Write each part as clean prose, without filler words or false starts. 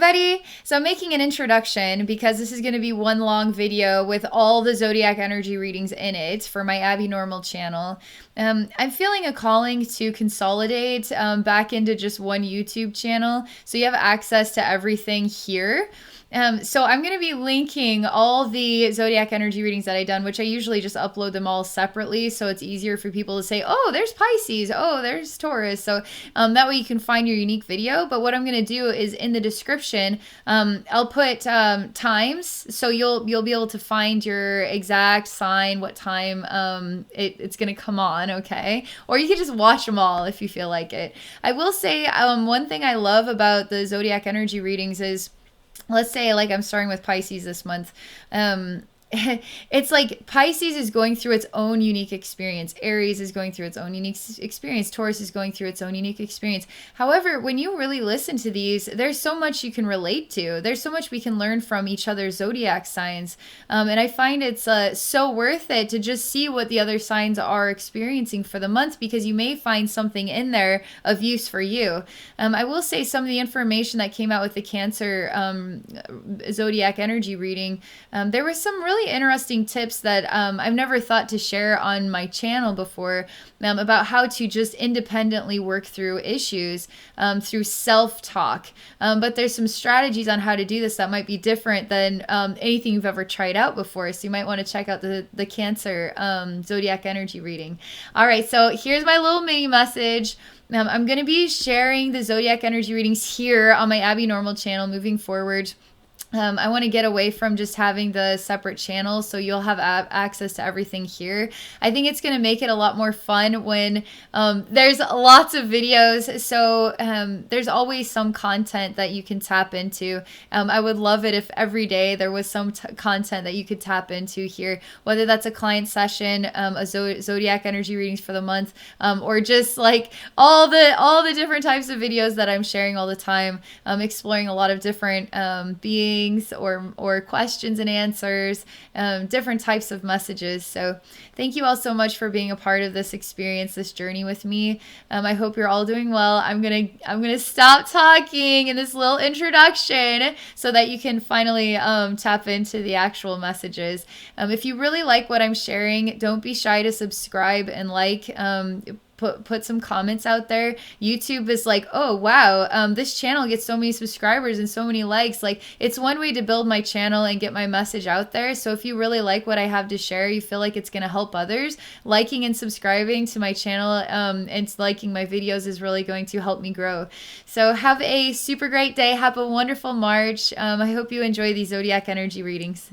everybody. So I'm making an introduction because this is going to be one long video with all the zodiac energy readings in it for my Abbey Normal channel. I'm feeling a calling to consolidate back into just one YouTube channel so you have access to everything here. So I'm going to be linking all the zodiac energy readings that I've done, which I usually just upload them all separately. So it's easier for people to say, oh, there's Pisces. Oh, there's Taurus. So that way you can find your unique video. But what I'm going to do is in the description, I'll put times. So you'll be able to find your exact sign, what time it's going to come on. Okay. Or you can just watch them all if you feel like it. I will say one thing I love about the zodiac energy readings is, let's say like I'm starting with Pisces this month. It's like Pisces is going through its own unique experience. Aries is going through its own unique experience. Taurus is going through its own unique experience. However, when you really listen to these, there's so much you can relate to. There's so much we can learn from each other's zodiac signs. And I find it's so worth it to just see what the other signs are experiencing for the month, because you may find something in there of use for you. I will say some of the information that came out with the Cancer zodiac energy reading, there was some really interesting tips that I've never thought to share on my channel before, about how to just independently work through issues through self-talk. But there's some strategies on how to do this that might be different than anything you've ever tried out before. So you might want to check out the Cancer zodiac energy reading. All right, so here's my little mini message. I'm going to be sharing the zodiac energy readings here on my Abbey Normal channel moving forward. I want to get away from just having the separate channels, so you'll have access to everything here. I think it's going to make it a lot more fun when there's lots of videos, so there's always some content that you can tap into. I would love it if every day there was some content that you could tap into here, whether that's a client session, a zodiac energy readings for the month, or just like all the different types of videos that I'm sharing all the time, exploring a lot of different beings or questions and answers, different types of messages. So thank you all so much for being a part of this experience, this journey with me. I hope you're all doing well. I'm gonna stop talking in this little introduction so that you can finally tap into the actual messages. If you really like what I'm sharing, don't be shy to subscribe and like. Put some comments out there. YouTube is like, oh wow, this channel gets so many subscribers and so many likes. Like, it's one way to build my channel and get my message out there. So if you really like what I have to share, you feel like it's going to help others, liking and subscribing to my channel and liking my videos is really going to help me grow. So have a super great day. Have a wonderful March. I hope you enjoy these zodiac energy readings.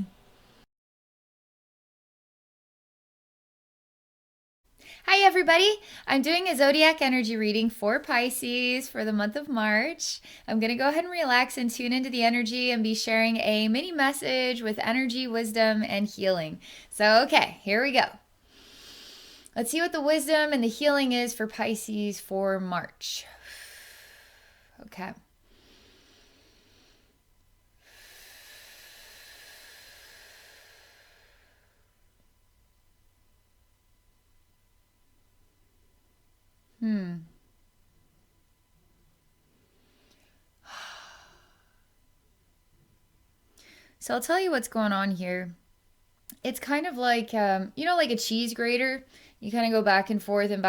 Hi everybody, I'm doing a zodiac energy reading for Pisces for the month of March. I'm going to go ahead and relax and tune into the energy and be sharing a mini message with energy, wisdom, and healing. So okay, here we go. Let's see what the wisdom and the healing is for Pisces for March. Okay. So I'll tell you what's going on here. It's kind of like, like a cheese grater. You kind of go back and forth and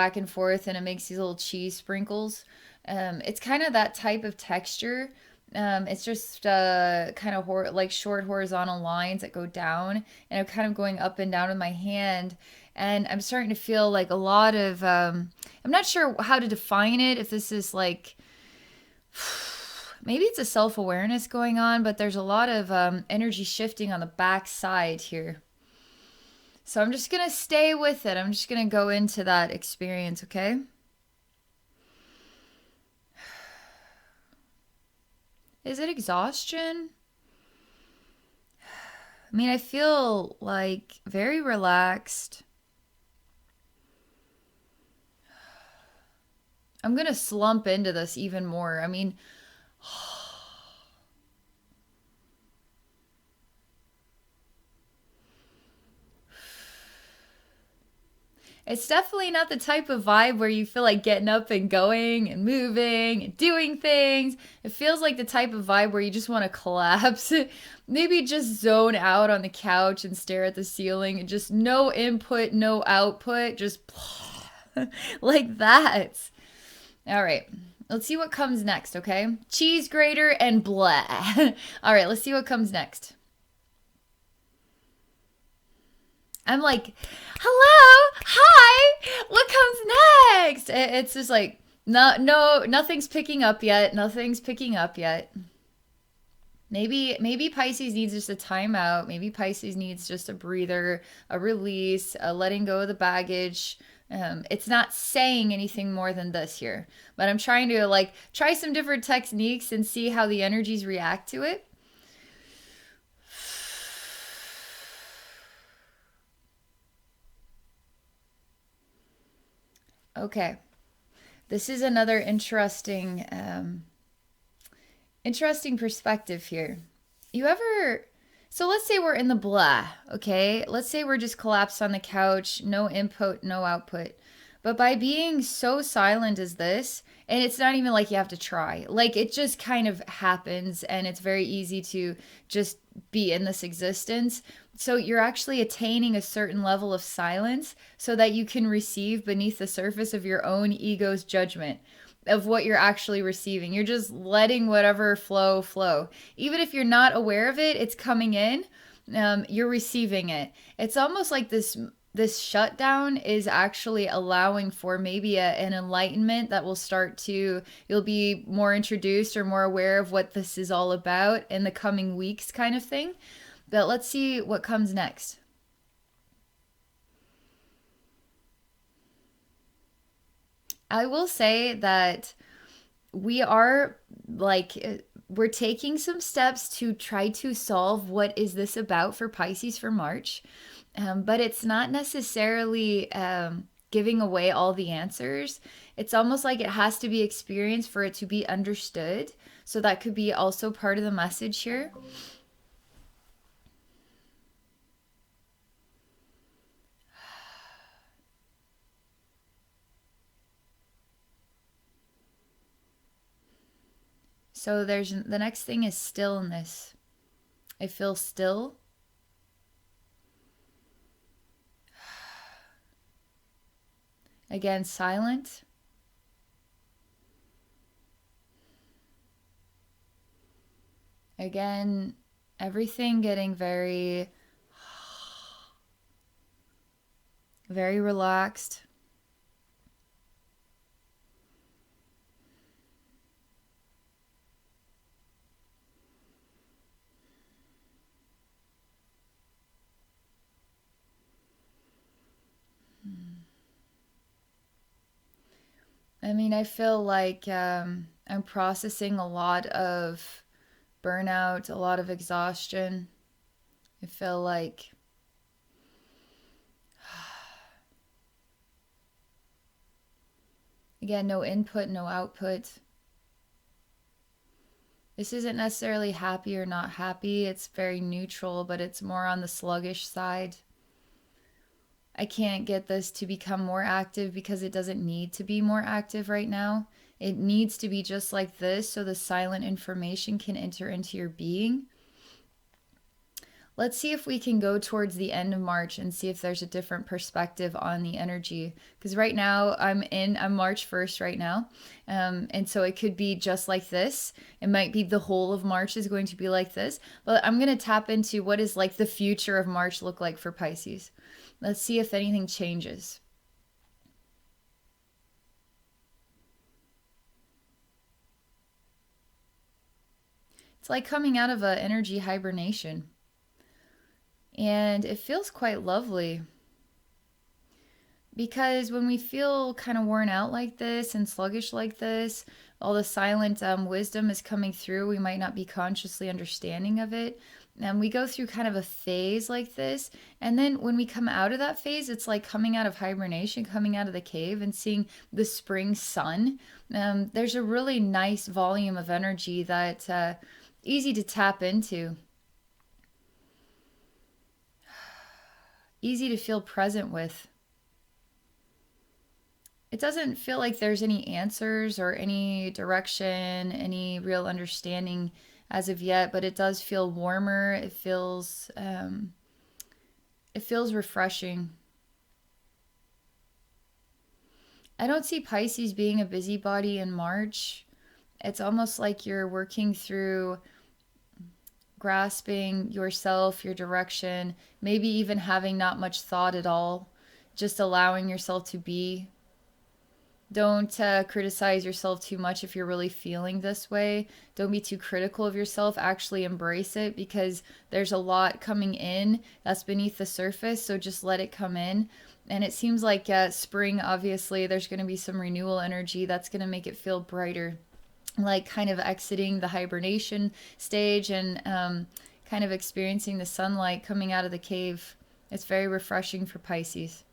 it makes these little cheese sprinkles. It's kind of that type of texture. It's just kind of like short horizontal lines that go down, and I'm kind of going up and down with my hand. And I'm starting to feel like a lot of, I'm not sure how to define it, if this is like, maybe it's a self-awareness going on, but there's a lot of energy shifting on the back side here. So I'm just going to stay with it. I'm just going to go into that experience, okay? Is it exhaustion? I mean, I feel like very relaxed. I'm going to slump into this even more. I mean, It's definitely not the type of vibe where you feel like getting up and going and moving and doing things. It feels like the type of vibe where you just want to collapse. Maybe just zone out on the couch and stare at the ceiling and just no input, no output, just like that. All right. Let's see what comes next, okay? Cheese grater and blah. All right, let's see what comes next. I'm like, hello, hi, what comes next? It's just like, no, nothing's picking up yet. Nothing's picking up yet. Maybe Pisces needs just a timeout. Maybe Pisces needs just a breather, a release, a letting go of the baggage. It's not saying anything more than this here, but I'm trying to like try some different techniques and see how the energies react to it. Okay, this is another interesting perspective here. You ever, so let's say we're in the blah, okay? Let's say we're just collapsed on the couch, no input, no output. But by being so silent as this, and it's not even like you have to try, like it just kind of happens and it's very easy to just be in this existence. So you're actually attaining a certain level of silence so that you can receive beneath the surface of your own ego's judgment of what you're actually receiving. You're just letting whatever flow. Even if you're not aware of it, it's coming in. You're receiving it. It's almost like this shutdown is actually allowing for maybe an enlightenment that will start to, you'll be more introduced or more aware of what this is all about in the coming weeks kind of thing. But let's see what comes next. I will say that we are like, we're taking some steps to try to solve what is this about for Pisces for March. But it's not necessarily giving away all the answers. It's almost like it has to be experienced for it to be understood. So that could be also part of the message here. So there's the next thing is stillness. I feel still. Again, silent. Again, everything getting very, very relaxed. I mean, I feel like I'm processing a lot of burnout, a lot of exhaustion. I feel like again, no input, no output. This isn't necessarily happy or not happy. It's very neutral, but it's more on the sluggish side. I can't get this to become more active because it doesn't need to be more active right now. It needs to be just like this so the silent information can enter into your being. Let's see if we can go towards the end of March and see if there's a different perspective on the energy. Because right now I'm March 1st right now. And so it could be just like this. It might be the whole of March is going to be like this. But I'm going to tap into what is like the future of March look like for Pisces. Let's see if anything changes. It's like coming out of an energy hibernation. And it feels quite lovely. Because when we feel kind of worn out like this and sluggish like this, all the silent wisdom is coming through. We might not be consciously understanding of it. And we go through kind of a phase like this. And then when we come out of that phase, it's like coming out of hibernation, coming out of the cave and seeing the spring sun. There's a really nice volume of energy that easy to tap into. Easy to feel present with. it doesn't feel like there's any answers or any direction, any real understanding as of yet, but it does feel warmer. It feels refreshing. I don't see Pisces being a busybody in March. It's almost like you're working through grasping yourself, your direction, maybe even having not much thought at all, just allowing yourself to be. Don't criticize yourself too much if you're really feeling this way. Don't be too critical of yourself. Actually embrace it, because there's a lot coming in that's beneath the surface. So just let it come in. And it seems like spring, obviously, there's going to be some renewal energy that's going to make it feel brighter. Like kind of exiting the hibernation stage and kind of experiencing the sunlight coming out of the cave. It's very refreshing for Pisces.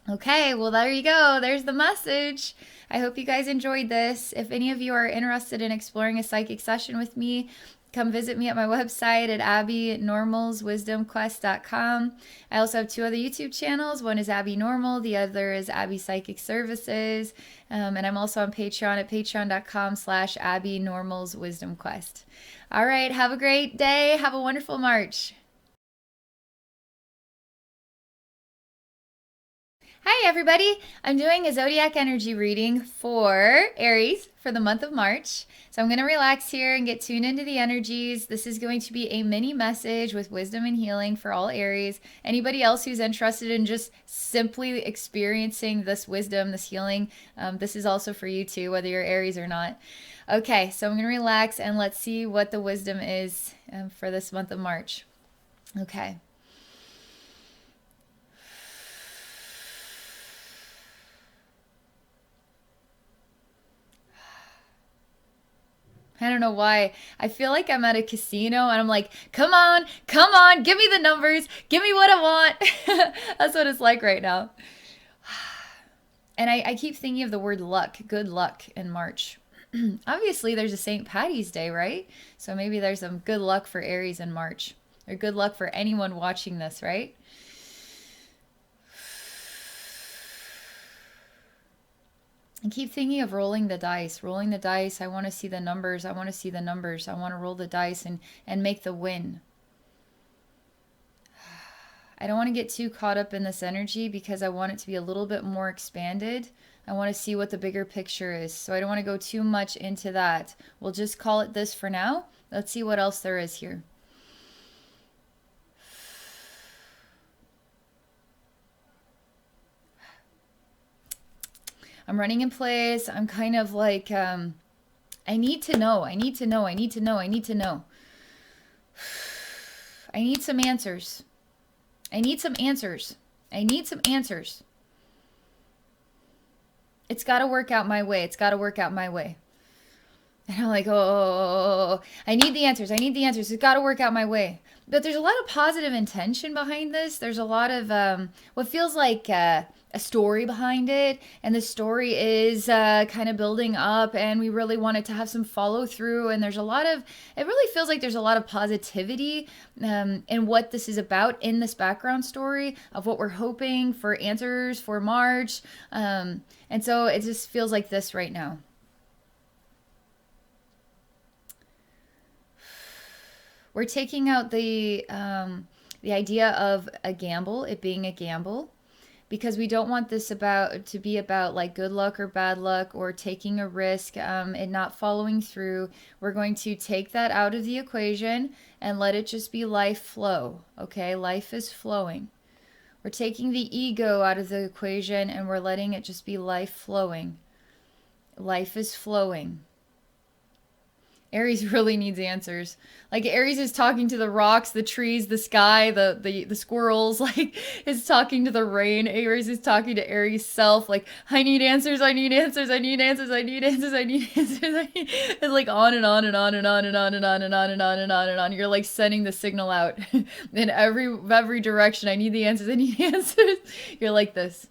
Okay, well, there you go. There's the message. I hope you guys enjoyed this. If any of you are interested in exploring a psychic session with me, come visit me at my website at abbeynormalswisdomquest.com. I also have 2 other YouTube channels. One is Abbey Normal. The other is Abbey Psychic Services. And I'm also on Patreon at patreon.com/abbeynormalswisdomquest. All right, have a great day. Have a wonderful March. Hi everybody, I'm doing a zodiac energy reading for Aries for the month of March. So I'm going to relax here and get tuned into the energies. This is going to be a mini message with wisdom and healing for all Aries. Anybody else who's interested in just simply experiencing this wisdom, this healing, this is also for you too, whether you're Aries or not. Okay, so I'm going to relax and let's see what the wisdom is for this month of March. Okay. I don't know why. I feel like I'm at a casino and I'm like, come on, give me the numbers, give me what I want. That's what it's like right now. And I keep thinking of the word luck, good luck in March. Obviously, there's a St. Patty's Day, right? So maybe there's some good luck for Aries in March, or good luck for anyone watching this, right? And keep thinking of rolling the dice. Rolling the dice. I want to see the numbers. I want to see the numbers. I want to roll the dice and make the win. I don't want to get too caught up in this energy because I want it to be a little bit more expanded. I want to see what the bigger picture is. So I don't want to go too much into that. We'll just call it this for now. Let's see what else there is here. I'm running in place. I'm kind of like, I need to know. I need to know. I need to know. I need to know. I need some answers. I need some answers. I need some answers. It's got to work out my way. It's got to work out my way. And I'm like, oh, I need the answers. I need the answers. It's got to work out my way. But there's a lot of positive intention behind this. There's a lot of what feels like a story behind it. And the story is kind of building up. And we really want it to have some follow through. And there's a lot of, it really feels like there's a lot of positivity in what this is about in this background story of what we're hoping for answers for March. And so it just feels like this right now. We're taking out the idea of a gamble, it being a gamble, because we don't want this to be about like good luck or bad luck or taking a risk and not following through. We're going to take that out of the equation and let it just be life flow, okay? Life is flowing. We're taking the ego out of the equation and we're letting it just be life flowing. Life is flowing. Aries really needs answers. Like Aries is talking to the rocks, the trees, the sky, the squirrels, like is talking to the rain. Aries is talking to Aries self, like, I need answers, I need answers, I need answers, I need answers, I need answers. It's like on and on and on and on and on and on and on and on and on and on. You're like sending the signal out in every direction. I need the answers, I need answers. You're like this.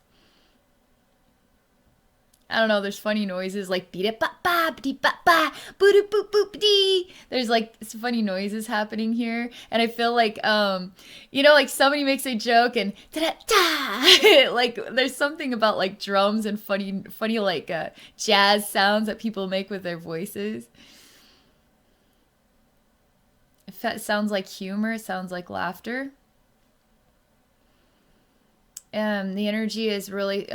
I don't know, there's funny noises like beat it ba ba dee ba ba boop boop boop dee. There's like some funny noises happening here, and I feel like like somebody makes a joke and da da da, like there's something about like drums and funny like jazz sounds that people make with their voices. It sounds like humor, it sounds like laughter. The energy is really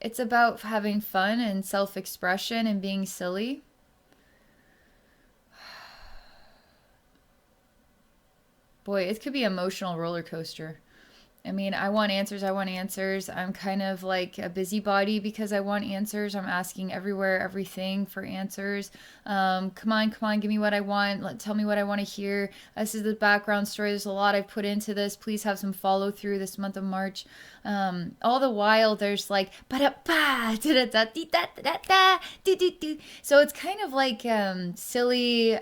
it's about having fun and self-expression and being silly. Boy, it could be an emotional roller coaster. I mean, I want answers. I want answers. I'm kind of like a busybody because I want answers. I'm asking everywhere, everything for answers. Come on, give me what I want. Tell me what I want to hear. This is the background story. There's a lot I've put into this. Please have some follow through this month of March. All the while, there's like, so it's kind of like silly,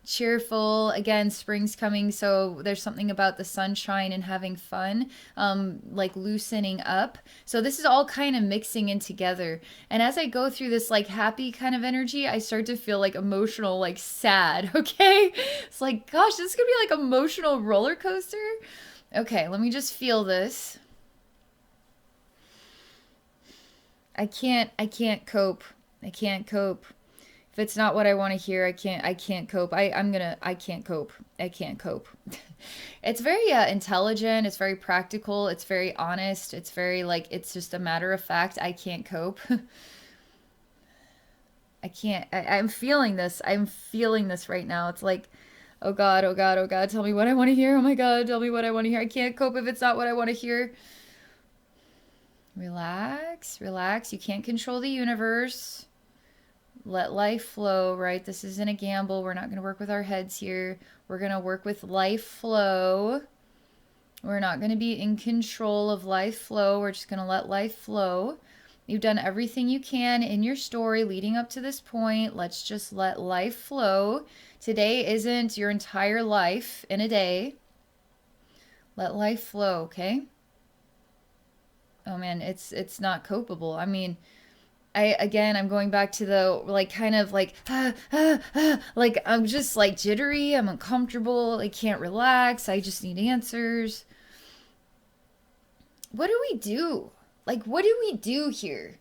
cheerful. Again, spring's coming, so there's something about the sunshine and having fun, like loosening up. So this is all kind of mixing in together. And as I go through this like happy kind of energy, I start to feel like emotional, like sad. Okay, it's like, gosh, this is gonna be like emotional roller coaster. Okay, let me just feel this. I can't cope. I can't cope. If it's not what I want to hear, I can't cope. I can't cope. I can't cope. It's very intelligent. It's very practical. It's very honest. It's very like, it's just a matter of fact. I can't cope. I can't, I'm feeling this. I'm feeling this right now. It's like, oh God, oh God, oh God, tell me what I want to hear. Oh my God, tell me what I want to hear. I can't cope if it's not what I want to hear. Relax, relax. You can't control the universe. Let life flow, right? This isn't a gamble. We're not going to work with our heads here. We're going to work with life flow. We're not going to be in control of life flow. We're just going to let life flow. You've done everything you can in your story leading up to this point. Let's just let life flow. Today isn't your entire life in a day. Let life flow, okay? Oh man, it's not copable. I mean, I'm going back to the like kind of like like I'm just like jittery, I'm uncomfortable, I can't relax, I just need answers. What do we do? Like, what do we do here?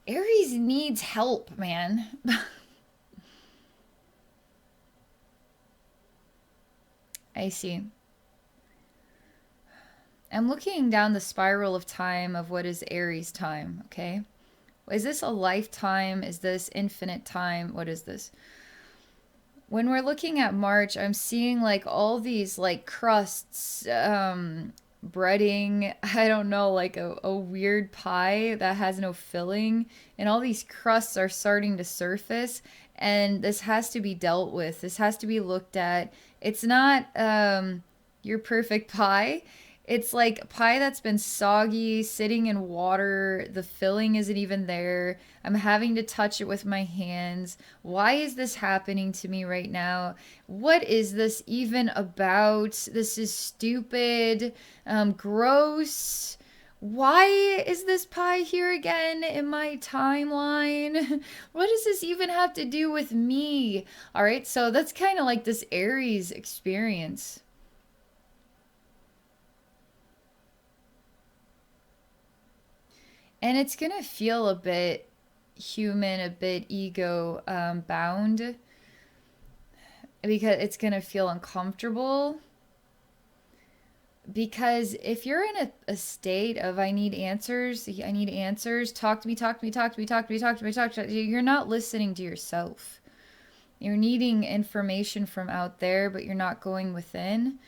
Aries needs help, man. I see. I'm looking down the spiral of time of what is Aries time, okay? Is this a lifetime? Is this infinite time? What is this? When we're looking at March, I'm seeing like all these like crusts, breading, I don't know, like a weird pie that has no filling. And all these crusts are starting to surface. And this has to be dealt with. This has to be looked at. It's not your perfect pie. It's like pie that's been soggy, sitting in water. The filling isn't even there. I'm having to touch it with my hands. Why is this happening to me right now? What is this even about? This is stupid, gross. Why is this pie here again in my timeline? What does this even have to do with me? All right, so that's kind of like this Aries experience. And it's going to feel a bit human, a bit ego bound, because it's going to feel uncomfortable. Because if you're in a state of I need answers, talk to me, talk to me, talk to me, talk to me, talk to me, talk to me, you're not listening to yourself. You're needing information from out there, but you're not going within.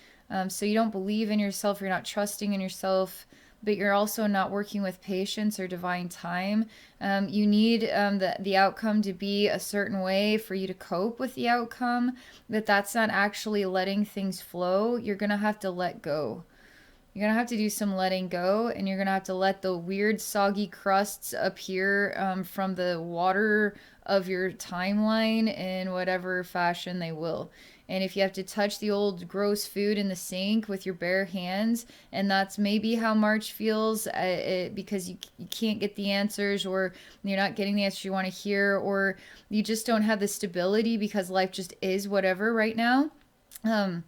So you don't believe in yourself, you're not trusting in yourself, but you're also not working with patience or divine time. You need the outcome to be a certain way for you to cope with the outcome, that's not actually letting things flow. You're going to have to let go. You're going to have to do some letting go, and you're going to have to let the weird soggy crusts appear from the water of your timeline in whatever fashion they will. And if you have to touch the old gross food in the sink with your bare hands, and that's maybe how March feels, because you can't get the answers, or you're not getting the answers you want to hear, or you just don't have the stability because life just is whatever right now. Um,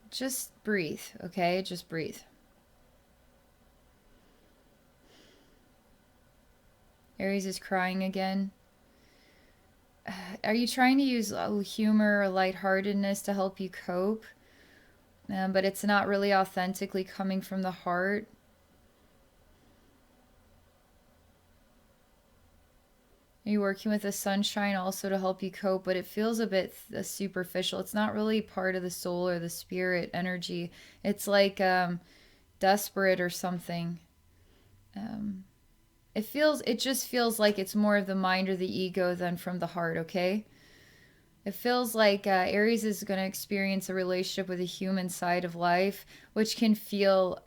just breathe, okay? Just breathe. Aries is crying again. Are you trying to use humor or lightheartedness to help you cope? But it's not really authentically coming from the heart. Are you working with the sunshine also to help you cope? But it feels a bit superficial. It's not really part of the soul or the spirit energy. It's like desperate or something. It just feels like it's more of the mind or the ego than from the heart, okay? It feels like Aries is going to experience a relationship with a human side of life, which can feel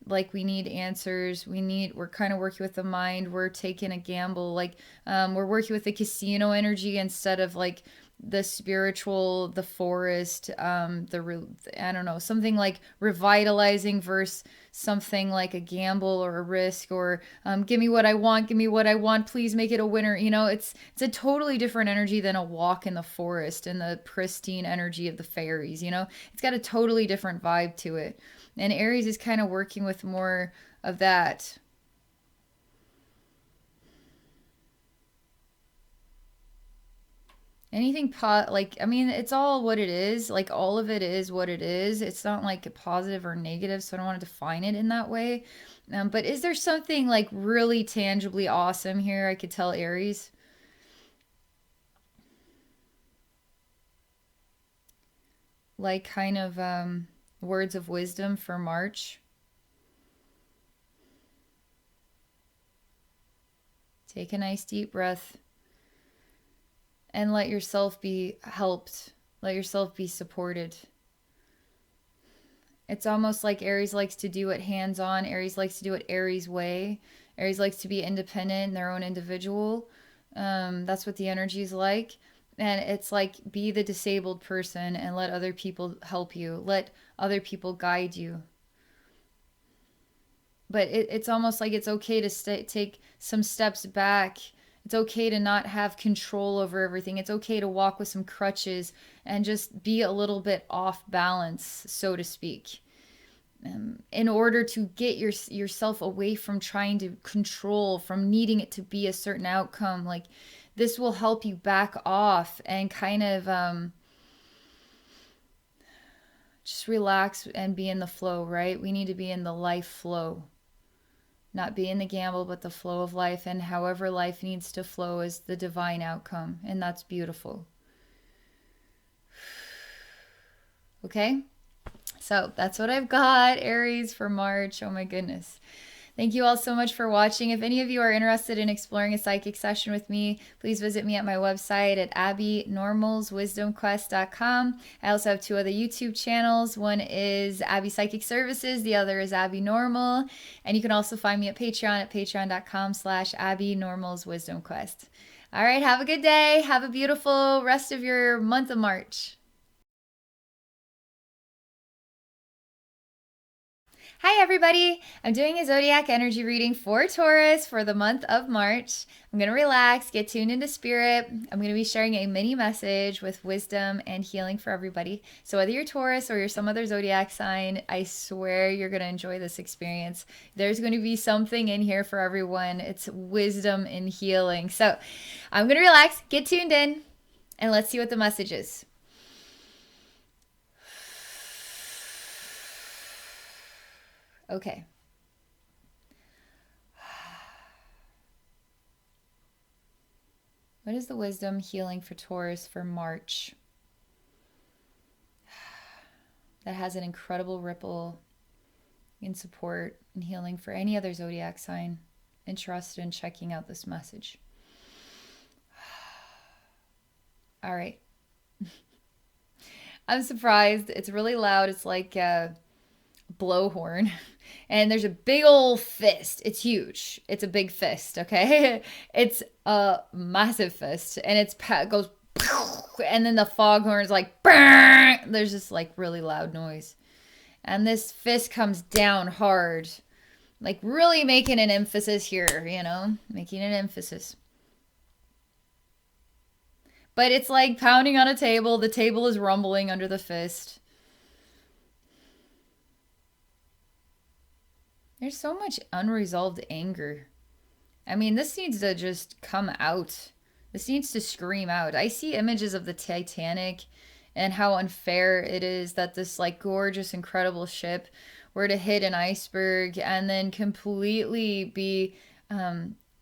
like we need answers. We're kind of working with the mind. We're taking a gamble. Like we're working with the casino energy instead of like the spiritual, the forest, I don't know, something like revitalizing versus something like a gamble or a risk, or give me what I want, give me what I want, please make it a winner. It's a totally different energy than a walk in the forest and the pristine energy of the fairies. It's got a totally different vibe to it. And Aries is kind of working with more of that. Anything it's all what it is. Like all of it is what it is. It's not like a positive or negative, so I don't want to define it in that way. But is there something like really tangibly awesome here I could tell Aries? Like kind of words of wisdom for March. Take a nice deep breath and let yourself be helped. Let yourself be supported. It's almost like Aries likes to do it hands on. Aries likes to do it Aries way. Aries likes to be independent, their own individual. That's what the energy is like. And it's like be the disabled person and let other people help you. Let other people guide you. But it's almost like it's okay to take some steps back. It's okay to not have control over everything. It's okay to walk with some crutches and just be a little bit off balance, so to speak, in order to get yourself away from trying to control, from needing it to be a certain outcome. Like this will help you back off and kind of just relax and be in the flow, right? We need to be in the life flow. Not be in the gamble, but the flow of life. And however life needs to flow is the divine outcome. And that's beautiful. Okay? So that's what I've got, Aries, for March. Oh my goodness. Thank you all so much for watching. If any of you are interested in exploring a psychic session with me, please visit me at my website at abbeynormalswisdomquest.com. I also have 2 other YouTube channels. One is Abbey Psychic Services. The other is Abbey Normal. And you can also find me at Patreon at patreon.com/abbeynormalswisdomquest. All right, have a good day. Have a beautiful rest of your month of March. Hi everybody! I'm doing a zodiac energy reading for Taurus for the month of March. I'm going to relax, get tuned into spirit. I'm going to be sharing a mini message with wisdom and healing for everybody. So whether you're Taurus or you're some other zodiac sign, I swear you're going to enjoy this experience. There's going to be something in here for everyone. It's wisdom and healing. So I'm going to relax, get tuned in, and let's see what the message is. Okay. What is the wisdom healing for Taurus for March? That has an incredible ripple in support and healing for any other zodiac sign interested in checking out this message. All right. I'm surprised. It's really loud. It's like a blowhorn. And there's a big old fist. It's huge. It's a big fist, okay? It's a massive fist. And it goes and then the foghorn is like, "Brrr!" There's this like really loud noise. And this fist comes down hard. Like really making an emphasis here, you know? Making an emphasis. But it's like pounding on a table. The table is rumbling under the fist. There's so much unresolved anger. I mean, this needs to just come out. This needs to scream out. I see images of the Titanic and how unfair it is that this like gorgeous, incredible ship were to hit an iceberg and then completely be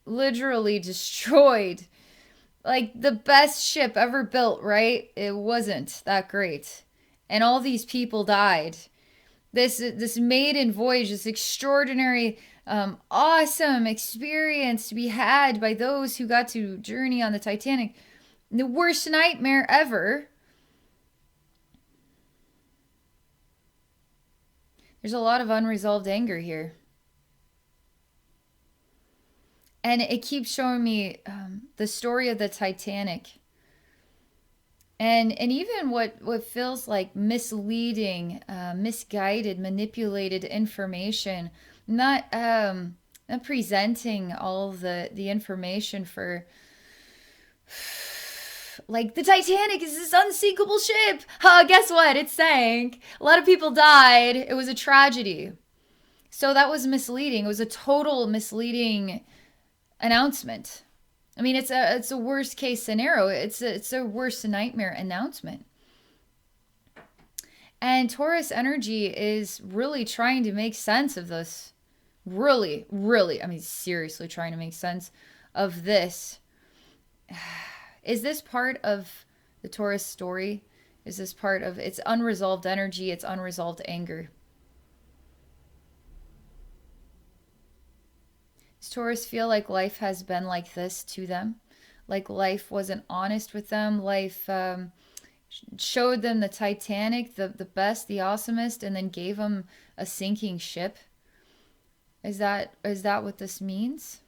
literally destroyed. Like the best ship ever built, right? It wasn't that great. And all these people died. This maiden voyage, this extraordinary, awesome experience to be had by those who got to journey on the Titanic. The worst nightmare ever. There's a lot of unresolved anger here. And it keeps showing me the story of the Titanic. And even what feels like misleading, misguided, manipulated information, not presenting all of the information for, like, the Titanic is this unsinkable ship. Guess what? It sank. A lot of people died. It was a tragedy. So that was misleading. It was a total misleading announcement. I mean, it's a worst case scenario. It's a worst nightmare announcement. And Taurus energy is really trying to make sense of this. Really, really, I mean, seriously trying to make sense of this. Is this part of the Taurus story? Is this part of its unresolved energy, its unresolved anger? Does Taurus feel like life has been like this to them? Like life wasn't honest with them? Life showed them the Titanic, the best, the awesomest, and then gave them a sinking ship? Is that what this means?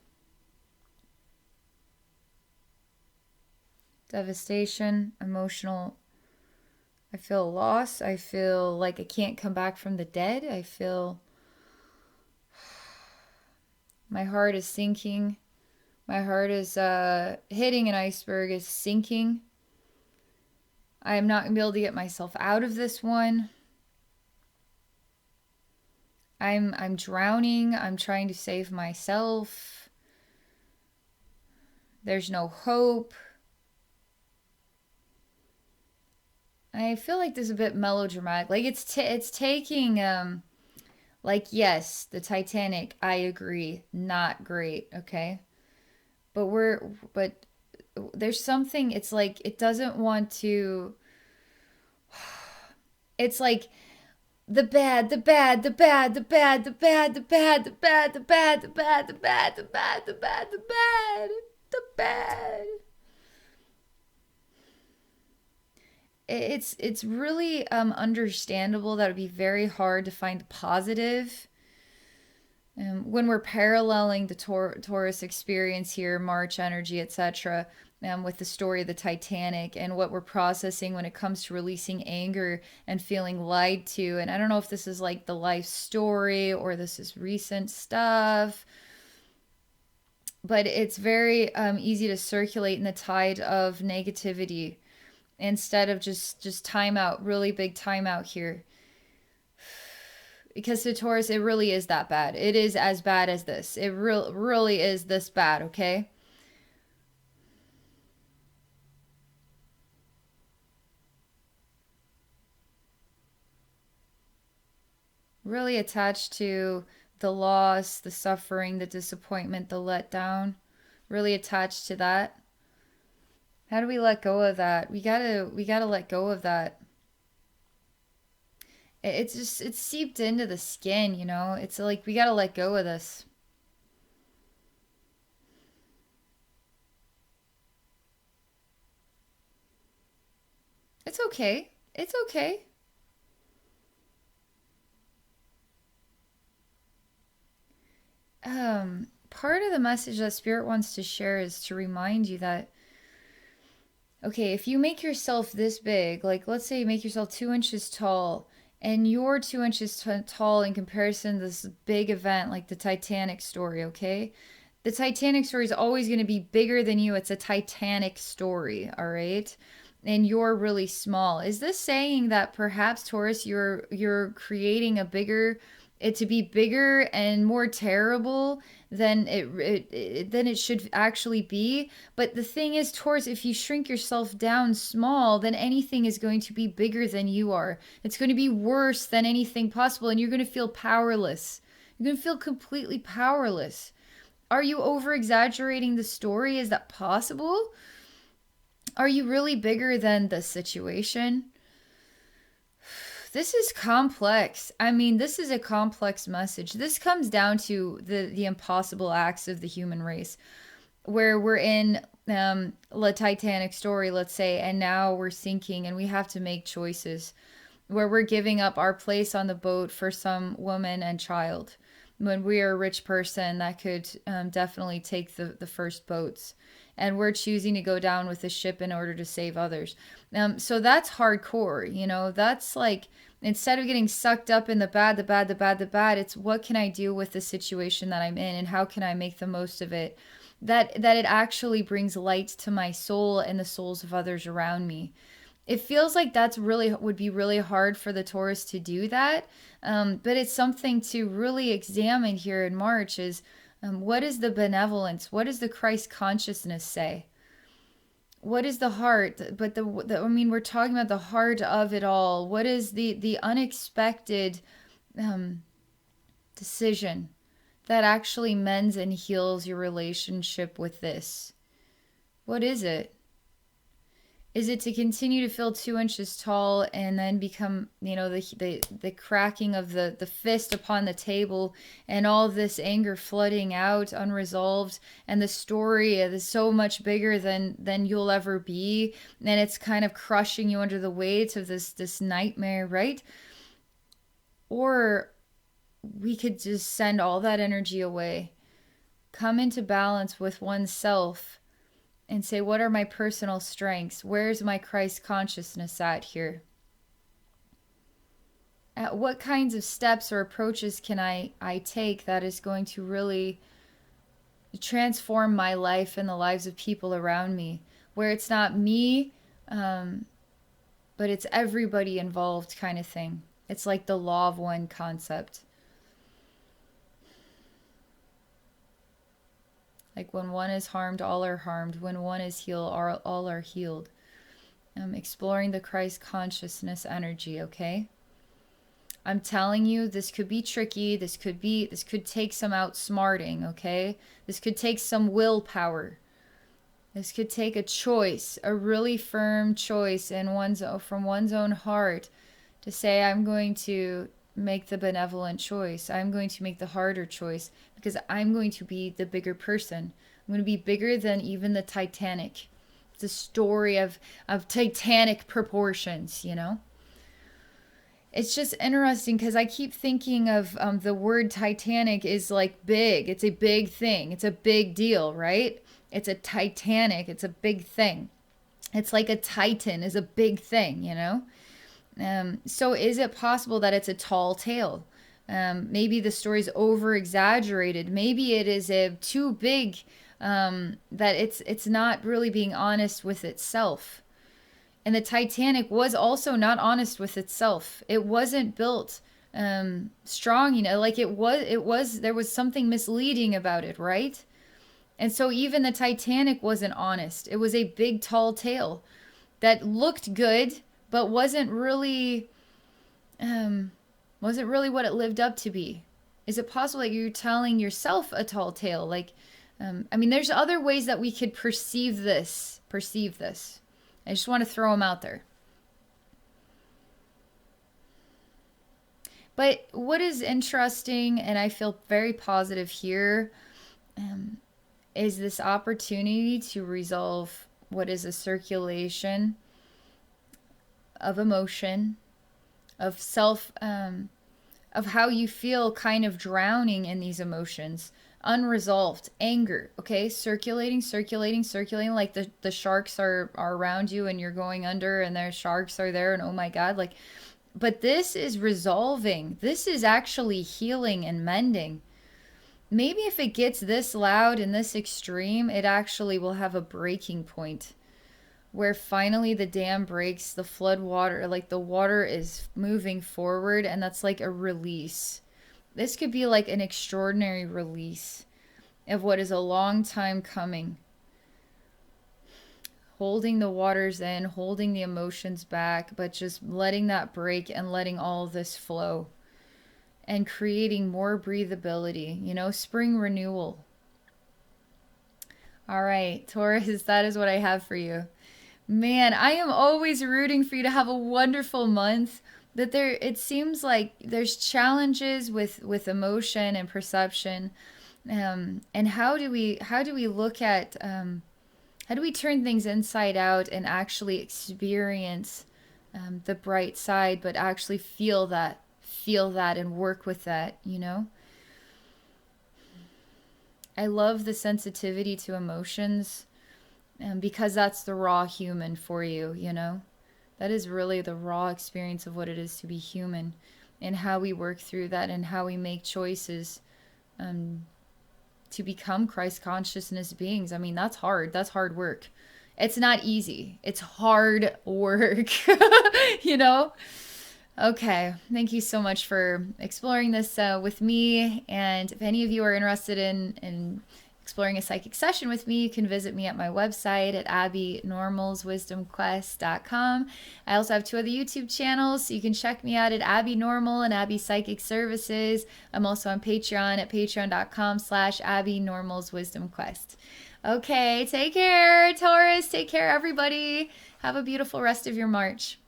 Devastation, emotional. I feel loss. I feel like I can't come back from the dead. I feel my heart is sinking. My heart is hitting an iceberg, is sinking. I am not going to be able to get myself out of this one. I'm drowning. I'm trying to save myself. There's no hope. I feel like this is a bit melodramatic. Like it's taking like, yes, the Titanic, I agree, not great, okay? But there's something, it's like it doesn't want to, it's like the bad, the bad, the bad, the bad, the bad, the bad, the bad, the bad, the bad, the bad, the bad, the bad, the bad, the bad. It's really understandable that it would be very hard to find positive when we're paralleling the Taurus experience here, March energy, etc., with the story of the Titanic and what we're processing when it comes to releasing anger and feeling lied to. And I don't know if this is like the life story or this is recent stuff, but it's very easy to circulate in the tide of negativity instead of just time out, really big time out here. Because to Taurus, it really is that bad. It is as bad as this. It really is this bad, okay? Really attached to the loss, the suffering, the disappointment, the letdown. Really attached to that. How do we let go of that? We gotta let go of that. It's seeped into the skin, you know? It's like we gotta let go of this. It's okay. It's okay. Part of the message that Spirit wants to share is to remind you that, Okay, if you make yourself this big, like let's say you make yourself 2 inches tall, and you're 2 inches tall in comparison to this big event like the Titanic story, okay? The Titanic story is always going to be bigger than you. It's a Titanic story, all right? And you're really small. Is this saying that perhaps Taurus, you're creating a bigger it to be bigger and more terrible than it should actually be? But the thing is, Taurus, if you shrink yourself down small, then anything is going to be bigger than you are. It's going to be worse than anything possible, and you're going to feel powerless. You're going to feel completely powerless. Are you over exaggerating the story? Is that possible? Are you really bigger than the situation? This is complex. I mean, this is a complex message. This comes down to the impossible acts of the human race, where we're in the Titanic story, let's say, and now we're sinking and we have to make choices where we're giving up our place on the boat for some woman and child when we are a rich person that could definitely take the first boats, and we're choosing to go down with the ship in order to save others. So that's hardcore, you know. That's like, instead of getting sucked up in the bad, the bad, the bad, the bad, it's what can I do with the situation that I'm in, and how can I make the most of it, that it actually brings light to my soul and the souls of others around me. It feels like that's really would be really hard for the Taurus to do that, but it's something to really examine here in March. Is what is the benevolence? What does the Christ consciousness say? What is the heart? But I mean, we're talking about the heart of it all. What is the unexpected decision that actually mends and heals your relationship with this? What is it? Is it to continue to feel 2 inches tall and then become, you know, the cracking of the fist upon the table, and all this anger flooding out unresolved, and the story is so much bigger than you'll ever be, and it's kind of crushing you under the weight of this nightmare, right? Or we could just send all that energy away, come into balance with oneself, and say, what are my personal strengths? Where's my Christ consciousness at here? At what kinds of steps or approaches can I take that is going to really transform my life and the lives of people around me, where it's not me, but it's everybody involved kind of thing. It's like the law of one concept. Like when one is harmed, all are harmed. When one is healed, all are healed. Exploring the Christ consciousness energy, okay? I'm telling you, this could be tricky. This could take some outsmarting, okay? This could take some willpower. This could take a choice, a really firm choice from one's own heart, to say, I'm going to make the benevolent choice. I'm going to make the harder choice because I'm going to be the bigger person. I'm going to be bigger than even the Titanic. It's a story of Titanic proportions, you know? It's just interesting because I keep thinking of the word Titanic is like big. It's a big thing. It's a big deal, right? It's a Titanic. It's a big thing. It's like a Titan is a big thing, you know? So is it possible that it's a tall tale? Maybe the story's over exaggerated. Maybe it is too big, that it's not really being honest with itself. And the Titanic was also not honest with itself. It wasn't built strong, you know, like there was something misleading about it, right? And so even the Titanic wasn't honest. It was a big tall tale that looked good, but wasn't really what it lived up to be. Is it possible that you're telling yourself a tall tale? Like, I mean, there's other ways that we could perceive this. I just want to throw them out there. But what is interesting, and I feel very positive here, is this opportunity to resolve what is a circulation of emotion, of self, of how you feel kind of drowning in these emotions, unresolved anger, okay, circulating, circulating, circulating, like the sharks are around you and you're going under and their sharks are there and oh my god, like, but this is resolving. This is actually healing and mending. Maybe if it gets this loud and this extreme, it actually will have a breaking point where finally the dam breaks, the flood water, like the water is moving forward, and that's like a release. This could be like an extraordinary release of what is a long time coming. Holding the waters in, holding the emotions back, but just letting that break and letting all of this flow and creating more breathability, you know, spring renewal. All right, Taurus, that is what I have for you. Man, I am always rooting for you to have a wonderful month. But there, it seems like there's challenges with emotion and perception. And how do we look at how do we turn things inside out and actually experience the bright side, but actually feel that and work with that, you know? I love the sensitivity to emotions, because that's the raw human for you, you know? That is really the raw experience of what it is to be human and how we work through that and how we make choices to become Christ consciousness beings. I mean, that's hard. That's hard work. It's not easy. It's hard work, you know? Okay, thank you so much for exploring this with me. And if any of you are interested in exploring a psychic session with me, you can visit me at my website at abbeynormalswisdomquest.com. I also have 2 other YouTube channels, so you can check me out at Abbey Normal and Abbey Psychic Services. I'm also on Patreon at patreon.com/abbeynormalswisdomquest. Okay, take care, Taurus. Take care, everybody. Have a beautiful rest of your March.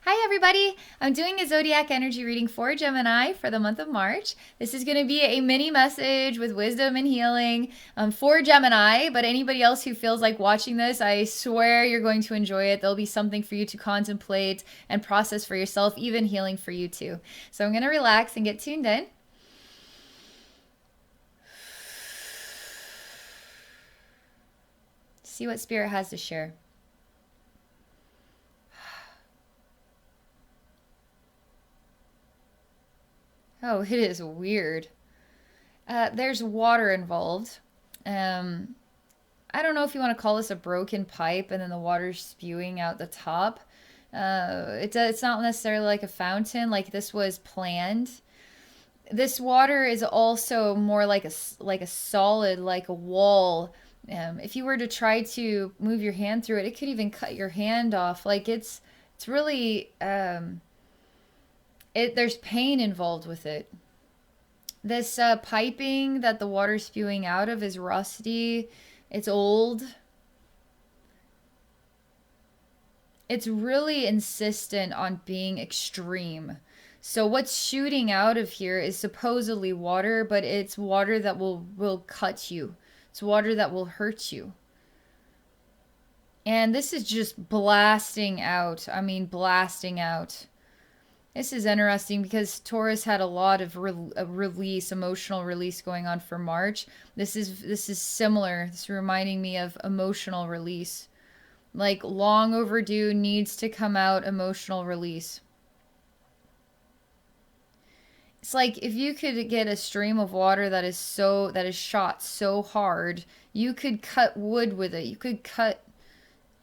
Hi everybody, I'm doing a zodiac energy reading for Gemini for the month of March. This is going to be a mini message with wisdom and healing for Gemini, but anybody else who feels like watching this, I swear you're going to enjoy it. There'll be something for you to contemplate and process for yourself, even healing for you too. So I'm going to relax and get tuned in. See what Spirit has to share. Oh, it is weird. There's water involved. I don't know if you want to call this a broken pipe and then the water's spewing out the top. It's not necessarily like a fountain, like this was planned. This water is also more like a solid, like a wall. If you were to try to move your hand through it, it could even cut your hand off. Like it's really there's pain involved with it. This piping that the water's spewing out of is rusty. It's old. It's really insistent on being extreme. So what's shooting out of here is supposedly water, but it's water that will cut you. It's water that will hurt you. And this is just blasting out. I mean, blasting out. This is interesting because Taurus had a lot of release, emotional release going on for March. This is similar. This is reminding me of emotional release. Like long overdue, needs to come out, emotional release. It's like if you could get a stream of water that is shot so hard, you could cut wood with it. You could cut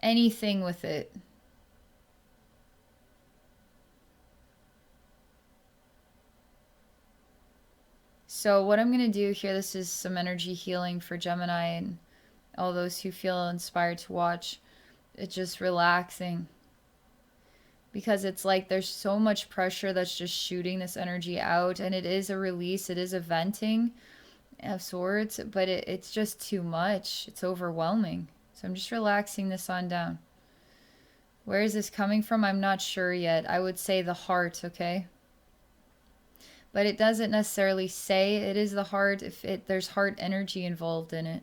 anything with it. So what I'm going to do here, this is some energy healing for Gemini and all those who feel inspired to watch. It's just relaxing. Because it's like there's so much pressure that's just shooting this energy out. And it is a release. It is a venting of sorts. But it's just too much. It's overwhelming. So I'm just relaxing this on down. Where is this coming from? I'm not sure yet. I would say the heart, okay? But it doesn't necessarily say it is the heart if there's heart energy involved in it.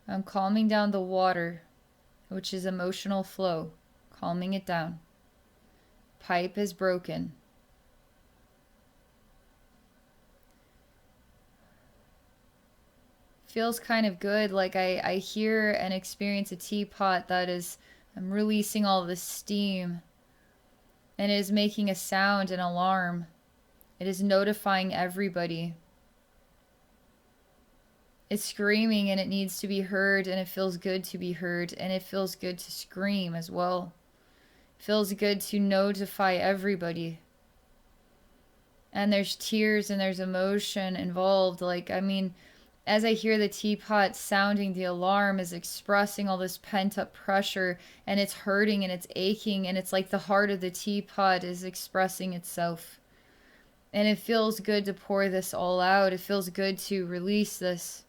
I'm calming down the water, which is emotional flow. Calming it down. Pipe is broken. Feels kind of good. Like I hear and experience a teapot that is releasing all this steam. And it is making a sound, an alarm. It is notifying everybody. It's screaming and it needs to be heard, and it feels good to be heard, and it feels good to scream as well. It feels good to notify everybody. And there's tears and there's emotion involved. Like, I mean, as I hear the teapot sounding, the alarm is expressing all this pent-up pressure, and it's hurting and it's aching, and it's like the heart of the teapot is expressing itself. And it feels good to pour this all out. It feels good to release this.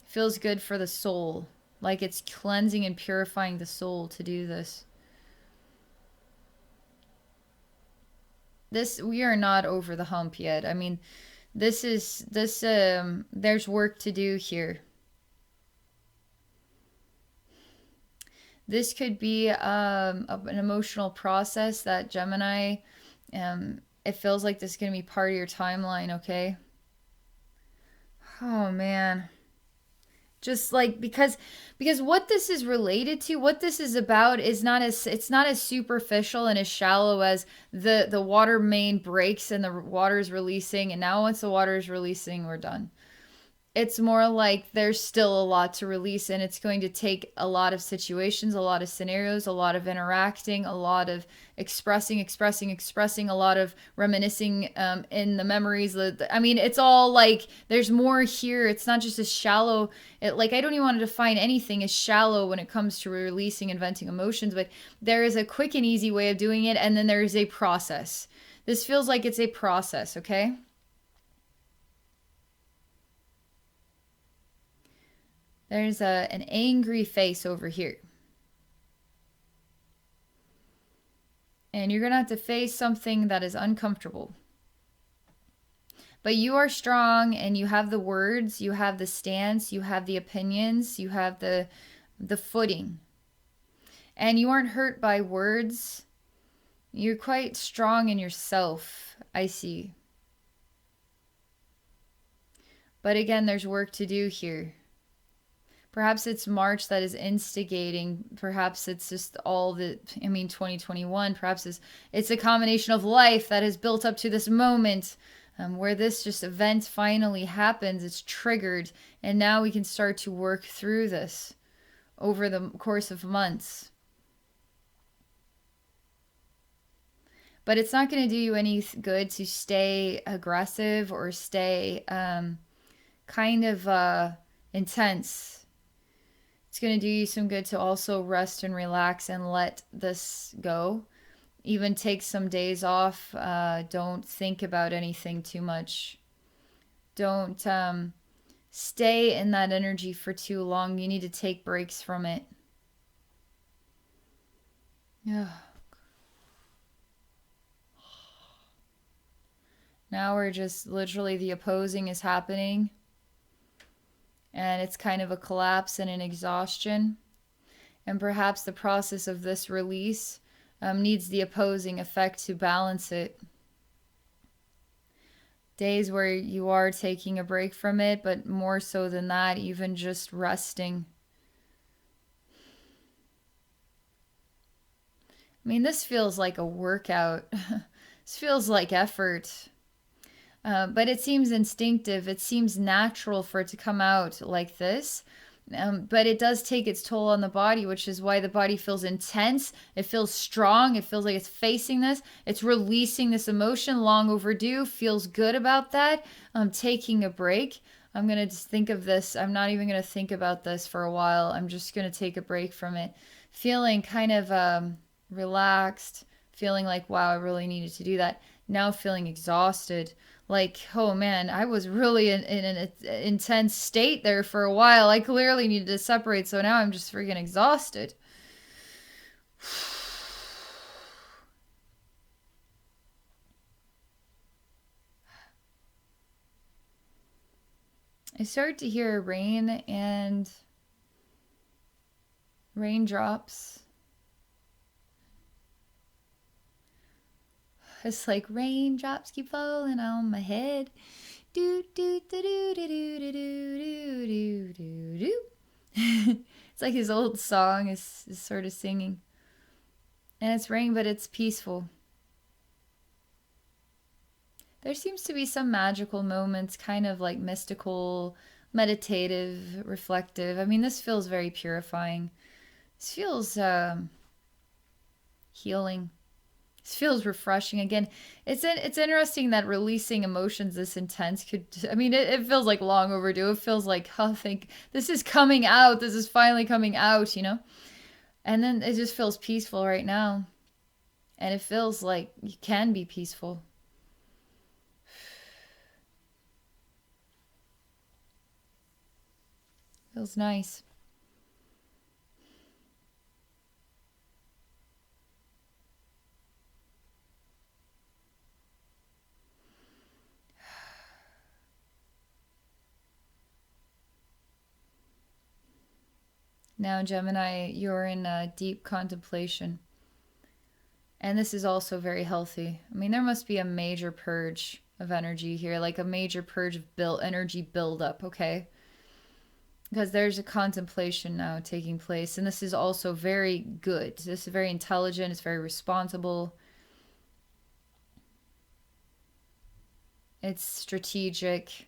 It feels good for the soul. Like it's cleansing and purifying the soul to do this. We are not over the hump yet. I mean, there's work to do here. This could be an emotional process that Gemini, it feels like this is going to be part of your timeline, okay? Oh, man. Just like, because what this is related to, what this is about is it's not as superficial and as shallow as the water main breaks and the water is releasing, and now once the water is releasing, we're done. It's more like there's still a lot to release, and it's going to take a lot of situations, a lot of scenarios, a lot of interacting, a lot of expressing, a lot of reminiscing in the memories. I mean, it's all like there's more here. It's not just as shallow. Like, I don't even want to define anything as shallow when it comes to releasing and venting emotions, but there is a quick and easy way of doing it, and then there is a process. This feels like it's a process, okay? There's an angry face over here. And you're going to have to face something that is uncomfortable. But you are strong, and you have the words, you have the stance, you have the opinions, you have the footing. And you aren't hurt by words. You're quite strong in yourself, I see. But again, there's work to do here. Perhaps it's March that is instigating. Perhaps it's just all the, 2021. Perhaps it's a combination of life that has built up to this moment where this just event finally happens. It's triggered. And now we can start to work through this over the course of months. But it's not going to do you any good to stay aggressive or stay kind of intense. It's going to do you some good to also rest and relax and let this go. Even take some days off. Don't think about anything too much. Don't stay in that energy for too long. You need to take breaks from it. Yeah. Now we're just literally the opposing is happening. And it's kind of a collapse and an exhaustion. And perhaps the process of this release needs the opposing effect to balance it. Days where you are taking a break from it, but more so than that, even just resting. I mean, this feels like a workout. This feels like effort. But it seems instinctive. It seems natural for it to come out like this. But it does take its toll on the body, which is why the body feels intense. It feels strong. It feels like it's facing this. It's releasing this emotion, long overdue. Feels good about that. Taking a break. I'm going to just think of this. I'm not even going to think about this for a while. I'm just going to take a break from it. Feeling kind of relaxed. Feeling like, wow, I really needed to do that. Now feeling exhausted. Like, oh man, I was really in an intense state there for a while. I clearly needed to separate, so now I'm just freaking exhausted. I start to hear rain and raindrops. It's like raindrops keep falling on my head. Do do do do do do do do do do do. It's like his old song is sort of singing. And it's raining, but it's peaceful. There seems to be some magical moments, kind of like mystical, meditative, reflective. I mean, this feels very purifying. This feels healing. This feels refreshing. Again, it's interesting that releasing emotions this intense could, I mean, it feels like long overdue. It feels like, oh, I think this is coming out. This is finally coming out, you know? And then it just feels peaceful right now. And it feels like you can be peaceful. Feels nice. Now, Gemini, you're in deep contemplation. And this is also very healthy. I mean, there must be a major purge of energy here, like a major purge of energy buildup, okay? Because there's a contemplation now taking place. And this is also very good. This is very intelligent. It's very responsible. It's strategic.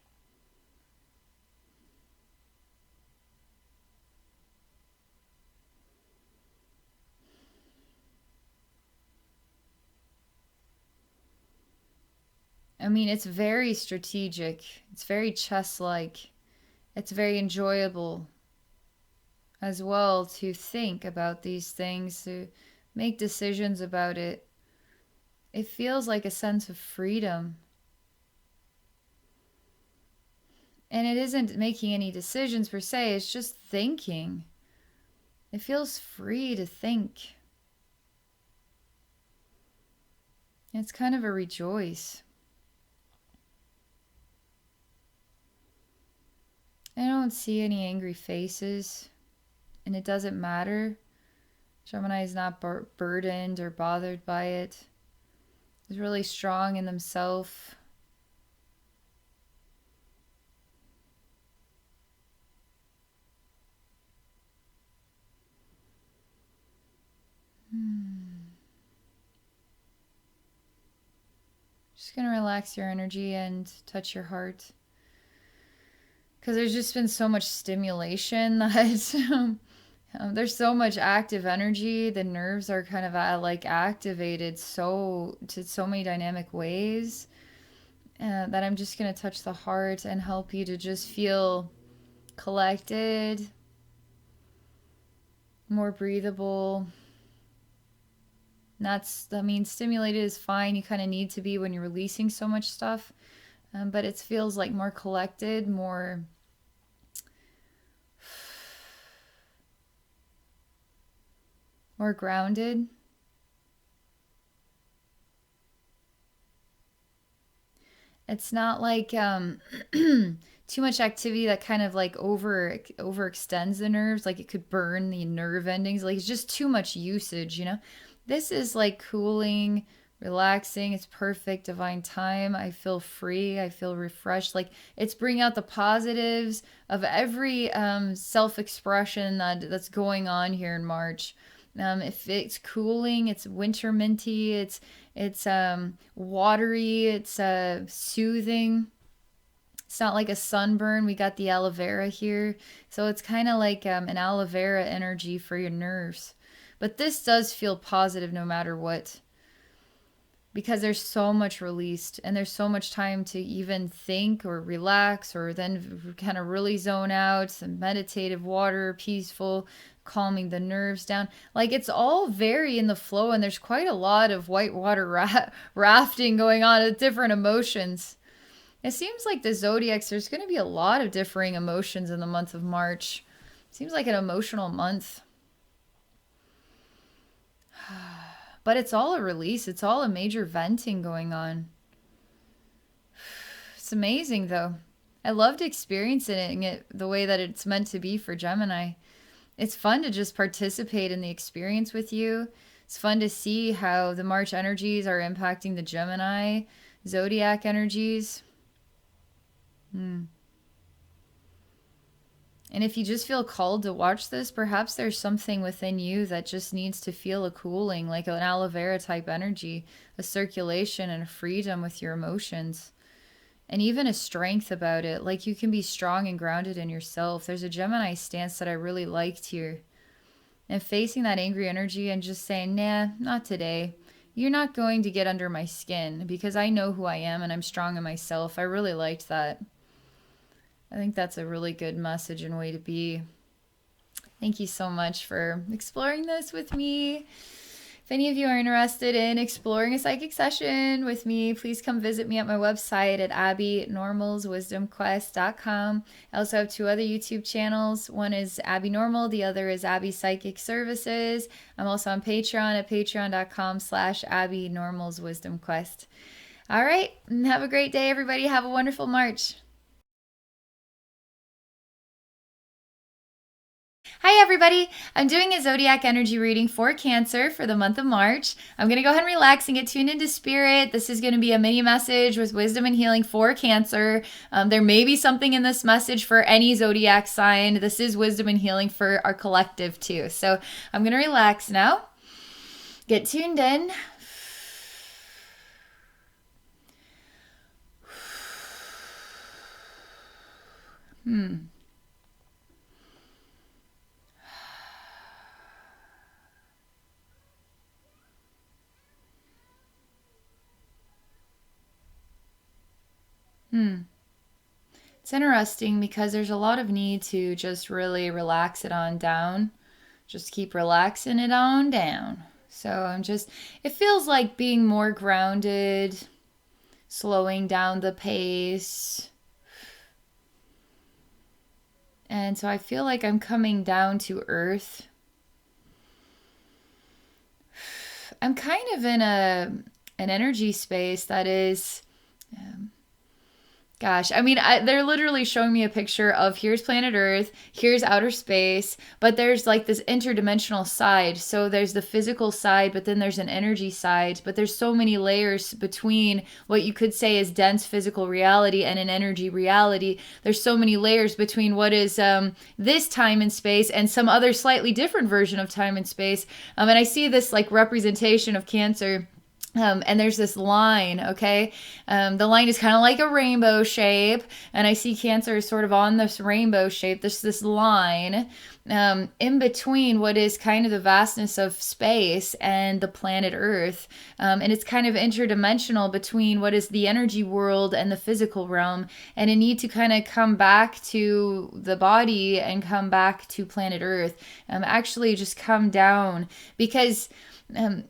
I mean, it's very strategic. It's very chess-like. It's very enjoyable as well to think about these things, to make decisions about it. It feels like a sense of freedom. And it isn't making any decisions per se, it's just thinking. It feels free to think. It's kind of a rejoice. I don't see any angry faces, and it doesn't matter. Gemini is not burdened or bothered by it. He's really strong in themselves. Just going to relax your energy and touch your heart. Because there's just been so much stimulation that there's so much active energy. The nerves are kind of like activated to so many dynamic ways that I'm just going to touch the heart and help you to just feel collected, more breathable. I mean, stimulated is fine. You kind of need to be when you're releasing so much stuff. But it feels like more collected, more grounded. It's not like too much activity that kind of like overextends the nerves, like it could burn the nerve endings. Like it's just too much usage, you know? This is like cooling, relaxing. It's perfect, divine time. I feel free. I feel refreshed. Like it's bringing out the positives of every self-expression that's going on here in March. If it's cooling, it's winter minty, it's watery, it's soothing. It's not like a sunburn. We got the aloe vera here. So it's kind of like an aloe vera energy for your nerves. But this does feel positive no matter what. Because there's so much released and there's so much time to even think or relax or then kind of really zone out. Some meditative water, peaceful, calming the nerves down. Like it's all very in the flow, and there's quite a lot of whitewater rafting going on with different emotions. It seems like the zodiacs, there's going to be a lot of differing emotions in the month of March. Seems like an emotional month. But it's all a release. It's all a major venting going on. It's amazing, though. I loved experiencing it the way that it's meant to be for Gemini. It's fun to just participate in the experience with you, It's fun to see how the March energies are impacting the Gemini zodiac energies. And if you just feel called to watch this, perhaps there's something within you that just needs to feel a cooling, like an aloe vera type energy, a circulation and a freedom with your emotions. And even a strength about it, like you can be strong and grounded in yourself. There's a Gemini stance that I really liked here. And facing that angry energy and just saying, nah, not today. You're not going to get under my skin because I know who I am and I'm strong in myself. I really liked that. I think that's a really good message and way to be. Thank you so much for exploring this with me. If any of you are interested in exploring a psychic session with me, please come visit me at my website at abbeynormalswisdomquest.com. I also have 2 other YouTube channels. One is Abbey Normal, the other is Abbey Psychic Services. I'm also on Patreon at patreon.com/abbeynormalswisdomquest. All right, have a great day, everybody. Have a wonderful March. Hi everybody, I'm doing a zodiac energy reading for Cancer for the month of March. I'm going to go ahead and relax and get tuned into spirit. This is going to be a mini message with wisdom and healing for Cancer. There may be something in this message for any zodiac sign. This is wisdom and healing for our collective too. So I'm going to relax now. Get tuned in. It's interesting because there's a lot of need to just really relax it on down. Just keep relaxing it on down. So it feels like being more grounded, slowing down the pace. And so I feel like I'm coming down to earth. I'm kind of in an energy space that is... Gosh, I mean, they're literally showing me a picture of here's planet Earth, here's outer space, but there's like this interdimensional side. So there's the physical side, but then there's an energy side. But there's so many layers between what you could say is dense physical reality and an energy reality. There's so many layers between what is this time and space and some other slightly different version of time and space. And I see this like representation of Cancer. And there's this line, okay? The line is kind of like a rainbow shape. And I see Cancer is sort of on this rainbow shape. There's this line in between what is kind of the vastness of space and the planet Earth. And it's kind of interdimensional between what is the energy world and the physical realm. And a need to kind of come back to the body and come back to planet Earth. Actually just come down because...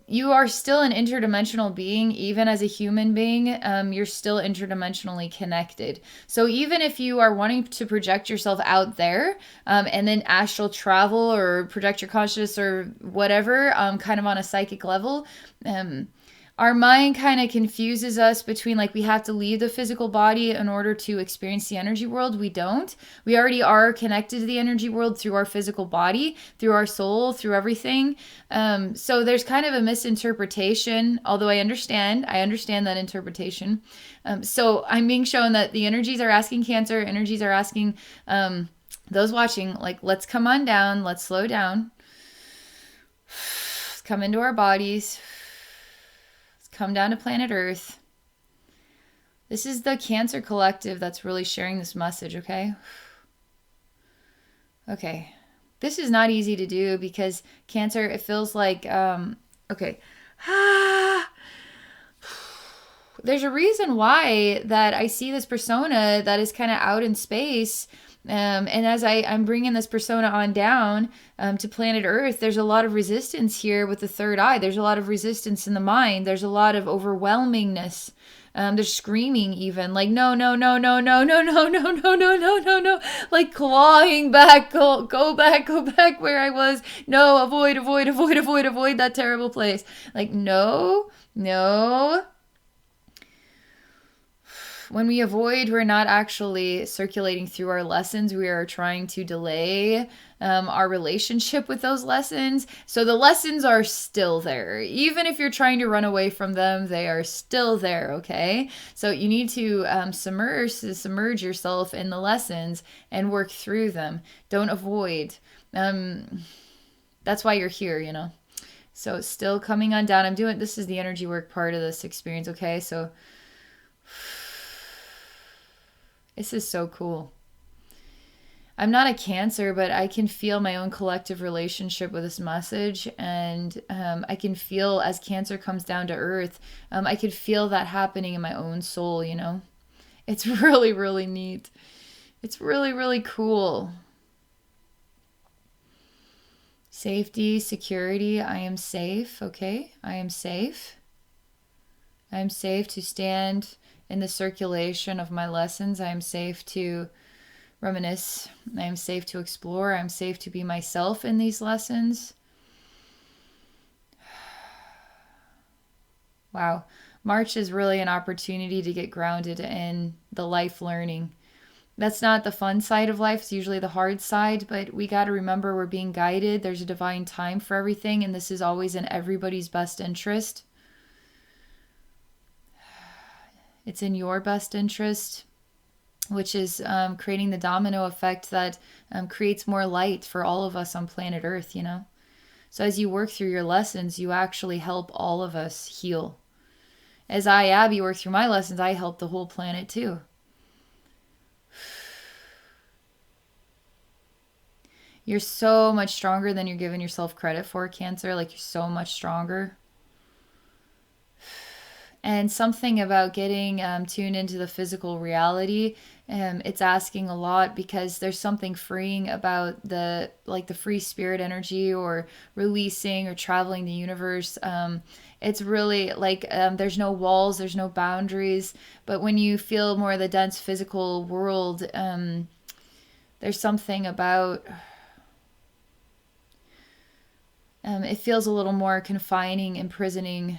you are still an interdimensional being. Even as a human being, you're still interdimensionally connected. So even if you are wanting to project yourself out there and then astral travel or project your consciousness or whatever, kind of on a psychic level, our mind kind of confuses us between like we have to leave the physical body in order to experience the energy world. We don't. We already are connected to the energy world through our physical body, through our soul, through everything. So there's kind of a misinterpretation, although I understand that interpretation. So I'm being shown that the energies are asking Cancer, energies are asking those watching, like, let's come on down, let's slow down. Let's come into our bodies. Come down to planet Earth. This is the Cancer collective that's really sharing this message, okay? Okay. This is not easy to do because Cancer, it feels like, okay. There's a reason why that I see this persona that is kind of out in space. And as I'm bringing this persona on down to planet Earth, there's a lot of resistance here with the third eye. There's a lot of resistance in the mind. There's a lot of overwhelmingness. There's screaming even like, no, no, no, no, no, no, no, no, no, no, no, no, no, like clawing back, go back where I was. No, avoid that terrible place. Like, no. When we avoid, we're not actually circulating through our lessons. We are trying to delay our relationship with those lessons. So the lessons are still there. Even if you're trying to run away from them, they are still there, okay? So you need to submerge yourself in the lessons and work through them. Don't avoid. That's why you're here, you know? So it's still coming on down. This is the energy work part of this experience, okay? So this is so cool. I'm not a Cancer, but I can feel my own collective relationship with this message. And I can feel as Cancer comes down to earth, I can feel that happening in my own soul, you know? It's really, really neat. It's really, really cool. Safety, security, I am safe, okay? I am safe. I am safe to stand in the circulation of my lessons. I am safe to reminisce. I am safe to explore. I am safe to be myself in these lessons. Wow. March is really an opportunity to get grounded in the life learning. That's not the fun side of life. It's usually the hard side, but we got to remember we're being guided. There's a divine time for everything, and this is always in everybody's best interest. It's in your best interest, which is creating the domino effect that creates more light for all of us on planet Earth, you know? So as you work through your lessons, you actually help all of us heal. As I, Abbey, work through my lessons, I help the whole planet too. You're so much stronger than you're giving yourself credit for, Cancer. Like, you're so much stronger. And something about getting tuned into the physical reality, it's asking a lot, because there's something freeing about the free spirit energy, or releasing or traveling the universe. It's really like there's no walls, there's no boundaries. But when you feel more of the dense physical world, there's something about... it feels a little more confining, imprisoning.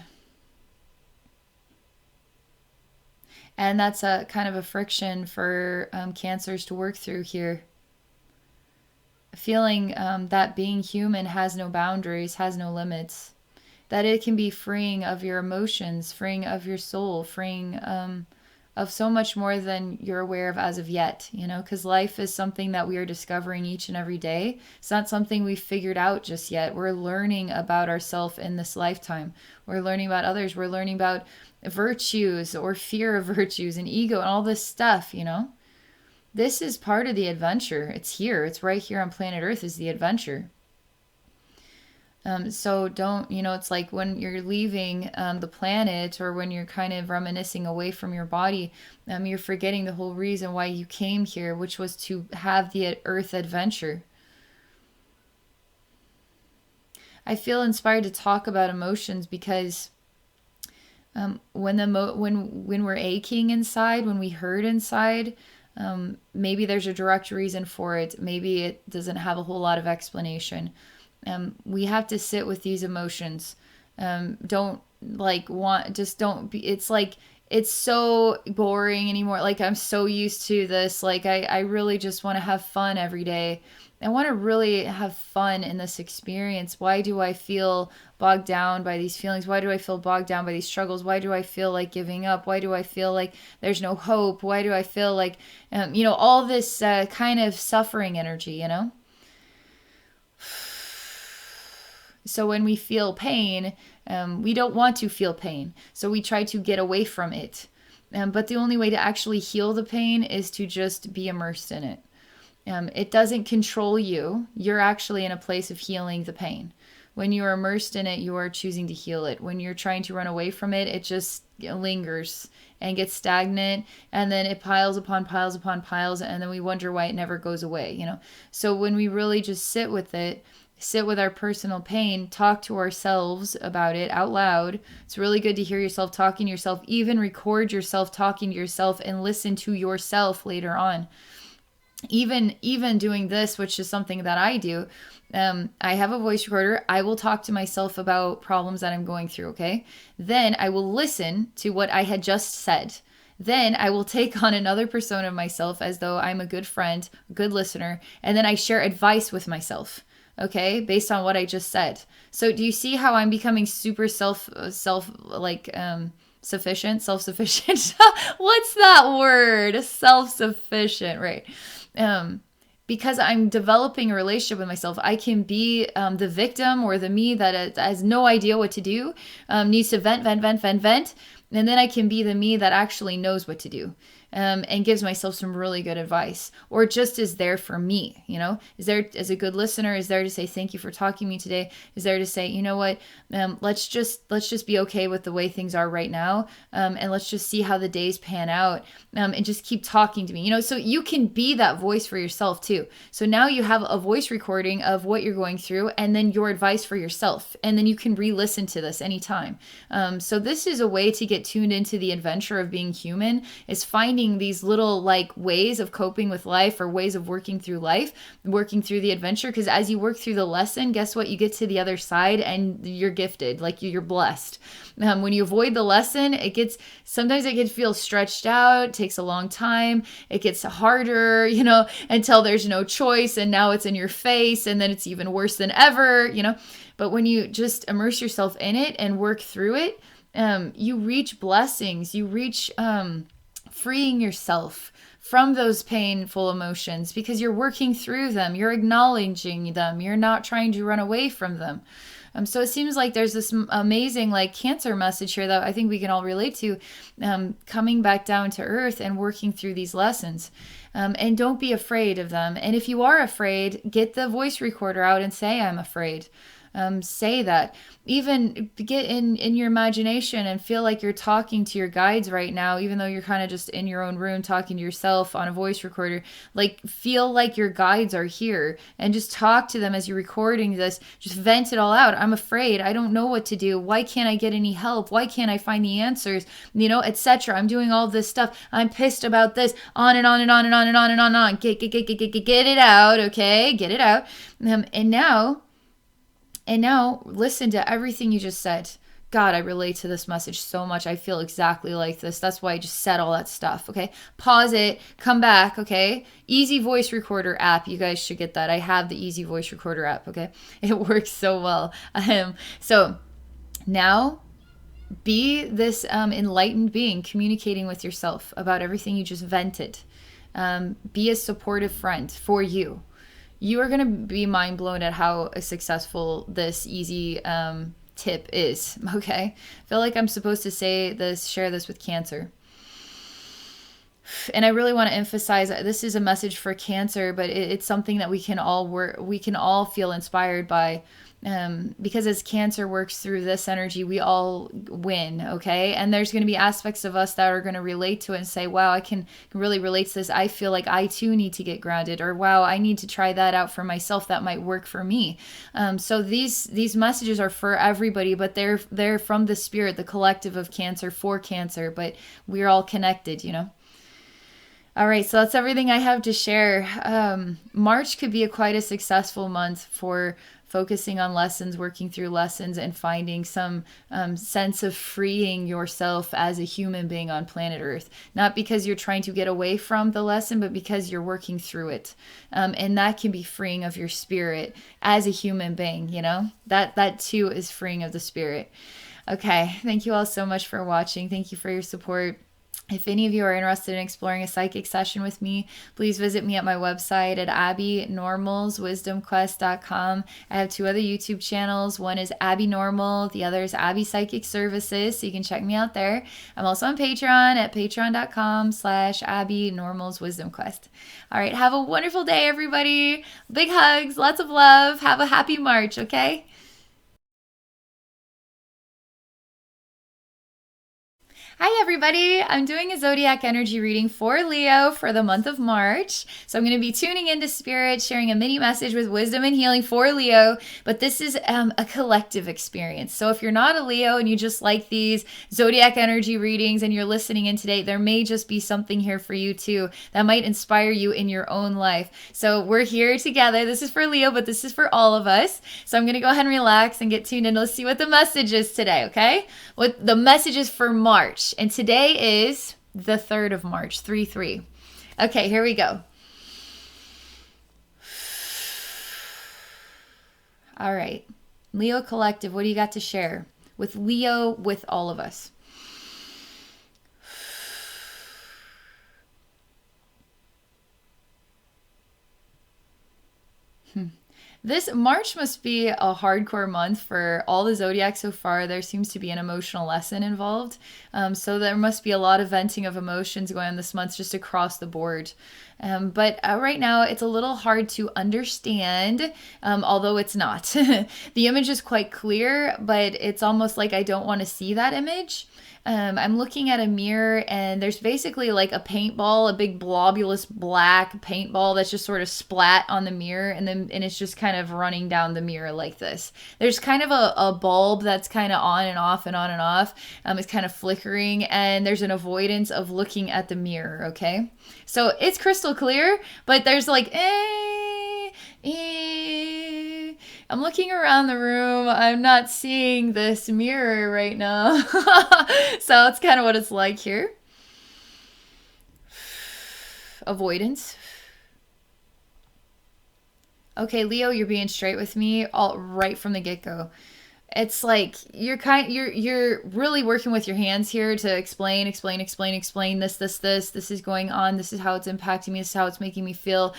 And that's a kind of a friction for Cancers to work through here. Feeling that being human has no boundaries, has no limits. That it can be freeing of your emotions, freeing of your soul, freeing of so much more than you're aware of as of yet, you know, because life is something that we are discovering each and every day. It's not something we've figured out just yet. We're learning about ourselves in this lifetime. We're learning about others. We're learning about virtues or fear of virtues and ego and all this stuff, you know. This is part of the adventure. It's here. It's right here on planet Earth is the adventure. So don't, you know, it's like when you're leaving the planet, or when you're kind of reminiscing away from your body, you're forgetting the whole reason why you came here, which was to have the Earth adventure. I feel inspired to talk about emotions because when we're aching inside, when we hurt inside, maybe there's a direct reason for it. Maybe it doesn't have a whole lot of explanation. We have to sit with these emotions. Don't it's like, it's so boring anymore. Like, I'm so used to this. Like, I really just want to have fun every day. I want to really have fun in this experience. Why do I feel bogged down by these feelings? Why do I feel bogged down by these struggles? Why do I feel like giving up? Why do I feel like there's no hope? Why do I feel like, all this kind of suffering energy, you know? So when we feel pain, we don't want to feel pain. So we try to get away from it. But the only way to actually heal the pain is to just be immersed in it. It doesn't control you. You're actually in a place of healing the pain. When you're immersed in it, you are choosing to heal it. When you're trying to run away from it, it just lingers and gets stagnant, and then it piles upon piles upon piles, and then we wonder why it never goes away, you know? So when we really just sit with it, sit with our personal pain, talk to ourselves about it out loud. It's really good to hear yourself talking to yourself, even record yourself talking to yourself and listen to yourself later on. Even doing this, which is something that I do, I have a voice recorder. I will talk to myself about problems that I'm going through, okay? Then I will listen to what I had just said. Then I will take on another persona of myself as though I'm a good friend, a good listener, and then I share advice with myself. Okay, based on what I just said. So do you see how I'm becoming super self-sufficient? What's that word? Self-sufficient, right? Because I'm developing a relationship with myself, I can be the victim or the me that has no idea what to do, needs to vent. And then I can be the me that actually knows what to do. And gives myself some really good advice, or just is there for me, is there as a good listener, is there to say, thank you for talking to me today, is there to say, you know what, let's just be okay with the way things are right now, and let's just see how the days pan out, and just keep talking to me, so you can be that voice for yourself too. So now you have a voice recording of what you're going through, and then your advice for yourself, and then you can re-listen to this anytime. So this is a way to get tuned into the adventure of being human, is finding these little ways of coping with life, or ways of working through life, working through the adventure. Because as you work through the lesson, guess what? You get to the other side and you're gifted, you're blessed. When you avoid the lesson, sometimes it can feel stretched out, it takes a long time, it gets harder, until there's no choice, and now it's in your face, and then it's even worse than ever, But when you just immerse yourself in it and work through it, you reach blessings, you reach freeing yourself from those painful emotions, because you're working through them, you're acknowledging them, you're not trying to run away from them. So it seems like there's this amazing Cancer message here that I think we can all relate to, coming back down to earth and working through these lessons. And don't be afraid of them. And if you are afraid, get the voice recorder out and say, I'm afraid. Say that. Even get in your imagination and feel like you're talking to your guides right now, even though you're kind of just in your own room talking to yourself on a voice recorder. Feel like your guides are here, and just talk to them as you're recording this. Just vent it all out. I'm afraid. I don't know what to do. Why can't I get any help? Why can't I find the answers? Etc. I'm doing all this stuff. I'm pissed about this. On and on and on and on and on and on. Get it out. Okay, get it out. And now listen to everything you just said. God, I relate to this message so much. I feel exactly like this. That's why I just said all that stuff, okay? Pause it, come back, okay? Easy voice recorder app. You guys should get that. I have the easy voice recorder app, okay? It works so well. So now be this enlightened being communicating with yourself about everything you just vented. Be a supportive friend for you. You are going to be mind blown at how successful this easy tip is, okay? I feel like I'm supposed to share this with Cancer. And I really want to emphasize this is a message for Cancer, but it's something that we can all feel inspired by. Because as Cancer works through this energy, we all win, okay? And there's going to be aspects of us that are going to relate to it and say, wow, I can really relate to this. I feel like I too need to get grounded, or wow, I need to try that out for myself. That might work for me. So these messages are for everybody, but they're from the spirit, the collective of Cancer for Cancer, but we're all connected, All right, so that's everything I have to share. March could be quite a successful month for focusing on lessons, working through lessons, and finding some sense of freeing yourself as a human being on planet Earth. Not because you're trying to get away from the lesson, but because you're working through it. And that can be freeing of your spirit as a human being, That too is freeing of the spirit. Okay, thank you all so much for watching. Thank you for your support. If any of you are interested in exploring a psychic session with me, please visit me at my website at abbynormalswisdomquest.com. I have 2 other YouTube channels. One is Abbey Normal. The other is Abbey Psychic Services. So you can check me out there. I'm also on Patreon at patreon.com/abbynormalswisdomquest. All right. Have a wonderful day, everybody. Big hugs. Lots of love. Have a happy March. Okay. Hi everybody, I'm doing a zodiac energy reading for Leo for the month of March. So I'm going to be tuning into spirit, sharing a mini message with wisdom and healing for Leo, but this is a collective experience. So if you're not a Leo and you just like these zodiac energy readings and you're listening in today, there may just be something here for you too that might inspire you in your own life. So we're here together. This is for Leo, but this is for all of us. So I'm going to go ahead and relax and get tuned in. Let's see what the message is today, okay? What the message is for March. And today is the 3rd of March, 3-3. Okay, here we go. All right. Leo Collective, what do you got to share? With Leo, with all of us. This March must be a hardcore month for all the zodiac so far. There seems to be an emotional lesson involved. So there must be a lot of venting of emotions going on this month just across the board. But right now it's a little hard to understand, although it's not. The image is quite clear, but it's almost like I don't want to see that image. I'm looking at a mirror and there's basically like a paintball, a big blobulous black paintball that's just sort of splat on the mirror, and it's just kind of running down the mirror like this. There's kind of a bulb that's kind of on and off and on and off. It's kind of flickering, and there's an avoidance of looking at the mirror, okay? So it's crystal clear, but there's like, I'm looking around the room. I'm not seeing this mirror right now. So that's kind of what it's like here. Avoidance. Okay, Leo, you're being straight with me all right from the get-go. It's like you're really working with your hands here to explain this is going on, this is how it's impacting me, this is how it's making me feel,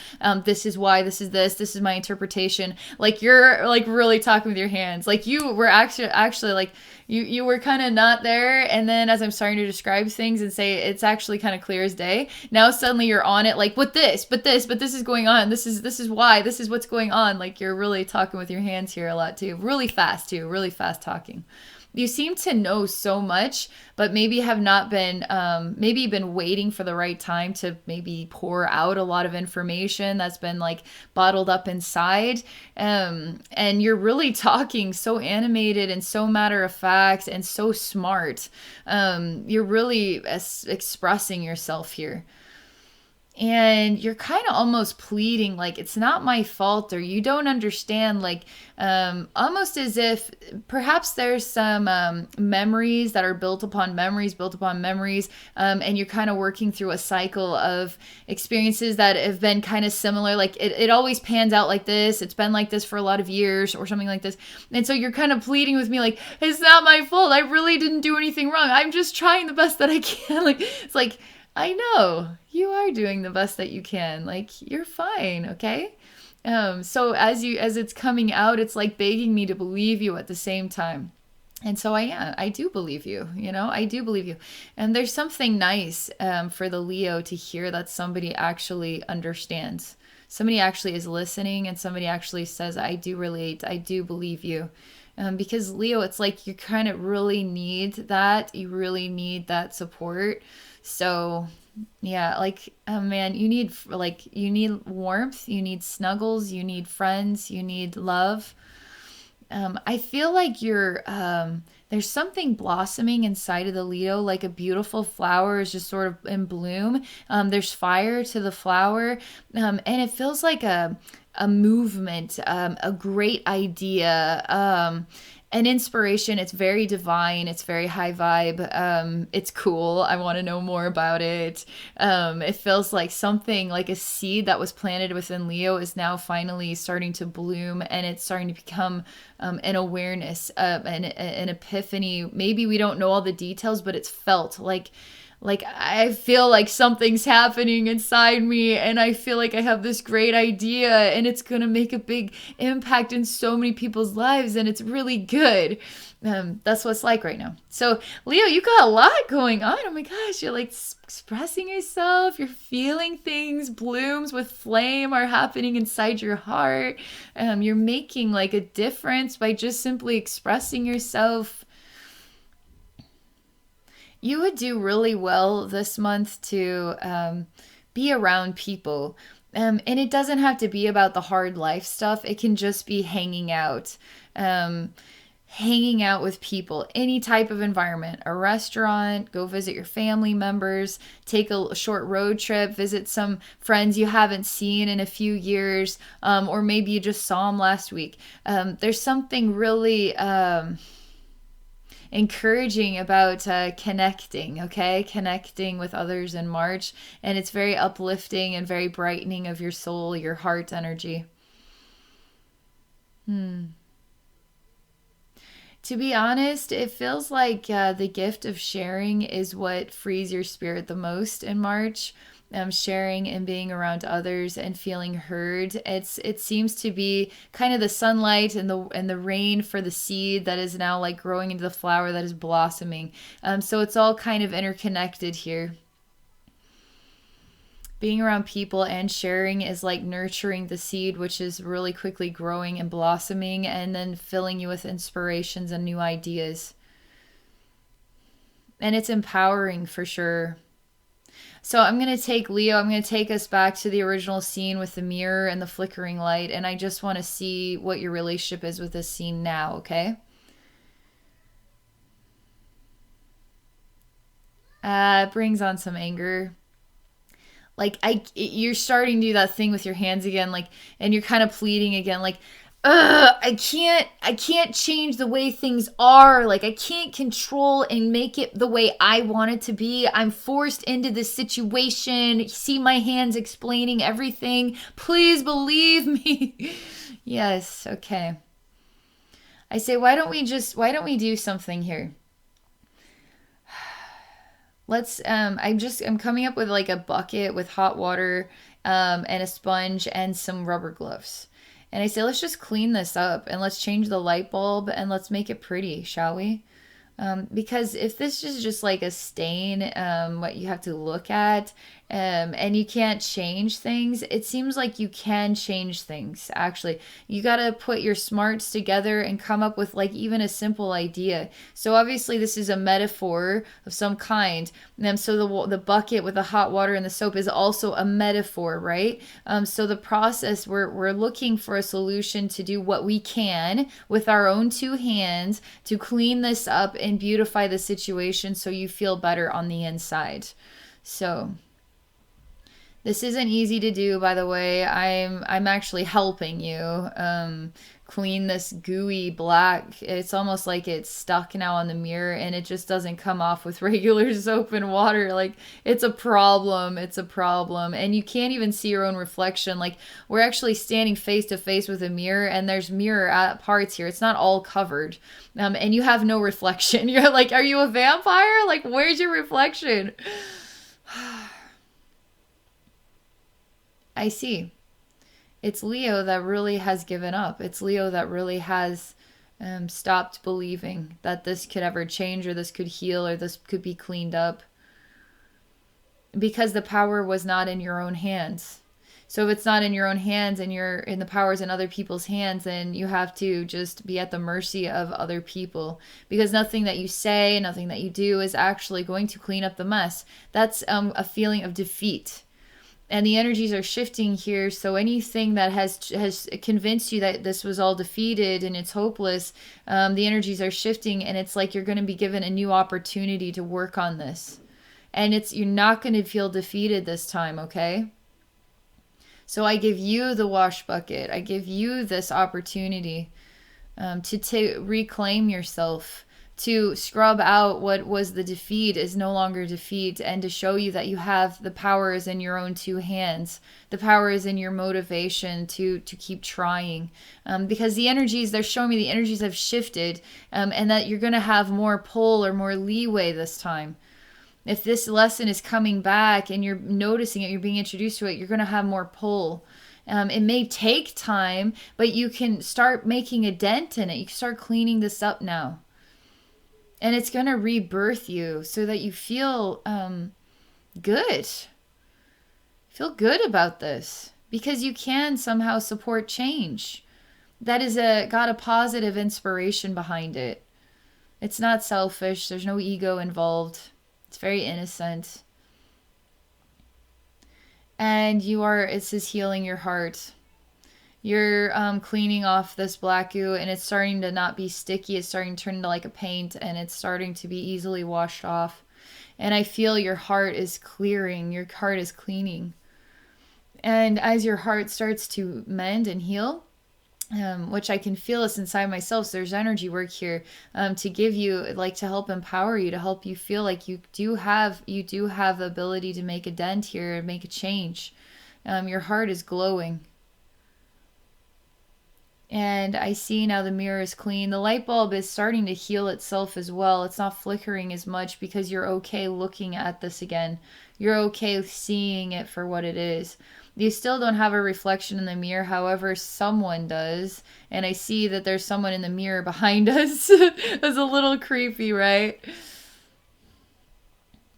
this is why, this is my interpretation. Like you're like really talking with your hands. Like you were actually like you were kind of not there, and then as I'm starting to describe things and say it's actually kind of clear as day, now suddenly you're on it like but this is going on, this is why, this is what's going on. Like you're really talking with your hands here a lot too, really fast talking. You seem to know so much, but maybe have not been, maybe been waiting for the right time to maybe pour out a lot of information that's been like bottled up inside. And you're really talking so animated and so matter of fact and so smart. You're really expressing yourself here. And you're kind of almost pleading like it's not my fault, or you don't understand, like almost as if perhaps there's some memories that are built upon memories, and you're kind of working through a cycle of experiences that have been kind of similar. Like it always pans out like this. It's been like this for a lot of years or something like this. And so you're kind of pleading with me like, it's not my fault. I really didn't do anything wrong. I'm just trying the best that I can. Like it's like, I know you are doing the best that you can. Like you're fine, okay? So as it's coming out, it's like begging me to believe you at the same time. And so I do believe you, I do believe you. And there's something nice for the Leo to hear that somebody actually understands. Somebody actually is listening, and somebody actually says, I do relate, I do believe you. Because Leo, it's like you kind of really need that. You really need that support. So yeah, like, oh man, you need warmth, you need snuggles, you need friends, you need love. I feel like there's something blossoming inside of the Leo, like a beautiful flower is just sort of in bloom. There's fire to the flower, and it feels like a movement, a great idea, an inspiration. It's very divine. It's very high vibe. It's cool. I want to know more about it. It feels like something, like a seed that was planted within Leo is now finally starting to bloom, and it's starting to become an awareness, an epiphany. Maybe we don't know all the details, but it's felt like I feel like something's happening inside me, and I feel like I have this great idea, and it's going to make a big impact in so many people's lives, and it's really good. That's what it's like right now. So Leo, you got a lot going on. Oh my gosh, you're like expressing yourself, you're feeling things, blooms with flame are happening inside your heart. You're making like a difference by just simply expressing yourself. You would do really well this month to be around people. And it doesn't have to be about the hard life stuff. It can just be hanging out. Hanging out with people, any type of environment, a restaurant, go visit your family members, take a short road trip, visit some friends you haven't seen in a few years, or maybe you just saw them last week. There's something really... encouraging about connecting, okay? Connecting with others in March. And it's very uplifting and very brightening of your soul, your heart energy. To be honest, it feels like the gift of sharing is what frees your spirit the most in March. Sharing and being around others and feeling heard. It seems to be kind of the sunlight and the rain for the seed that is now like growing into the flower that is blossoming. So it's all kind of interconnected here. Being around people and sharing is like nurturing the seed, which is really quickly growing and blossoming and then filling you with inspirations and new ideas. And it's empowering for sure. So I'm going to take Leo, I'm going to take us back to the original scene with the mirror and the flickering light. And I just want to see what your relationship is with this scene now, okay? It brings on some anger. Like you're starting to do that thing with your hands again, like, and you're kind of pleading again, like, I can't change the way things are. Like, I can't control and make it the way I want it to be. I'm forced into this situation. See my hands explaining everything. Please believe me. Yes, okay. I say, why don't we do something here? Let's I'm coming up with like a bucket with hot water and a sponge and some rubber gloves. And I say, let's just clean this up and let's change the light bulb and let's make it pretty, shall we? Because if this is just like a stain, what you have to look at, and you can't change things, it seems like you can change things, actually. You got to put your smarts together and come up with like even a simple idea. So obviously this is a metaphor of some kind. So the bucket with the hot water and the soap is also a metaphor, right? So the process, we're looking for a solution to do what we can with our own two hands to clean this up and beautify the situation so you feel better on the inside. So this isn't easy to do, by the way. I'm actually helping you clean this gooey black. It's almost like it's stuck now on the mirror and it just doesn't come off with regular soap and water. Like, it's a problem. It's a problem. And you can't even see your own reflection. Like, we're actually standing face to face with a mirror and there's mirror at parts here. It's not all covered. And you have no reflection. You're like, are you a vampire? Like, where's your reflection? I see. It's Leo that really has given up. It's Leo that really has stopped believing that this could ever change or this could heal or this could be cleaned up. Because the power was not in your own hands. So if it's not in your own hands and you're in the powers in other people's hands, then you have to just be at the mercy of other people. Because nothing that you say, nothing that you do is actually going to clean up the mess. That's a feeling of defeat. And the energies are shifting here. So anything that has convinced you that this was all defeated and it's hopeless, the energies are shifting and it's like you're going to be given a new opportunity to work on this. And you're not going to feel defeated this time, okay? So I give you the wash bucket. I give you this opportunity to reclaim yourself, to scrub out what was the defeat is no longer defeat, and to show you that you have the power is in your own two hands. The power is in your motivation to keep trying. Because the energies, they're showing me the energies have shifted, and that you're going to have more pull or more leeway this time. If this lesson is coming back and you're noticing it, you're being introduced to it, you're going to have more pull. It may take time, but you can start making a dent in it. You can start cleaning this up now. And it's going to rebirth you so that you feel good. Feel good about this. Because you can somehow support change. That is got a positive inspiration behind it. It's not selfish. There's no ego involved. It's very innocent. And this is healing your heart. You're cleaning off this black goo and it's starting to not be sticky. It's starting to turn into like a paint and it's starting to be easily washed off. And I feel your heart is clearing. Your heart is cleaning. And as your heart starts to mend and heal, which I can feel this inside myself. So there's energy work here to give you, like, to help empower you, to help you feel like you do have the ability to make a dent here and make a change. Your heart is glowing. And I see now the mirror is clean. The light bulb is starting to heal itself as well. It's not flickering as much because you're okay looking at this again. You're okay seeing it for what it is. You still don't have a reflection in the mirror, however, someone does. And I see that there's someone in the mirror behind us. That's a little creepy, right?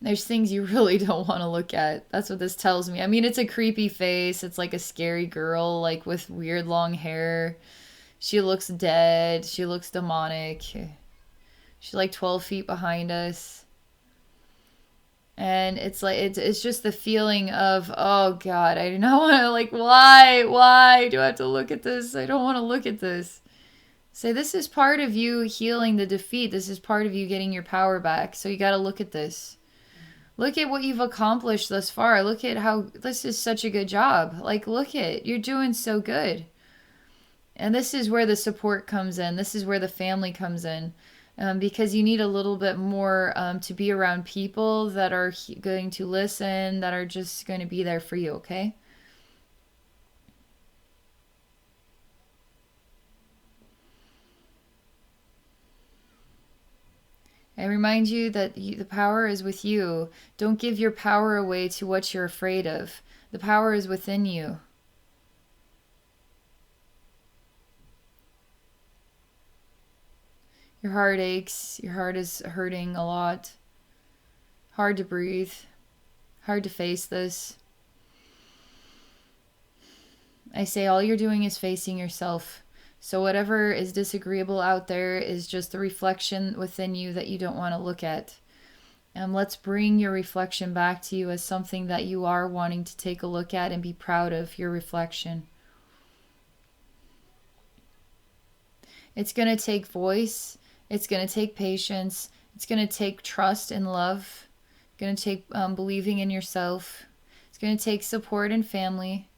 There's things you really don't want to look at. That's what this tells me. I mean, it's a creepy face. It's like a scary girl, like with weird long hair. She looks dead. She looks demonic. She's like 12 feet behind us. And it's like, it's just the feeling of, oh God, I do not want to, like, why do I have to look at this? I don't want to look at this. Say, this is part of you healing the defeat. This is part of you getting your power back. So you got to look at this. Look at what you've accomplished thus far. Look at how, this is such a good job. Like, look at, you're doing so good. And this is where the support comes in. This is where the family comes in. Because you need a little bit more to be around people that are going to listen, that are just going to be there for you, okay? I remind you that the power is with you. Don't give your power away to what you're afraid of. The power is within you. Your heart aches. Your heart is hurting a lot. Hard to breathe. Hard to face this. I say all you're doing is facing yourself. So whatever is disagreeable out there is just the reflection within you that you don't want to look at. And let's bring your reflection back to you as something that you are wanting to take a look at and be proud of your reflection. It's going to take voice. It's going to take patience. It's going to take trust and love. It's going to take believing in yourself. It's going to take support and family.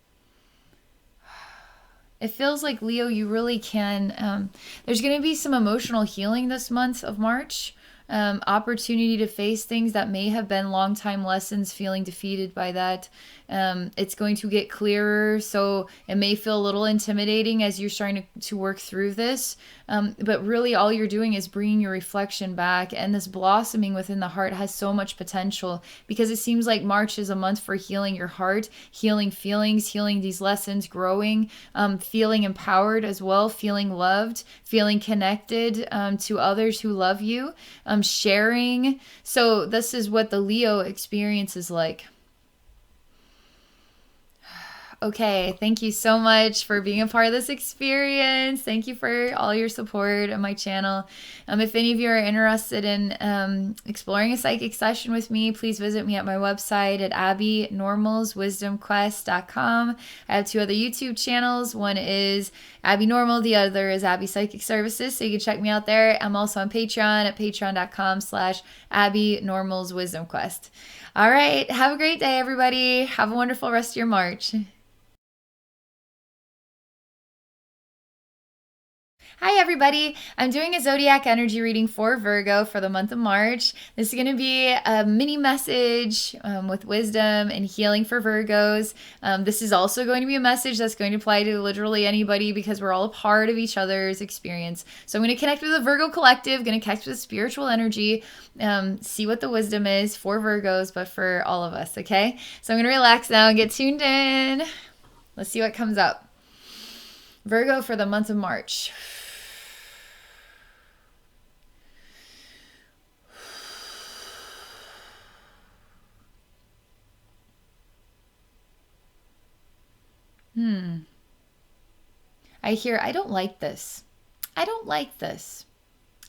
It feels like, Leo, you really can. There's going to be some emotional healing this month of March. Opportunity to face things that may have been long time lessons, feeling defeated by that. It's going to get clearer, so it may feel a little intimidating as you're trying to work through this. But really all you're doing is bringing your reflection back, and this blossoming within the heart has so much potential because it seems like March is a month for healing your heart, healing feelings, healing these lessons, growing, feeling empowered as well, feeling loved, feeling connected to others who love you, sharing. So this is what the Leo experience is like. Okay, thank you so much for being a part of this experience. Thank you for all your support on my channel. If any of you are interested in exploring a psychic session with me, please visit me at my website at abbeynormalswisdomquest.com. I have 2 other YouTube channels. One is Abbey Normal, the other is Abbey Psychic Services, so you can check me out there. I'm also on Patreon at patreon.com/abbeynormalswisdomquest. All right, have a great day, everybody. Have a wonderful rest of your March. Hi everybody, I'm doing a zodiac energy reading for Virgo for the month of March. This is going to be a mini message with wisdom and healing for Virgos. This is also going to be a message that's going to apply to literally anybody because we're all a part of each other's experience. So I'm going to connect with the Virgo collective, going to connect with spiritual energy, see what the wisdom is for Virgos, but for all of us, okay? So I'm going to relax now and get tuned in. Let's see what comes up. Virgo for the month of March. I hear, I don't like this. I don't like this.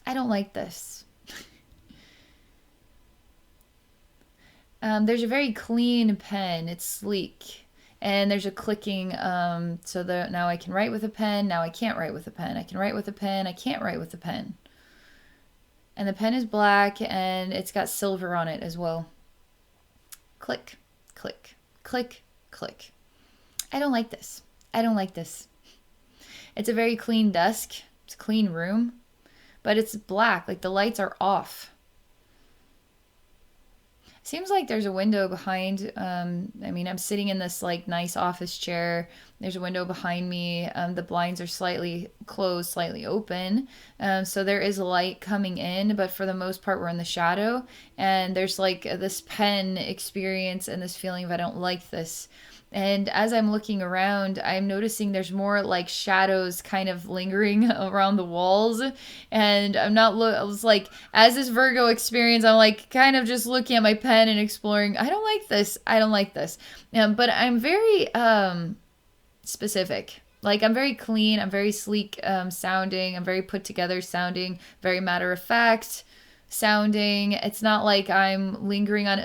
I don't like this. There's a very clean pen. It's sleek. And there's a clicking, so that now I can write with a pen. Now I can't write with a pen. I can write with a pen. I can't write with a pen. And the pen is black, and it's got silver on it as well. Click, click, click, click. I don't like this. I don't like this. It's a very clean desk. It's a clean room, but it's black. Like the lights are off. Seems like there's a window behind. I mean, I'm sitting in this like nice office chair. There's a window behind me. The blinds are slightly closed, slightly open. So there is light coming in, but for the most part, we're in the shadow. And there's like this pen experience and this feeling of I don't like this. And as I'm looking around, I'm noticing there's more like shadows kind of lingering around the walls. And I was like, as this Virgo experience, I'm like kind of just looking at my pen and exploring. I don't like this. I don't like this. But I'm very specific. Like I'm very clean. I'm very sleek sounding. I'm very put together sounding, very matter of fact sounding. It's not like I'm lingering on,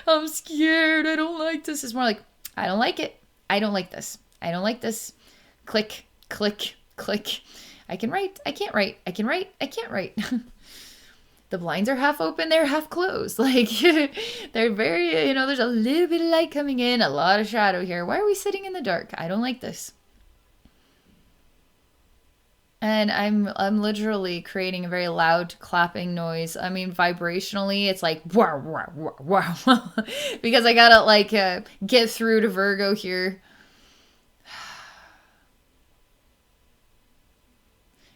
I'm scared. I don't like this. It's more like, I don't like it. I don't like this. I don't like this. Click, click, click. I can write. I can't write. I can write. I can't write. The blinds are half open. They're half closed. Like they're very, there's a little bit of light coming in, a lot of shadow here. Why are we sitting in the dark? I don't like this. And I'm literally creating a very loud clapping noise. I mean, vibrationally, it's like wow, wow, wow, wow. Because I gotta like get through to Virgo here.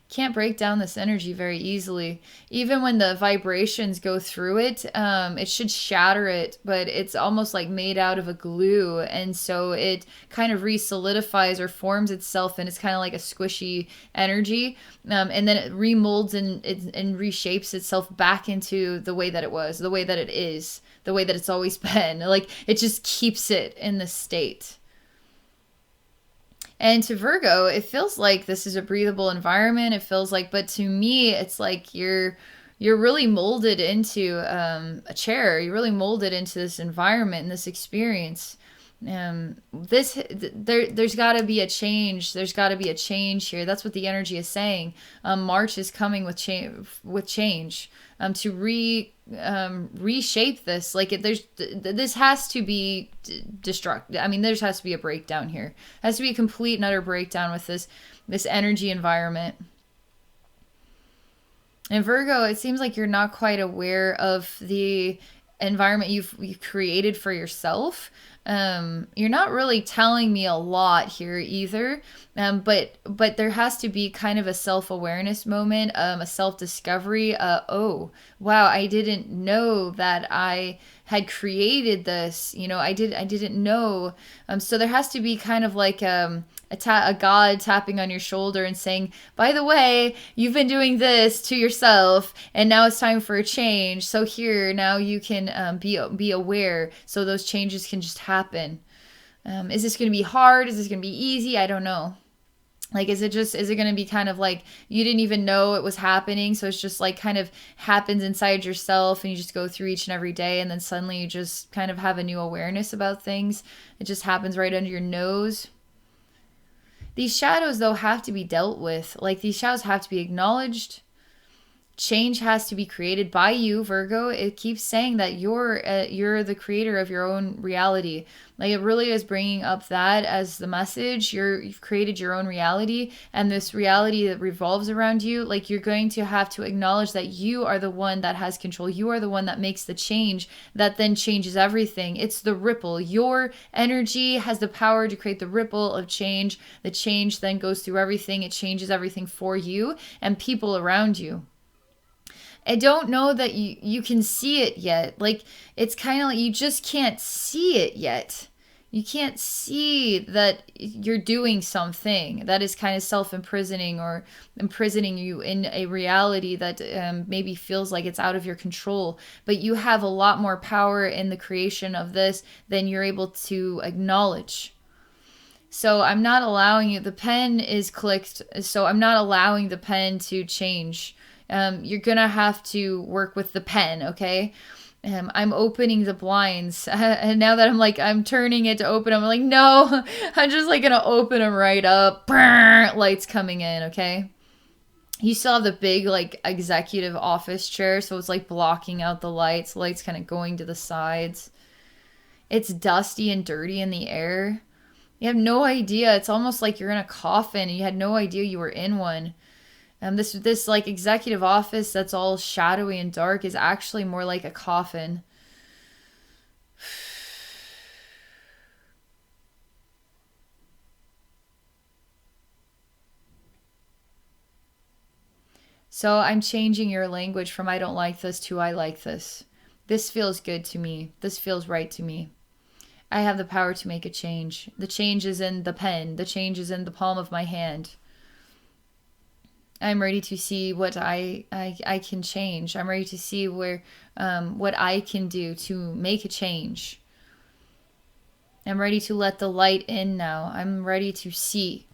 Can't break down this energy very easily. Even when the vibrations go through it, it should shatter it, but it's almost like made out of a glue. And so it kind of re-solidifies or forms itself, and it's kind of like a squishy energy. And then it remolds and reshapes itself back into the way that it was, the way that it is, the way that it's always been. Like it just keeps it in this state. And to Virgo, it feels like this is a breathable environment. It feels like, but to me, it's like you're really molded into a chair. You're really molded into this environment and this experience. There's got to be a change. There's got to be a change here. That's what the energy is saying. March is coming with change. To reshape this. Like this has to be destructive. I mean, there has to be a breakdown here. It has to be a complete and utter breakdown with this energy environment. And Virgo, it seems like you're not quite aware of the environment you've created for yourself. You're not really telling me a lot here either. But there has to be kind of a self-awareness moment, a self-discovery. Oh, wow, I didn't know that I had created this. I didn't know. So there has to be kind of like a God tapping on your shoulder and saying, by the way, you've been doing this to yourself, and now it's time for a change. So here, now you can be aware, so those changes can just happen. Is this going to be hard? Is this going to be easy? I don't know. Like, is it going to be kind of like you didn't even know it was happening? So it's just like kind of happens inside yourself, and you just go through each and every day, and then suddenly you just kind of have a new awareness about things. It just happens right under your nose. These shadows, though, have to be dealt with. Like, these shadows have to be acknowledged. Change has to be created by you, Virgo. It keeps saying that you're the creator of your own reality. Like, it really is bringing up that as the message. You've created your own reality, and this reality that revolves around you. Like, you're going to have to acknowledge that you are the one that has control. You are the one that makes the change that then changes everything. It's the ripple. Your energy has the power to create the ripple of change. The change then goes through everything. It changes everything for you and people around you. I don't know that you can see it yet. Like, it's kind of like you just can't see it yet. You can't see that you're doing something that is kind of self-imprisoning or imprisoning you in a reality that maybe feels like it's out of your control. But you have a lot more power in the creation of this than you're able to acknowledge. So I'm not allowing you, the pen is clicked, so I'm not allowing the pen to change. You're gonna have to work with the pen, okay? I'm opening the blinds, and now that I'm turning it to open, I'm like, no, I'm just like gonna open them right up. Brrr, lights coming in, okay? You still have the big like executive office chair, so it's like blocking out the lights. Lights kind of going to the sides. It's dusty and dirty in the air. You have no idea. It's almost like you're in a coffin and you had no idea you were in one. This like executive office that's all shadowy and dark is actually more like a coffin. So I'm changing your language from I don't like this to I like this. This feels good to me. This feels right to me. I have the power to make a change. The change is in the pen. The change is in the palm of my hand. I'm ready to see what I can change. I'm ready to see where what I can do to make a change. I'm ready to let the light in now. I'm ready to see.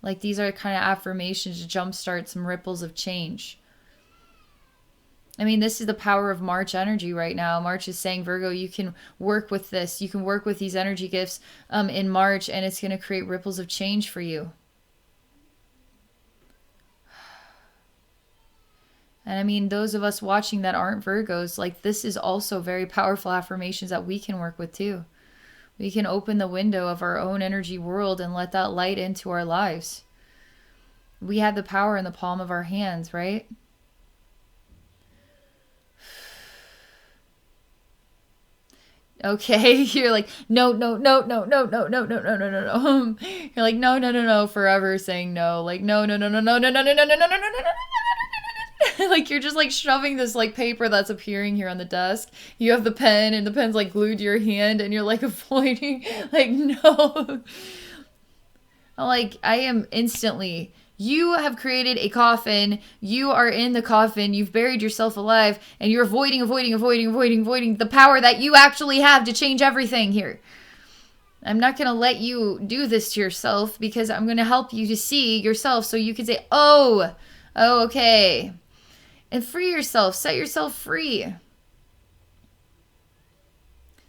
Like these are kind of affirmations to jumpstart some ripples of change. I mean, this is the power of March energy right now. March is saying, Virgo, you can work with this. You can work with these energy gifts in March, and it's going to create ripples of change for you. And I mean, those of us watching that aren't Virgos, like this is also very powerful affirmations that we can work with too. We can open the window of our own energy world and let that light into our lives. We have the power in the palm of our hands, right? Okay, you're like, no, no, no, no, no, no, no, no, no, no, no, no. You're like, no, no, no, no, forever saying no. Like, no, no, no, no, no, no, no, no, no, no, no, no, no, no, no. Like you're just like shoving this like paper that's appearing here on the desk. You have the pen and the pen's like glued to your hand and you're like avoiding, like, no. Like I am instantly, you have created a coffin. You are in the coffin. You've buried yourself alive and you're avoiding the power that you actually have to change everything here. I'm not going to let you do this to yourself because I'm going to help you to see yourself so you can say, oh, okay. And free yourself. Set yourself free.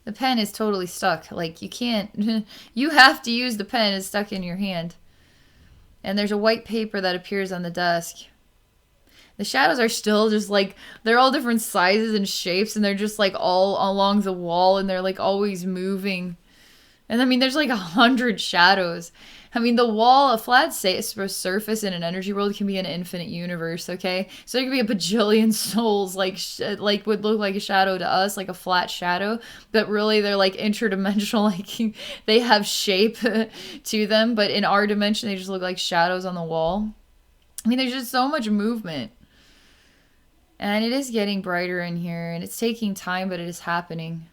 The pen is totally stuck. Like you can't, you have to use the pen. It's stuck in your hand. And there's a white paper that appears on the desk. The shadows are still just like, they're all different sizes and shapes. And they're just like all along the wall. And they're like always moving. And I mean, there's like 100 shadows. I mean, the wall, a flat surface in an energy world can be an infinite universe, okay? So there could be a bajillion souls, like would look like a shadow to us, like a flat shadow. But really, they're like interdimensional, like they have shape to them. But in our dimension, they just look like shadows on the wall. I mean, there's just so much movement. And it is getting brighter in here. And it's taking time, but it is happening.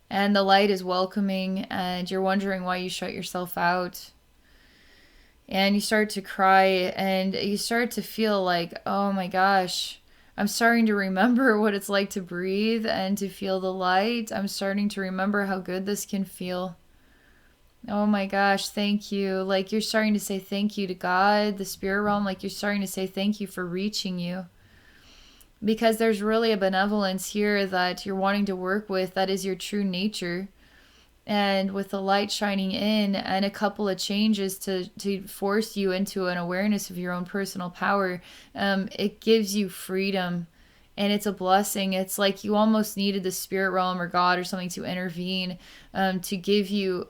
And the light is welcoming, and you're wondering why you shut yourself out. And you start to cry, and you start to feel like, oh my gosh, I'm starting to remember what it's like to breathe and to feel the light. I'm starting to remember how good this can feel. Oh my gosh, thank you. Like you're starting to say thank you to God, the spirit realm. Like you're starting to say thank you for reaching you. Because there's really a benevolence here that you're wanting to work with that is your true nature. And with the light shining in and a couple of changes to force you into an awareness of your own personal power, it gives you freedom. And it's a blessing. It's like you almost needed the spirit realm or God or something to intervene to give you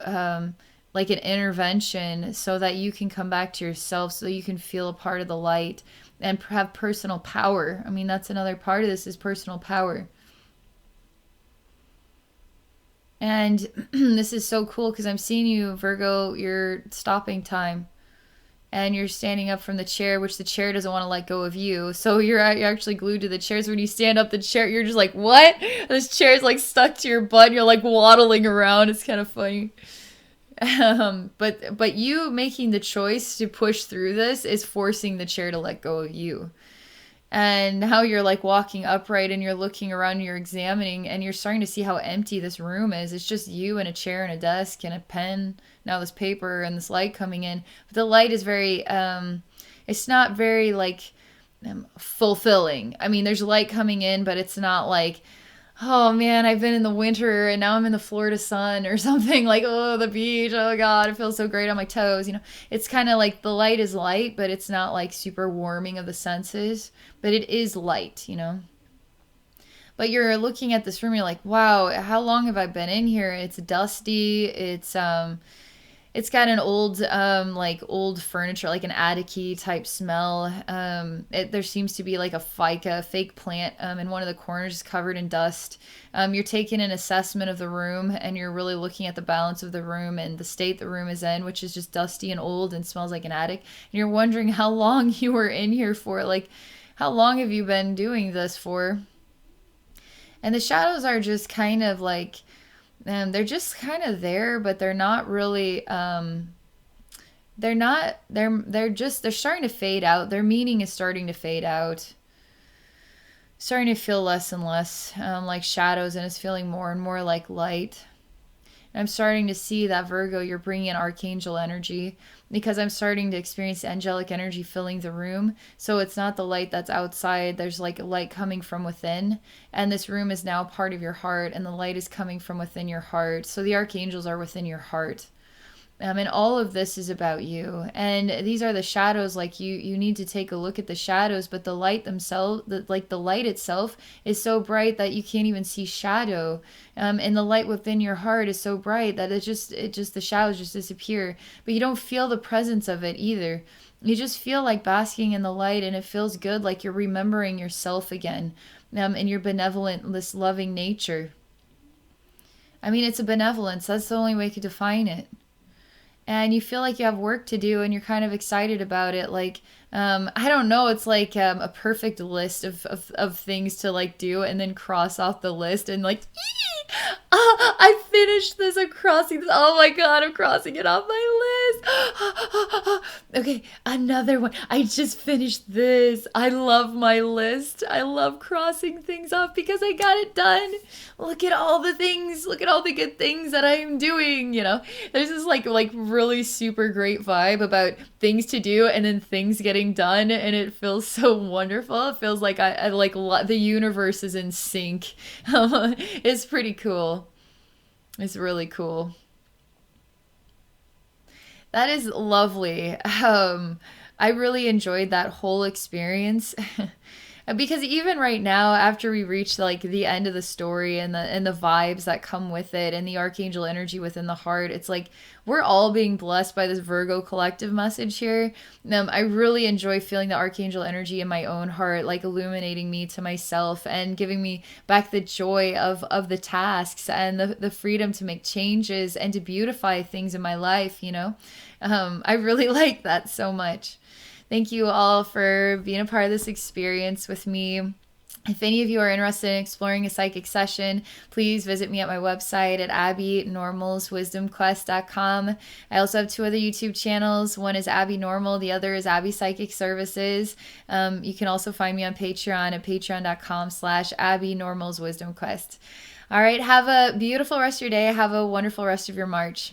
like an intervention so that you can come back to yourself, so you can feel a part of the light and have personal power. I mean, that's another part of this is personal power. And this is so cool because I'm seeing you, Virgo, you're stopping time. And you're standing up from the chair, which the chair doesn't want to let go of you. So you're actually glued to the chair. So when you stand up the chair, you're just like, what? This chair's like stuck to your butt. And you're like waddling around. It's kind of funny. But you making the choice to push through this is forcing the chair to let go of you. And how you're like walking upright and you're looking around and you're examining and you're starting to see how empty this room is. It's just you and a chair and a desk and a pen, now this paper and this light coming in. But the light is very, it's not very like fulfilling. I mean, there's light coming in, but it's not like, oh man, I've been in the winter and now I'm in the Florida sun or something like, oh, the beach, oh God, it feels so great on my toes. You know, it's kind of like the light is light, but it's not like super warming of the senses, but it is light, you know. But you're looking at this room, you're like, wow, how long have I been in here? It's dusty. It's got an old, like old furniture, like an attic-y type smell. There seems to be like a fake plant, in one of the corners covered in dust. You're taking an assessment of the room and you're really looking at the balance of the room and the state the room is in, which is just dusty and old and smells like an attic. And you're wondering how long you were in here for. Like, how long have you been doing this for? And the shadows are just kind of like, they're just kind of there, but they're not really, they're starting to fade out. Their meaning is starting to fade out. Starting to feel less and less like shadows, and it's feeling more and more like light. I'm starting to see that, Virgo, you're bringing in archangel energy, because I'm starting to experience angelic energy filling the room. So it's not the light that's outside. There's like light coming from within. And this room is now part of your heart, and the light is coming from within your heart. So the archangels are within your heart. And all of this is about you. And these are the shadows. Like, you need to take a look at the shadows, but the light themselves, the light itself is so bright that you can't even see shadow. And the light within your heart is so bright that the shadows just disappear. But you don't feel the presence of it either. You just feel like basking in the light, and it feels good, like you're remembering yourself again, and your benevolent, this loving nature. I mean, it's a benevolence. That's the only way to define it. And you feel like you have work to do, and you're kind of excited about it. Like, I don't know, it's like a perfect list of things to like do, and then cross off the list, and like, I finished this. I'm crossing this. Oh my God, I'm crossing it off my list. Okay, another one. I just finished this. I love my list. I love crossing things off because I got it done. Look at all the things. Look at all the good things that I'm doing. You know, there's this like really super great vibe about things to do and then things getting done, and it feels so wonderful. It feels like I like the universe is in sync. It's pretty cool. It's really cool. That is lovely. I really enjoyed that whole experience. Because even right now, after we reach like the end of the story, and the vibes that come with it, and the archangel energy within the heart, it's like we're all being blessed by this Virgo collective message here. I really enjoy feeling the archangel energy in my own heart, like illuminating me to myself and giving me back the joy of the tasks and the freedom to make changes and to beautify things in my life, you know? I really like that so much. Thank you all for being a part of this experience with me. If any of you are interested in exploring a psychic session, please visit me at my website at abbynormalswisdomquest.com. I also have 2 other YouTube channels. One is Abbey Normal. The other is Abbey Psychic Services. You can also find me on Patreon at patreon.com/abbynormalswisdomquest. All right. Have a beautiful rest of your day. Have a wonderful rest of your March.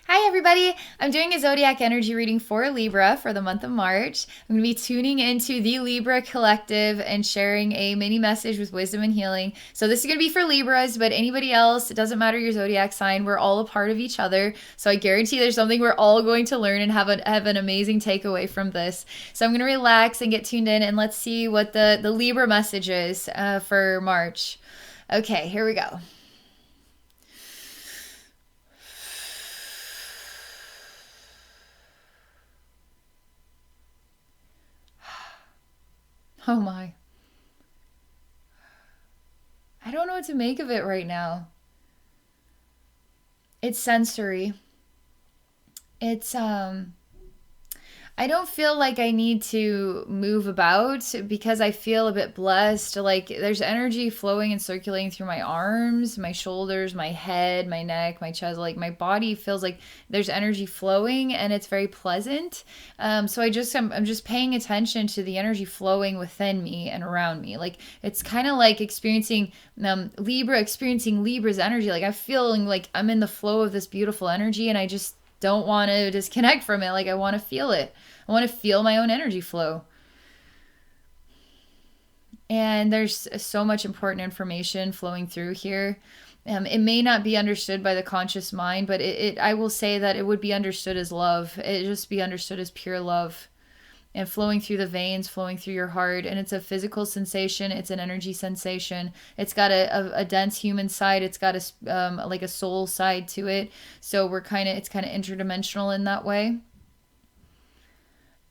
Hi, everybody. I'm doing a zodiac energy reading for Libra for the month of March. I'm going to be tuning into the Libra Collective and sharing a mini message with wisdom and healing. So this is going to be for Libras, but anybody else, it doesn't matter your zodiac sign. We're all a part of each other. So I guarantee there's something we're all going to learn and have an amazing takeaway from this. So I'm going to relax and get tuned in, and let's see what the Libra message is for March. Okay, here we go. Oh my. I don't know what to make of it right now. It's sensory. It's I don't feel like I need to move about because I feel a bit blessed. Like there's energy flowing and circulating through my arms, my shoulders, my head, my neck, my chest. Like my body feels like there's energy flowing, and it's very pleasant. So I'm just paying attention to the energy flowing within me and around me. Like it's kind of like experiencing Libra's energy. Like I'm feeling like I'm in the flow of this beautiful energy, and I just don't want to disconnect from it. Like I want to feel it. I want to feel my own energy flow. And there's so much important information flowing through here. It may not be understood by the conscious mind, but I will say that it would be understood as love. It just be understood as pure love. and flowing through the veins, flowing through your heart. And it's a physical sensation. It's an energy sensation. It's got a dense human side. It's got like a soul side to it. So it's kind of interdimensional in that way.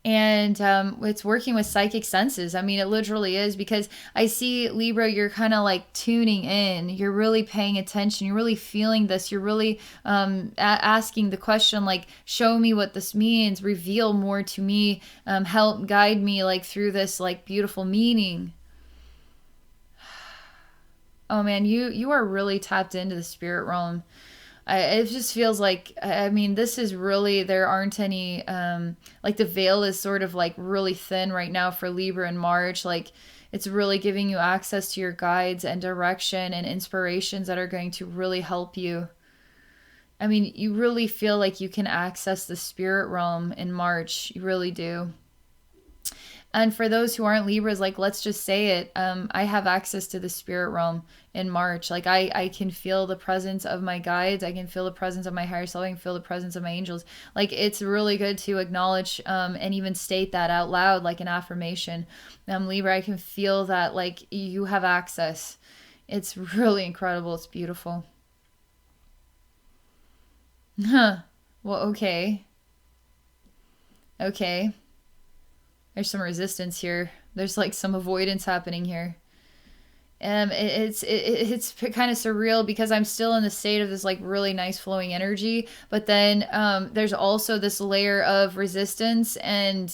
And it's working with psychic senses. I mean, it literally is, because I see, Libra, you're kind of like tuning in. You're really paying attention. You're really feeling this. You're really asking the question, like, show me what this means. Reveal more to me. Help guide me like through this like beautiful meaning. Oh man, you are really tapped into the spirit realm. It just feels like, I mean, this is really, there aren't any, like the veil is sort of like really thin right now for Libra in March. Like it's really giving you access to your guides and direction and inspirations that are going to really help you. I mean, you really feel like you can access the spirit realm in March. You really do. And for those who aren't Libras, like, let's just say it, I have access to the spirit realm in March. Like I can feel the presence of my guides. I can feel the presence of my higher self. I can feel the presence of my angels. Like it's really good to acknowledge and even state that out loud, like an affirmation. Libra, I can feel that like you have access. It's really incredible. It's beautiful. Huh. Well, okay. Okay. There's some resistance here. There's like some avoidance happening here. It's kind of surreal because I'm still in the state of this like really nice flowing energy, but then there's also this layer of resistance, and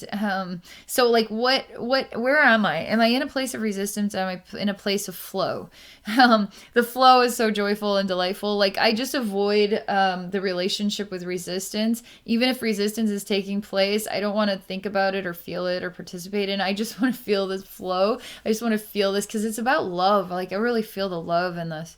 so like where am I? Am I in a place of resistance? Am I in a place of flow? The flow is so joyful and delightful. Like I just avoid the relationship with resistance. Even if resistance is taking place, I don't want to think about it or feel it or participate in. I just want to feel this flow. I just want to feel this because it's about love. Like I really feel the love in this.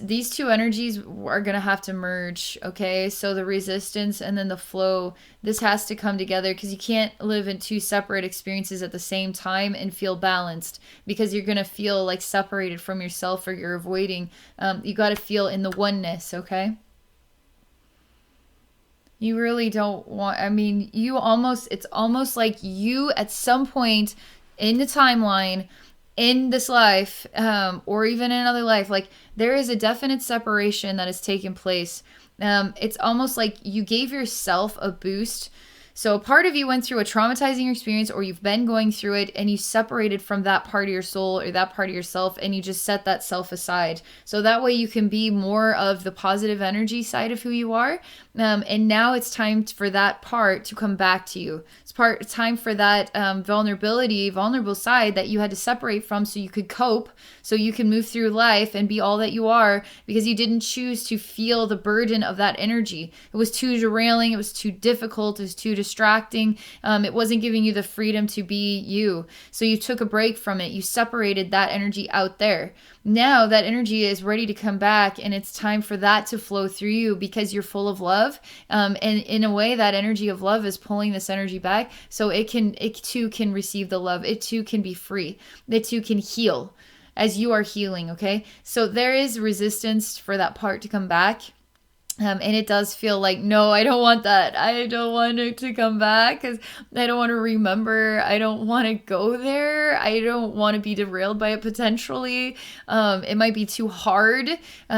These two energies are gonna have to merge. Okay, so the resistance and then the flow. This has to come together because you can't live in two separate experiences at the same time and feel balanced, because you're gonna feel like separated from yourself, or you're avoiding. You got to feel in the oneness. Okay. You really don't want. I mean, it's almost like you at some point in the timeline, in this life, or even in another life, like there is a definite separation that has taken place. It's almost like you gave yourself a boost. So part of you went through a traumatizing experience, or you've been going through it, and you separated from that part of your soul or that part of yourself, and you just set that self aside. So that way you can be more of the positive energy side of who you are. And now it's time for that part to come back to you. It's time for that vulnerable side that you had to separate from so you could cope, so you can move through life and be all that you are, because you didn't choose to feel the burden of that energy. It was too derailing. It was too difficult. It was too distracting. It wasn't giving you the freedom to be you. So you took a break from it. You separated that energy out there. Now that energy is ready to come back, and it's time for that to flow through you because you're full of love. And in a way, that energy of love is pulling this energy back, so it too can receive the love. It too can be free. It too can heal as you are healing. Okay. So there is resistance for that part to come back. And it does feel like, no, I don't want that. I don't want it to come back because I don't want to remember. I don't want to go there. I don't want to be derailed by it potentially. It might be too hard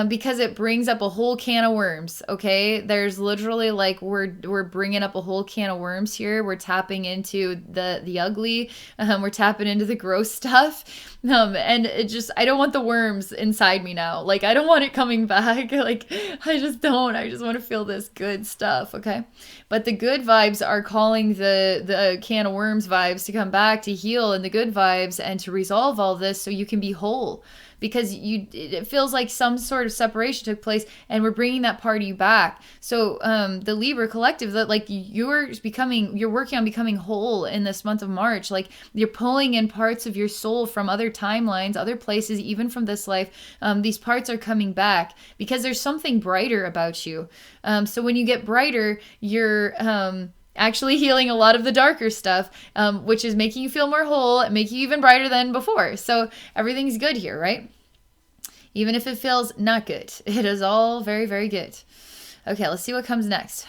because it brings up a whole can of worms. Okay, there's literally like we're bringing up a whole can of worms here. We're tapping into the ugly. We're tapping into the gross stuff. And it just, I don't want the worms inside me now. Like I don't want it coming back. Like I just don't. I just want to feel this good stuff, okay? But the good vibes are calling the can of worms vibes to come back, to heal, and the good vibes, and to resolve all this so you can be whole. Because it feels like some sort of separation took place, and we're bringing that part of you back. So the Libra collective, that like you're working on becoming whole in this month of March. Like you're pulling in parts of your soul from other timelines, other places, even from this life. These parts are coming back because there's something brighter about you. So when you get brighter, you're actually healing a lot of the darker stuff, which is making you feel more whole and making you even brighter than before. So everything's good here, right? Even if it feels not good, it is all very, very good. Okay, let's see what comes next.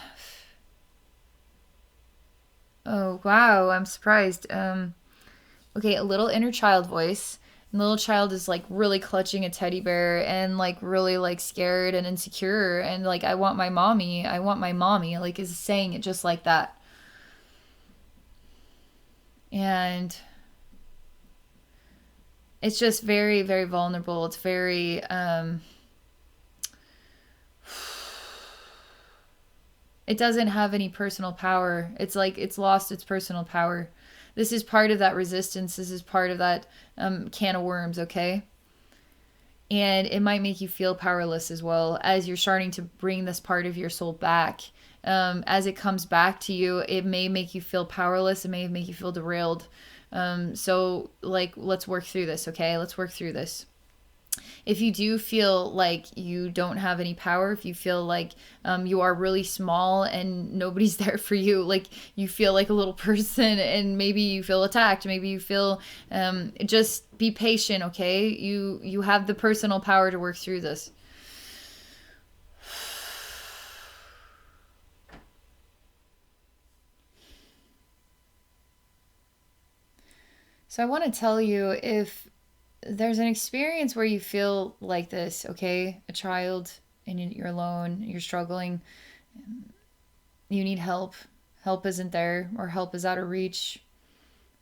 Oh, wow, I'm surprised. Okay, a little inner child voice. And the little child is like really clutching a teddy bear and like really like scared and insecure and like I want my mommy. I want my mommy. Like is saying it just like that. And it's just very very vulnerable. It's very it doesn't have any personal power. It's like it's lost its personal power. This is part of that resistance. This is part of that can of worms, okay? And it might make you feel powerless as well as you're starting to bring this part of your soul back. As it comes back to you, it may make you feel powerless. It may make you feel derailed. So, like, let's work through this, okay? Let's work through this. If you do feel like you don't have any power, if you feel like you are really small and nobody's there for you, like you feel like a little person and maybe you feel attacked, maybe you feel just be patient, okay? You have the personal power to work through this. So I want to tell you if there's an experience where you feel like this, okay? A child and you're alone, you're struggling, you need help, help isn't there, or help is out of reach,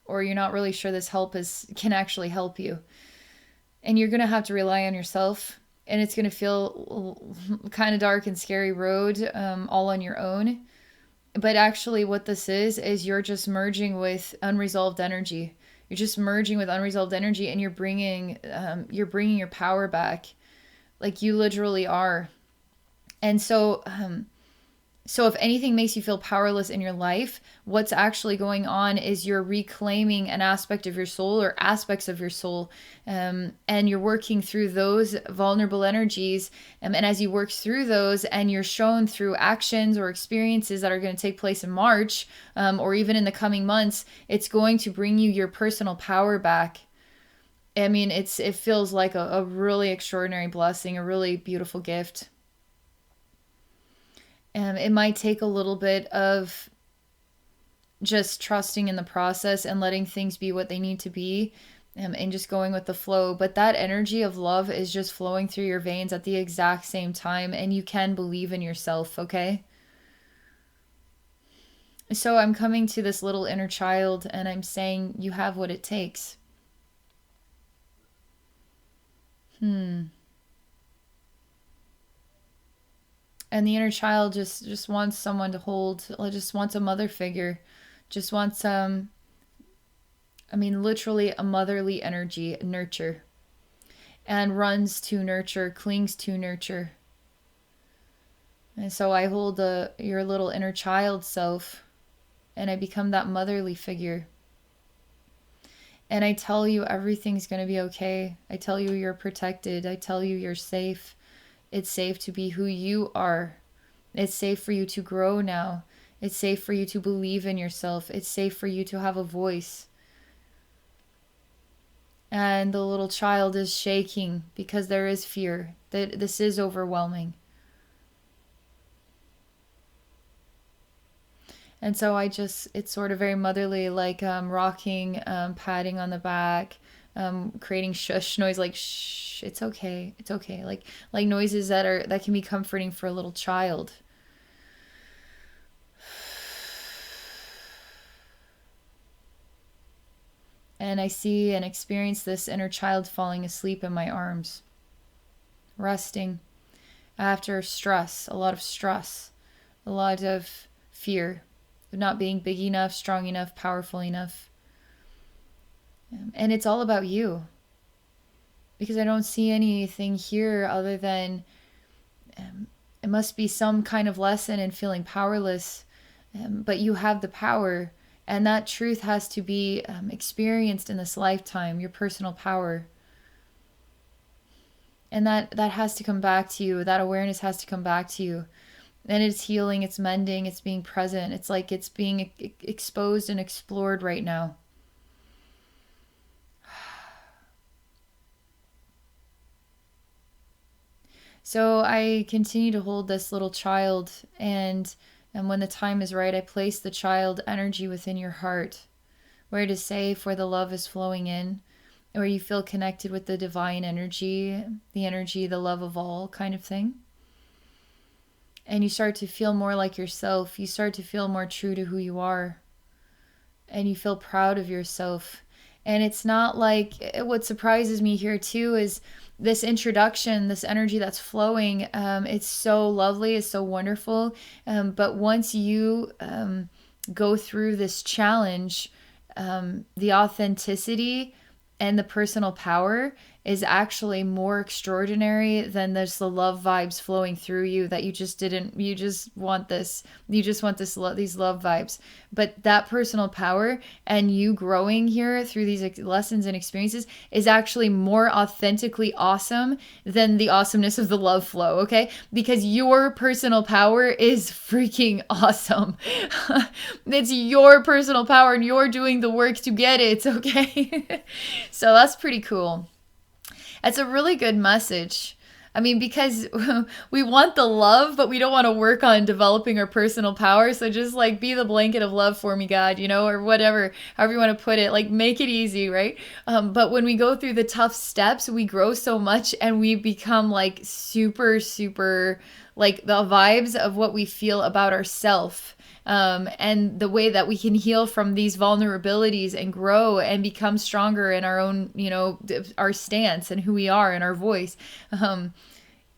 or you're not really sure this help is can actually help you. And you're going to have to rely on yourself and it's going to feel kind of dark and scary road all on your own. But actually what this is you're just merging with unresolved energy. You're just merging with unresolved energy and you're bringing your power back like you literally are. And so if anything makes you feel powerless in your life, what's actually going on is you're reclaiming an aspect of your soul or aspects of your soul, and you're working through those vulnerable energies. And as you work through those and you're shown through actions or experiences that are going to take place in March, or even in the coming months, it's going to bring you your personal power back. I mean, it feels like a really extraordinary blessing, a really beautiful gift. It might take a little bit of just trusting in the process and letting things be what they need to be, and just going with the flow. But that energy of love is just flowing through your veins at the exact same time, and you can believe in yourself, okay? So I'm coming to this little inner child and I'm saying, you have what it takes. Hmm. And the inner child just wants someone to hold, just wants a mother figure, just wants I mean literally a motherly energy, nurture, and runs to nurture, clings to nurture. And so I hold your little inner child self and I become that motherly figure. And I tell you everything's going to be okay. I tell you you're protected. I tell you you're safe. It's safe to be who you are. It's safe for you to grow now. It's safe for you to believe in yourself. It's safe for you to have a voice. And the little child is shaking because there is fear. That this is overwhelming. And so it's sort of very motherly, like rocking, patting on the back, creating shush noise, like shh, it's okay, like noises that can be comforting for a little child. And I see and experience this inner child falling asleep in my arms, resting after stress, a lot of fear of not being big enough, strong enough, powerful enough. And it's all about you because I don't see anything here other than it must be some kind of lesson in feeling powerless, but you have the power, and that truth has to be experienced in this lifetime, your personal power. And that has to come back to you. That awareness has to come back to you. And it's healing, it's mending, it's being present. It's like it's being exposed and explored right now. So I continue to hold this little child and And when the time is right, I place the child energy within your heart, where it is safe, where the love is flowing in, where you feel connected with the divine energy, the love of all kind of thing. And you start to feel more like yourself. You start to feel more true to who you are. And you feel proud of yourself. And it's not like, what surprises me here too is this introduction, this energy that's flowing. It's so lovely, it's so wonderful. But once you go through this challenge, the authenticity and the personal power is actually more extraordinary than there's the love vibes flowing through you that you just didn't, you just want this, these love vibes. But that personal power and you growing here through these lessons and experiences is actually more authentically awesome than the awesomeness of the love flow, okay? Because your personal power is freaking awesome. It's your personal power and you're doing the work to get it, okay? So that's pretty cool. It's a really good message. I mean, because we want the love, but we don't want to work on developing our personal power. So just like be the blanket of love for me, God, you know, or whatever, however you want to put it, like make it easy, right? But when we go through the tough steps, we grow so much and we become like super, super, like the vibes of what we feel about ourselves. And the way that we can heal from these vulnerabilities and grow and become stronger in our own, you know, our stance and who we are and our voice.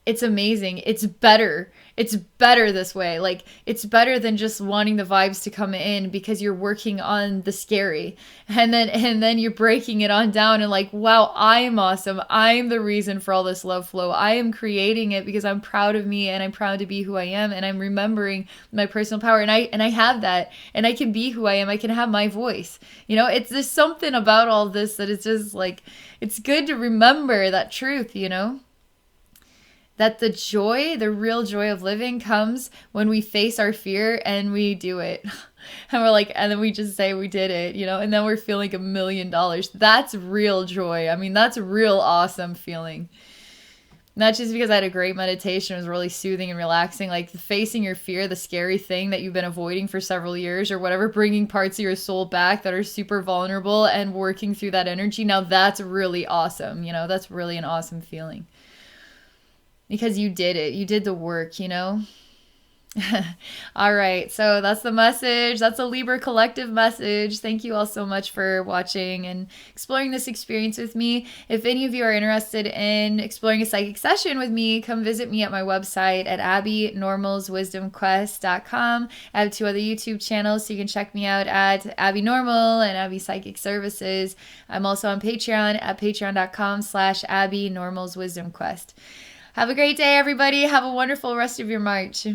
It's amazing. It's better. It's better this way. Like it's better than just wanting the vibes to come in because you're working on the scary. And then you're breaking it on down and like, wow, I'm awesome. I'm the reason for all this love flow. I am creating it because I'm proud of me and I'm proud to be who I am and I'm remembering my personal power and I have that and I can be who I am. I can have my voice. You know, it's just something about all this that it's just like it's good to remember that truth, you know? That the joy, the real joy of living comes when we face our fear and we do it. And we're like, and then we just say we did it, you know, and then we're feeling $1 million. That's real joy. I mean, that's a real awesome feeling. Not just because I had a great meditation, it was really soothing and relaxing, like facing your fear, the scary thing that you've been avoiding for several years or whatever, bringing parts of your soul back that are super vulnerable and working through that energy. Now that's really awesome. You know, that's really an awesome feeling. Because you did it. You did the work, you know? All right. So that's the message. That's a Libra collective message. Thank you all so much for watching and exploring this experience with me. If any of you are interested in exploring a psychic session with me, come visit me at my website at abbeynormalswisdomquest.com. I have 2 other YouTube channels, so you can check me out at Abbey Normal and Abbey Psychic Services. I'm also on Patreon at patreon.com/abbeynormalswisdomquest. Have a great day, everybody. Have a wonderful rest of your March.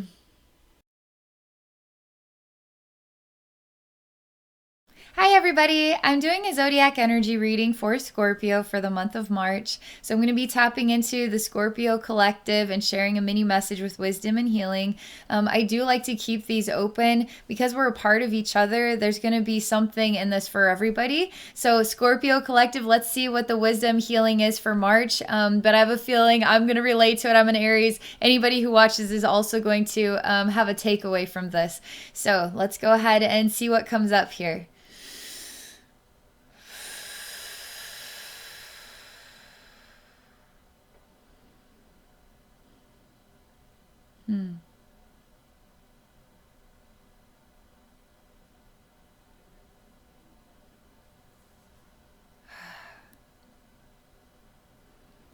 Hi everybody, I'm doing a zodiac energy reading for Scorpio for the month of March. So I'm going to be tapping into the Scorpio collective and sharing a mini message with wisdom and healing. I do like to keep these open because we're a part of each other. There's going to be something in this for everybody. So Scorpio collective, let's see what the wisdom healing is for March. But I have a feeling I'm going to relate to it. I'm an Aries. Anybody who watches is also going to have a takeaway from this. So let's go ahead and see what comes up here.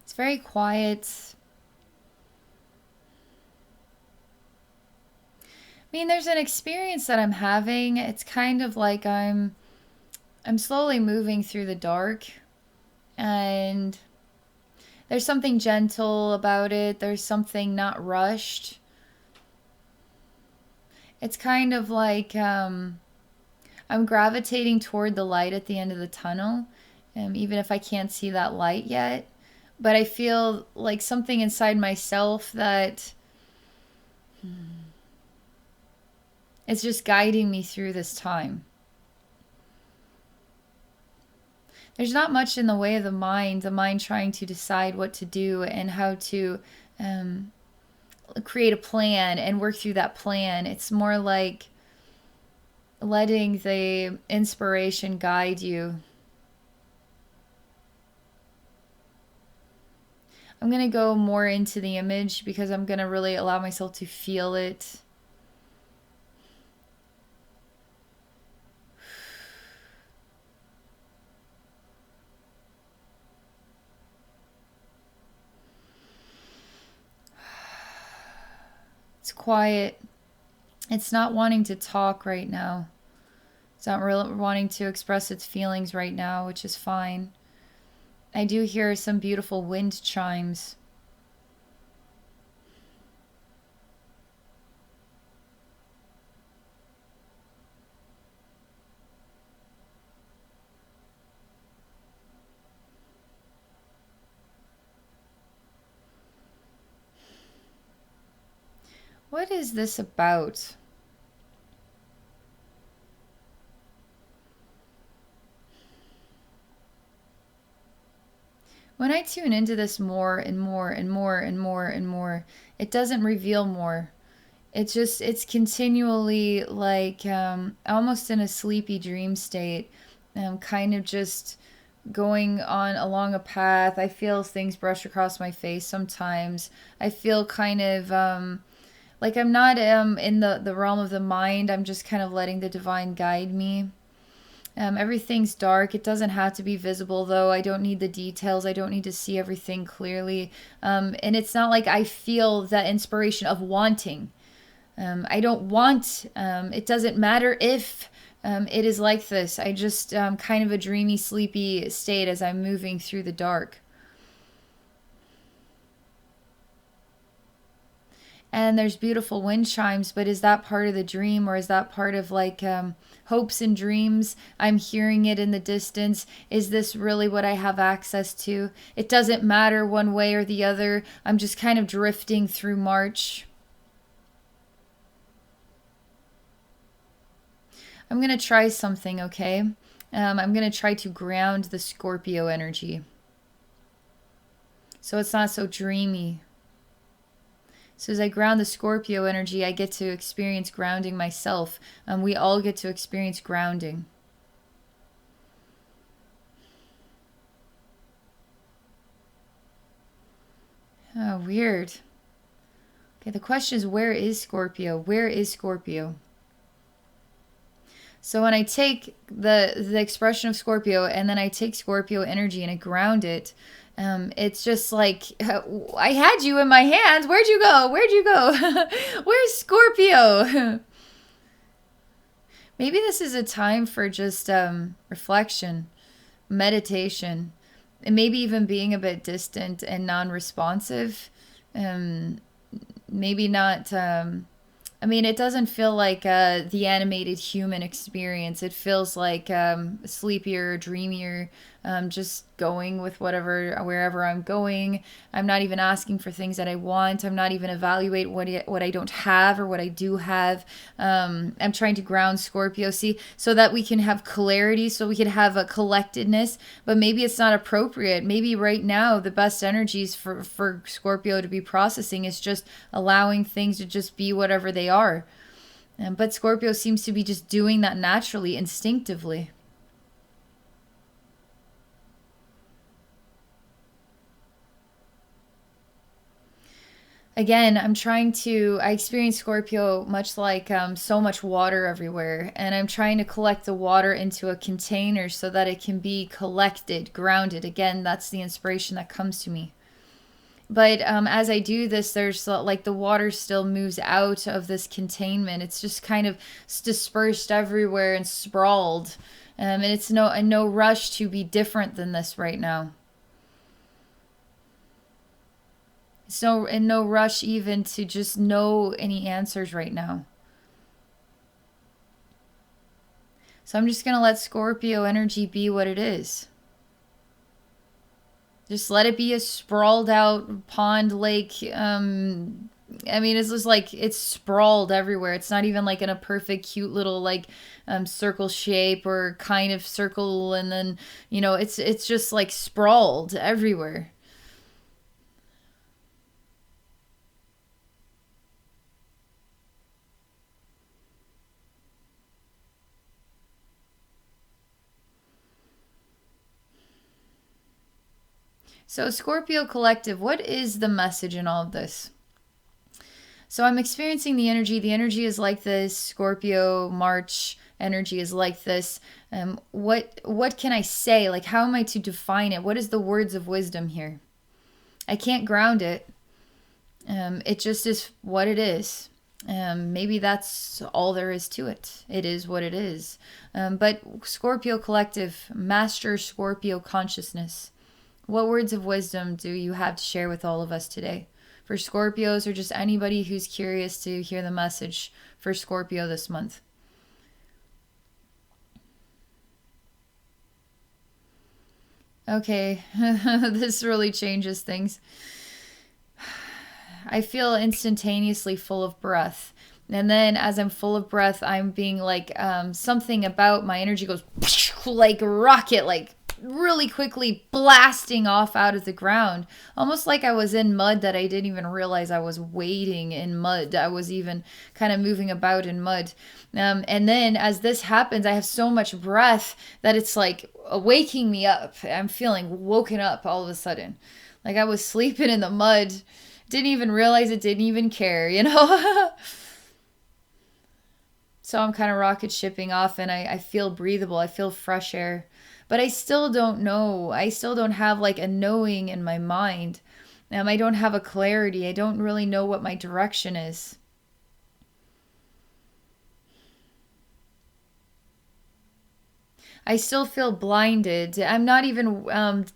It's very quiet. I mean, there's an experience that I'm having. It's kind of like I'm slowly moving through the dark, and there's something gentle about it. There's something not rushed. It's kind of like I'm gravitating toward the light at the end of the tunnel, even if I can't see that light yet. But I feel like something inside myself that it's just guiding me through this time. There's not much in the way of the mind trying to decide what to do and how to create a plan and work through that plan. It's more like letting the inspiration guide you. I'm going to go more into the image because I'm going to really allow myself to feel it. It's quiet. It's not wanting to talk right now. It's not really wanting to express its feelings right now, which is fine. I do hear some beautiful wind chimes. What is this about? When I tune into this more and more and more and more and more, it doesn't reveal more. It's continually like almost in a sleepy dream state, kind of just going on along a path. I feel things brush across my face sometimes. I feel kind of like I'm not in the realm of the mind. I'm just kind of letting the divine guide me. Everything's dark. It doesn't have to be visible, though. I don't need the details. I don't need to see everything clearly. And it's not like I feel that inspiration of wanting. I don't want. It doesn't matter if it is like this. I just kind of a dreamy, sleepy state as I'm moving through the dark. And there's beautiful wind chimes, but is that part of the dream, or is that part of like hopes and dreams? I'm hearing it in the distance. Is this really what I have access to? It doesn't matter one way or the other. I'm just kind of drifting through March. I'm going to try something, okay? I'm going to try to ground the Scorpio energy, so it's not so dreamy. So as I ground the Scorpio energy, I get to experience grounding myself. We all get to experience grounding. Oh, weird. Okay, the question is, where is Scorpio? Where is Scorpio? So when I take the expression of Scorpio and then I take Scorpio energy and I ground it, it's just like, I had you in my hands. Where'd you go? Where'd you go? Where's Scorpio? Maybe this is a time for just reflection, meditation, and maybe even being a bit distant and non-responsive. Maybe not... I mean, it doesn't feel like the animated human experience. It feels like sleepier, dreamier, just going with wherever I'm going. I'm not even asking for things that I want. I'm not even evaluating what I don't have or what I do have. I'm trying to ground Scorpio, see, so that we can have clarity, so we can have a collectedness. But maybe it's not appropriate. Maybe right now the best energies for Scorpio to be processing is just allowing things to just be whatever they are. But Scorpio seems to be just doing that naturally, instinctively. Again, I experience Scorpio much like so much water everywhere, and I'm trying to collect the water into a container so that it can be collected, grounded. Again, that's the inspiration that comes to me. But as I do this, there's like the water still moves out of this containment. It's just kind of dispersed everywhere and sprawled. And it's no rush to be different than this right now. So in no rush even to just know any answers right now. So I'm just going to let Scorpio energy be what it is. Just let it be a sprawled out pond, lake. I mean, it's just like it's sprawled everywhere. It's not even like in a perfect, cute little like circle shape or kind of circle. And then, it's just like sprawled everywhere. So Scorpio collective, what is the message in all of this? So I'm experiencing the energy. The energy is like this. Scorpio March energy is like this. What can I say? Like, how am I to define it? What is the words of wisdom here? I can't ground it. It just is what it is. Maybe that's all there is to it. It is what it is. But Scorpio collective, master Scorpio consciousness. What words of wisdom do you have to share with all of us today? For Scorpios or just anybody who's curious to hear the message for Scorpio this month. Okay, this really changes things. I feel instantaneously full of breath. And then as I'm full of breath, I'm being like, something about my energy goes like a rocket, like really quickly blasting off out of the ground. Almost like I was in mud that I didn't even realize I was wading in mud. I was even kind of moving about in mud. And then as this happens, I have so much breath that it's like waking me up. I'm feeling woken up all of a sudden. Like I was sleeping in the mud. Didn't even realize it, didn't even care, you know? So I'm kind of rocket shipping off and I feel breathable. I feel fresh air. But I still don't know. I still don't have like a knowing in my mind. I don't have a clarity. I don't really know what my direction is. I still feel blinded. I'm not even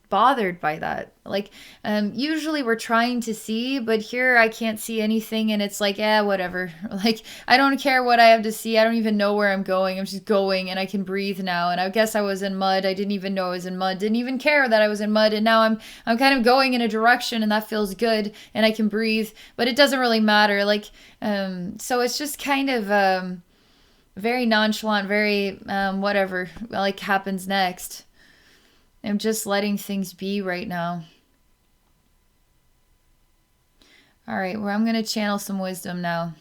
bothered by that. Like, usually we're trying to see, but here I can't see anything, and it's like, whatever. Like, I don't care what I have to see. I don't even know where I'm going. I'm just going, and I can breathe now. And I guess I was in mud. I didn't even know I was in mud. Didn't even care that I was in mud, and now I'm kind of going in a direction, and that feels good, and I can breathe. But it doesn't really matter. Like, so it's just kind of very nonchalant, very whatever like happens next. I'm just letting things be right now. All right, well, I'm going to channel some wisdom now.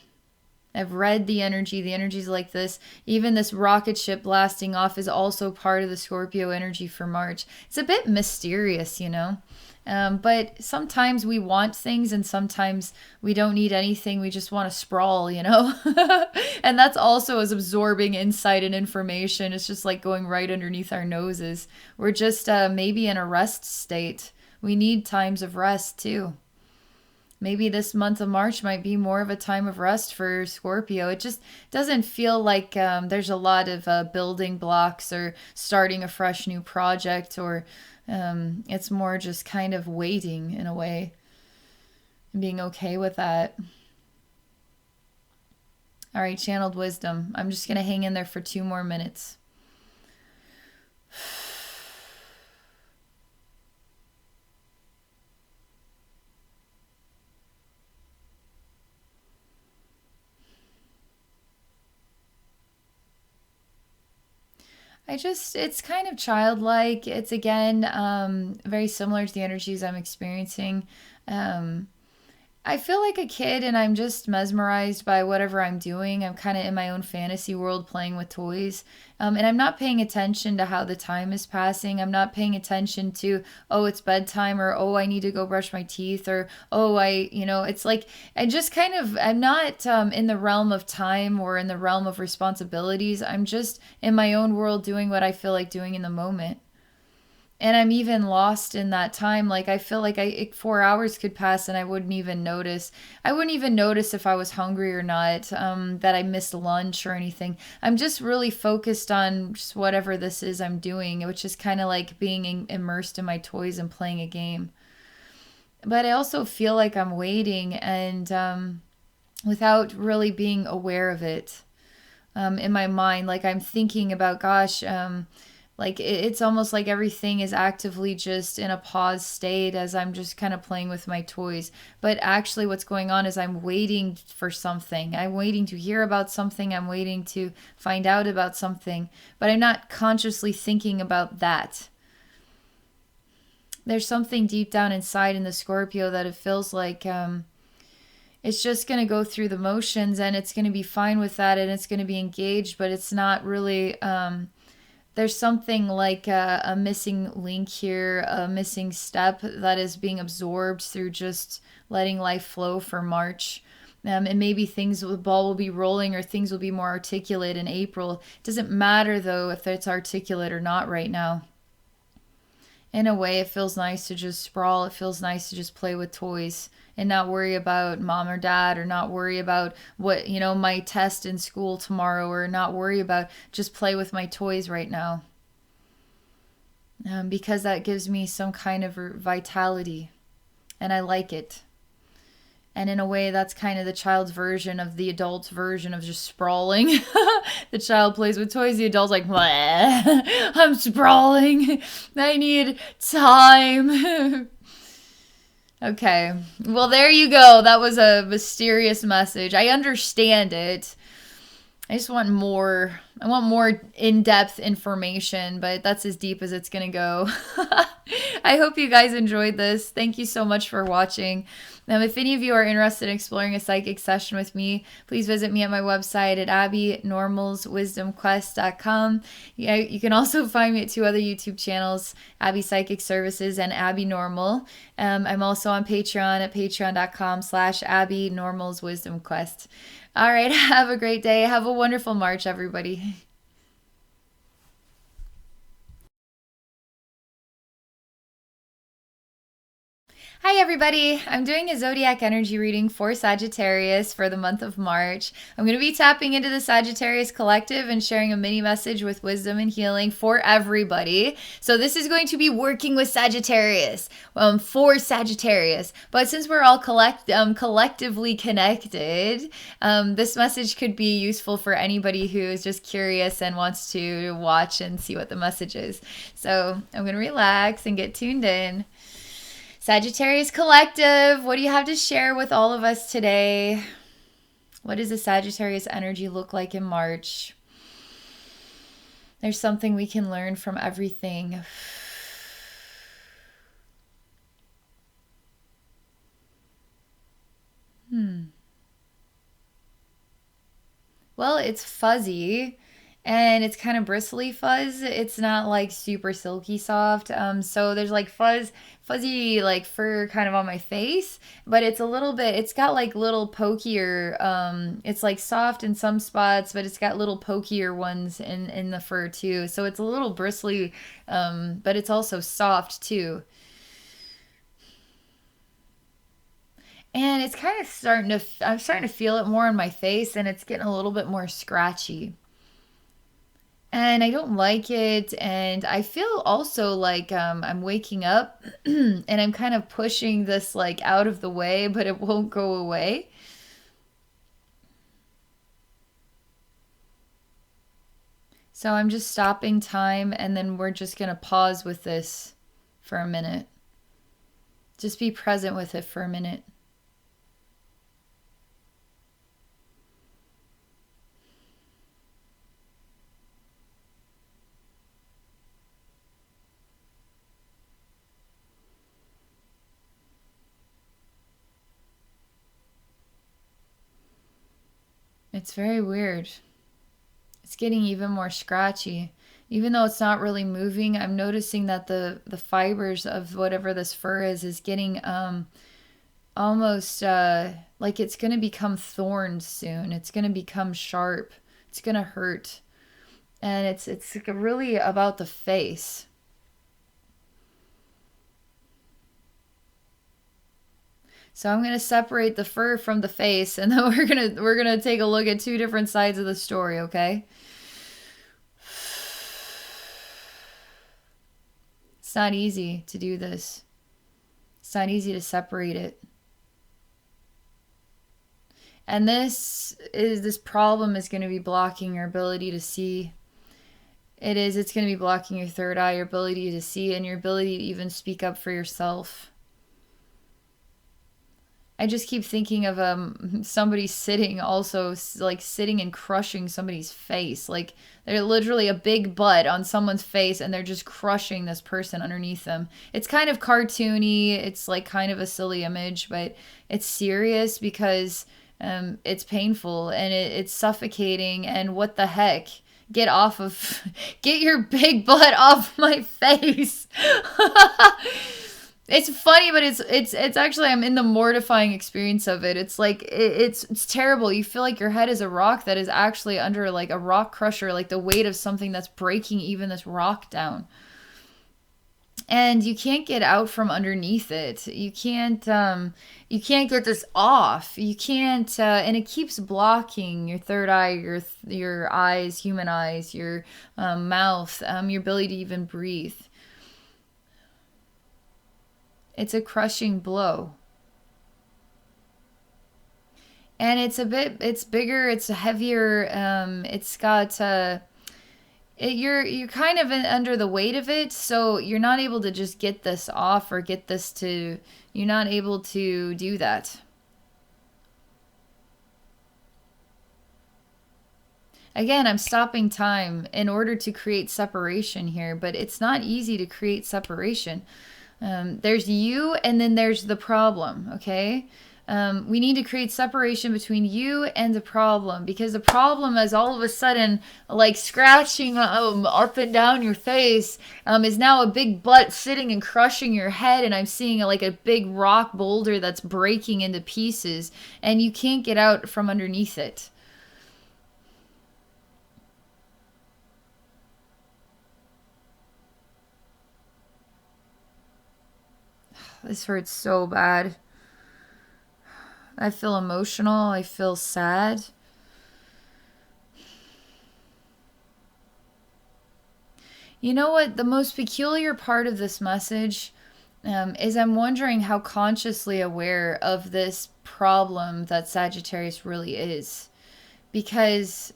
I've read the energy. The energy's like this. Even this rocket ship blasting off is also part of the Scorpio energy for March. It's a bit mysterious, you know? But sometimes we want things and sometimes we don't need anything. We just want to sprawl, you know? And that's also as absorbing insight and information. It's just like going right underneath our noses. We're just maybe in a rest state. We need times of rest too. Maybe this month of March might be more of a time of rest for Scorpio. It just doesn't feel like there's a lot of building blocks or starting a fresh new project, or it's more just kind of waiting in a way and being okay with that. All right, channeled wisdom. I'm just going to hang in there for 2 more minutes. It's kind of childlike. It's again very similar to the energies I'm experiencing. Um, I feel like a kid and I'm just mesmerized by whatever I'm doing. I'm kind of in my own fantasy world playing with toys. And I'm not paying attention to how the time is passing. I'm not paying attention to, oh, it's bedtime, or, oh, I need to go brush my teeth, or, oh, it's like, I'm not in the realm of time or in the realm of responsibilities. I'm just in my own world doing what I feel like doing in the moment. And I'm even lost in that time. Like I feel like 4 hours could pass and I wouldn't even notice. I wouldn't even notice if I was hungry or not, that I missed lunch or anything. I'm just really focused on just whatever this is I'm doing, which is kind of like being immersed in my toys and playing a game. But I also feel like I'm waiting and without really being aware of it, in my mind. Like I'm thinking about, gosh, like it's almost like everything is actively just in a pause state as I'm just kind of playing with my toys. But actually what's going on is I'm waiting for something. I'm waiting to hear about something. I'm waiting to find out about something. But I'm not consciously thinking about that. There's something deep down inside in the Scorpio that it feels like it's just going to go through the motions and it's going to be fine with that and it's going to be engaged, but it's not really there's something like a missing link here, a missing step that is being absorbed through just letting life flow for March. And maybe the ball will be rolling or things will be more articulate in April. It doesn't matter though if it's articulate or not right now. In a way, it feels nice to just sprawl. It feels nice to just play with toys and not worry about mom or dad, or not worry about what, my test in school tomorrow, or not worry about, just play with my toys right now. Because that gives me some kind of vitality and I like it. And in a way, that's kind of the child's version of the adult's version of just sprawling. The child plays with toys. The adult's like, I'm sprawling. I need time. Okay. Well, there you go. That was a mysterious message. I understand it. I just want more. I want more in-depth information, but that's as deep as it's going to go. I hope you guys enjoyed this. Thank you so much for watching. If any of you are interested in exploring a psychic session with me, please visit me at my website at abbeynormalswisdomquest.com. You can also find me at 2 other YouTube channels, Abbey Psychic Services and Abbey Normal. I'm also on Patreon at patreon.com/abbeynormalswisdomquest. All right, have a great day. Have a wonderful March, everybody. Hi everybody, I'm doing a zodiac energy reading for Sagittarius for the month of March. I'm going to be tapping into the Sagittarius collective and sharing a mini message with wisdom and healing for everybody. So this is going to be working with Sagittarius, for Sagittarius. But since we're all collectively connected, this message could be useful for anybody who is just curious and wants to watch and see what the message is. So I'm going to relax and get tuned in. Sagittarius Collective, what do you have to share with all of us today? What does the Sagittarius energy look like in March? There's something we can learn from everything. Well, it's fuzzy. And it's kind of bristly fuzz. It's not like super silky soft. So there's like fuzzy like fur kind of on my face, but it's a little bit, it's got like little pokier, it's like soft in some spots, but it's got little pokier ones in the fur too. So it's a little bristly, but it's also soft too. And it's kind of I'm starting to feel it more on my face, and it's getting a little bit more scratchy. And I don't like it, and I feel also like I'm waking up and I'm kind of pushing this like out of the way, but it won't go away. So I'm just stopping time, and then we're just going to pause with this for a minute. Just be present with it for a minute. It's very weird. It's getting even more scratchy. Even though it's not really moving, I'm noticing that the fibers of whatever this fur is getting almost like it's going to become thorns soon. It's going to become sharp. It's going to hurt. And it's really about the face. So I'm going to separate the fur from the face, and then we're going to take a look at 2 different sides of the story, okay? It's not easy to do this. It's not easy to separate it. And this problem is going to be blocking your ability to see. It's going to be blocking your third eye, your ability to see, and your ability to even speak up for yourself. I just keep thinking of somebody sitting and crushing somebody's face. Like they're literally a big butt on someone's face, and they're just crushing this person underneath them. It's kind of cartoony. It's like kind of a silly image, but it's serious because it's painful and it's suffocating. And what the heck? get off of, get your big butt off my face. It's funny, but it's actually, I'm in the mortifying experience of it. It's like it's terrible. You feel like your head is a rock that is actually under like a rock crusher, like the weight of something that's breaking even this rock down. And you can't get out from underneath it. You can't get this off. You can't and it keeps blocking your third eye, your eyes, human eyes, your mouth, your ability to even breathe. It's a crushing blow. And it's bigger, it's heavier, it's got, you're kind of under the weight of it, so you're not able to just get this off or get this to, you're not able to do that. Again, I'm stopping time in order to create separation here, but it's not easy to create separation. There's you and then there's the problem, okay? We need to create separation between you and the problem, because the problem is all of a sudden like scratching up and down your face, is now a big butt sitting and crushing your head, and I'm seeing like a big rock boulder that's breaking into pieces and you can't get out from underneath it. This hurts so bad. I feel emotional. I feel sad. You know what? The most peculiar part of this message is I'm wondering how consciously aware of this problem that Sagittarius really is. Because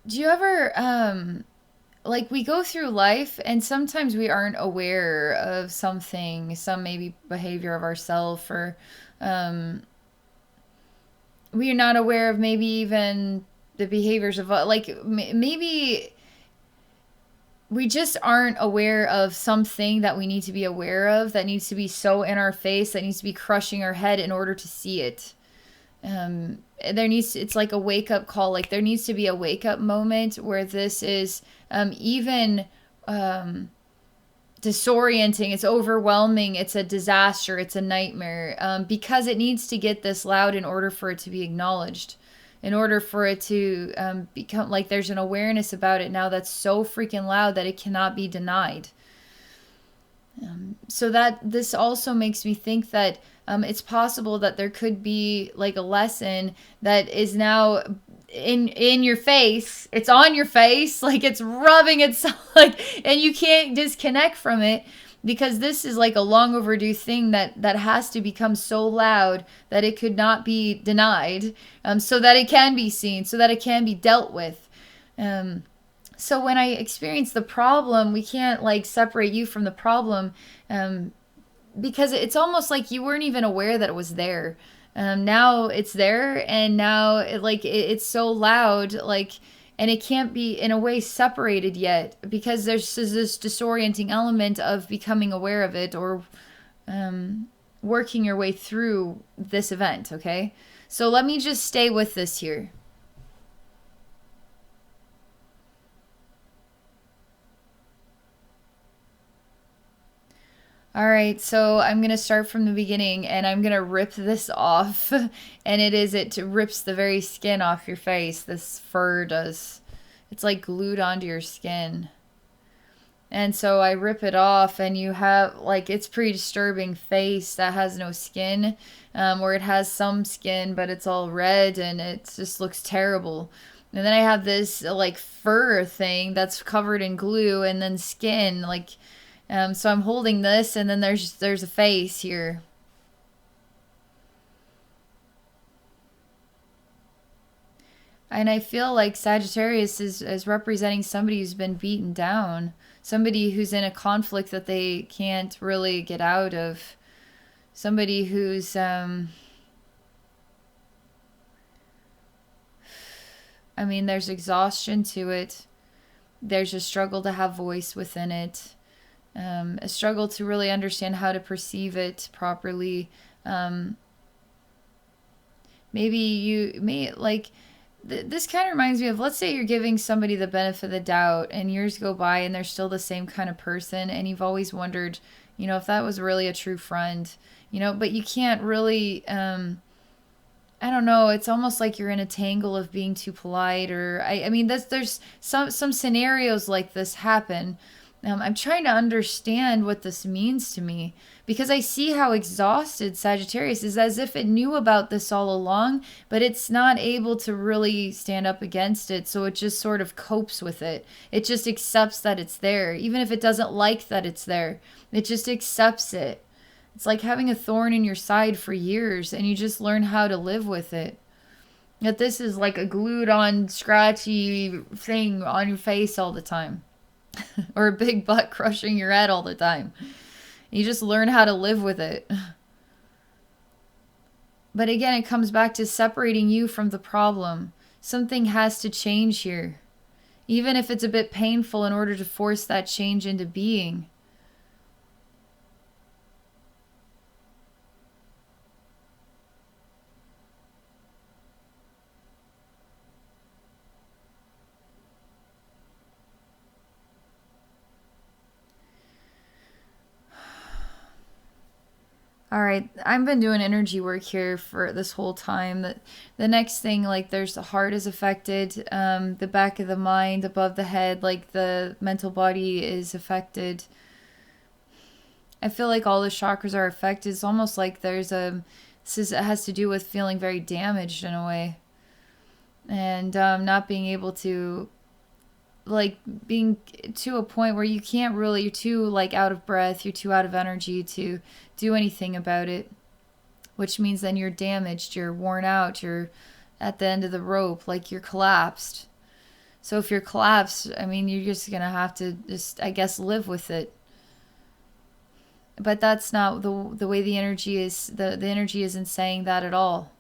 do you ever like we go through life and sometimes we aren't aware of something, some maybe behavior of ourselves, or we are not aware of maybe even the behaviors of like maybe we just aren't aware of something that we need to be aware of, that needs to be so in our face, that needs to be crushing our head in order to see it. It's like a wake up call. Like there needs to be a wake up moment where this is even disorienting, it's overwhelming, it's a disaster, it's a nightmare, because it needs to get this loud in order for it to be acknowledged, in order for it to become like there's an awareness about it now that's so freaking loud that it cannot be denied. So that this also makes me think that it's possible that there could be like a lesson that is now in your face. It's on your face, like it's rubbing itself, like, and you can't disconnect from it, because this is like a long overdue thing that has to become so loud that it could not be denied, so that it can be seen, so that it can be dealt with. So when I experience the problem, we can't like separate you from the problem, because it's almost like you weren't even aware that it was there. Now it's there, and now it's so loud, like, and it can't be in a way separated yet, because there's this disorienting element of becoming aware of it, or working your way through this event. Okay, so let me just stay with this here. All right, so I'm going to start from the beginning, and I'm going to rip this off. And it rips the very skin off your face. This fur does. It's like glued onto your skin. And so I rip it off, and you have, like, it's pretty disturbing face that has no skin, or it has some skin, but it's all red, and it just looks terrible. And then I have this, like, fur thing that's covered in glue, and then skin, like... so I'm holding this, and then there's a face here. And I feel like Sagittarius is representing somebody who's been beaten down. Somebody who's in a conflict that they can't really get out of. Somebody who's... I mean, there's exhaustion to it. There's a struggle to have voice within it. a struggle to really understand how to perceive it properly. Maybe you may like this kind of reminds me of, let's say you're giving somebody the benefit of the doubt and years go by and they're still the same kind of person, and you've always wondered, you know, if that was really a true friend, you know, but you can't really, I don't know, it's almost like you're in a tangle of being too polite, or I mean, there's some scenarios like this happen. I'm trying to understand what this means to me, because I see how exhausted Sagittarius is, as if it knew about this all along, but it's not able to really stand up against it. So it just sort of copes with it. It just accepts that it's there, even if it doesn't like that it's there. It just accepts it. It's like having a thorn in your side for years, and you just learn how to live with it. That this is like a glued on, scratchy thing on your face all the time. Or a big butt crushing your head all the time. You just learn how to live with it. But again, it comes back to separating you from the problem. Something has to change here. Even if it's a bit painful, in order to force that change into being. All right, I've been doing energy work here for this whole time. That the next thing, like, there's the heart is affected, the back of the mind, above the head, like the mental body is affected. I feel like all the chakras are affected. It's almost like there's it has to do with feeling very damaged in a way, and not being able to, like, being to a point where you can't really, you're too, like, out of breath, you're too out of energy to do anything about it, which means then you're damaged, you're worn out, you're at the end of the rope, like you're collapsed. So if you're collapsed, I mean, you're just gonna have to just, I guess, live with it. But that's not the way the energy is. The energy isn't saying that at all.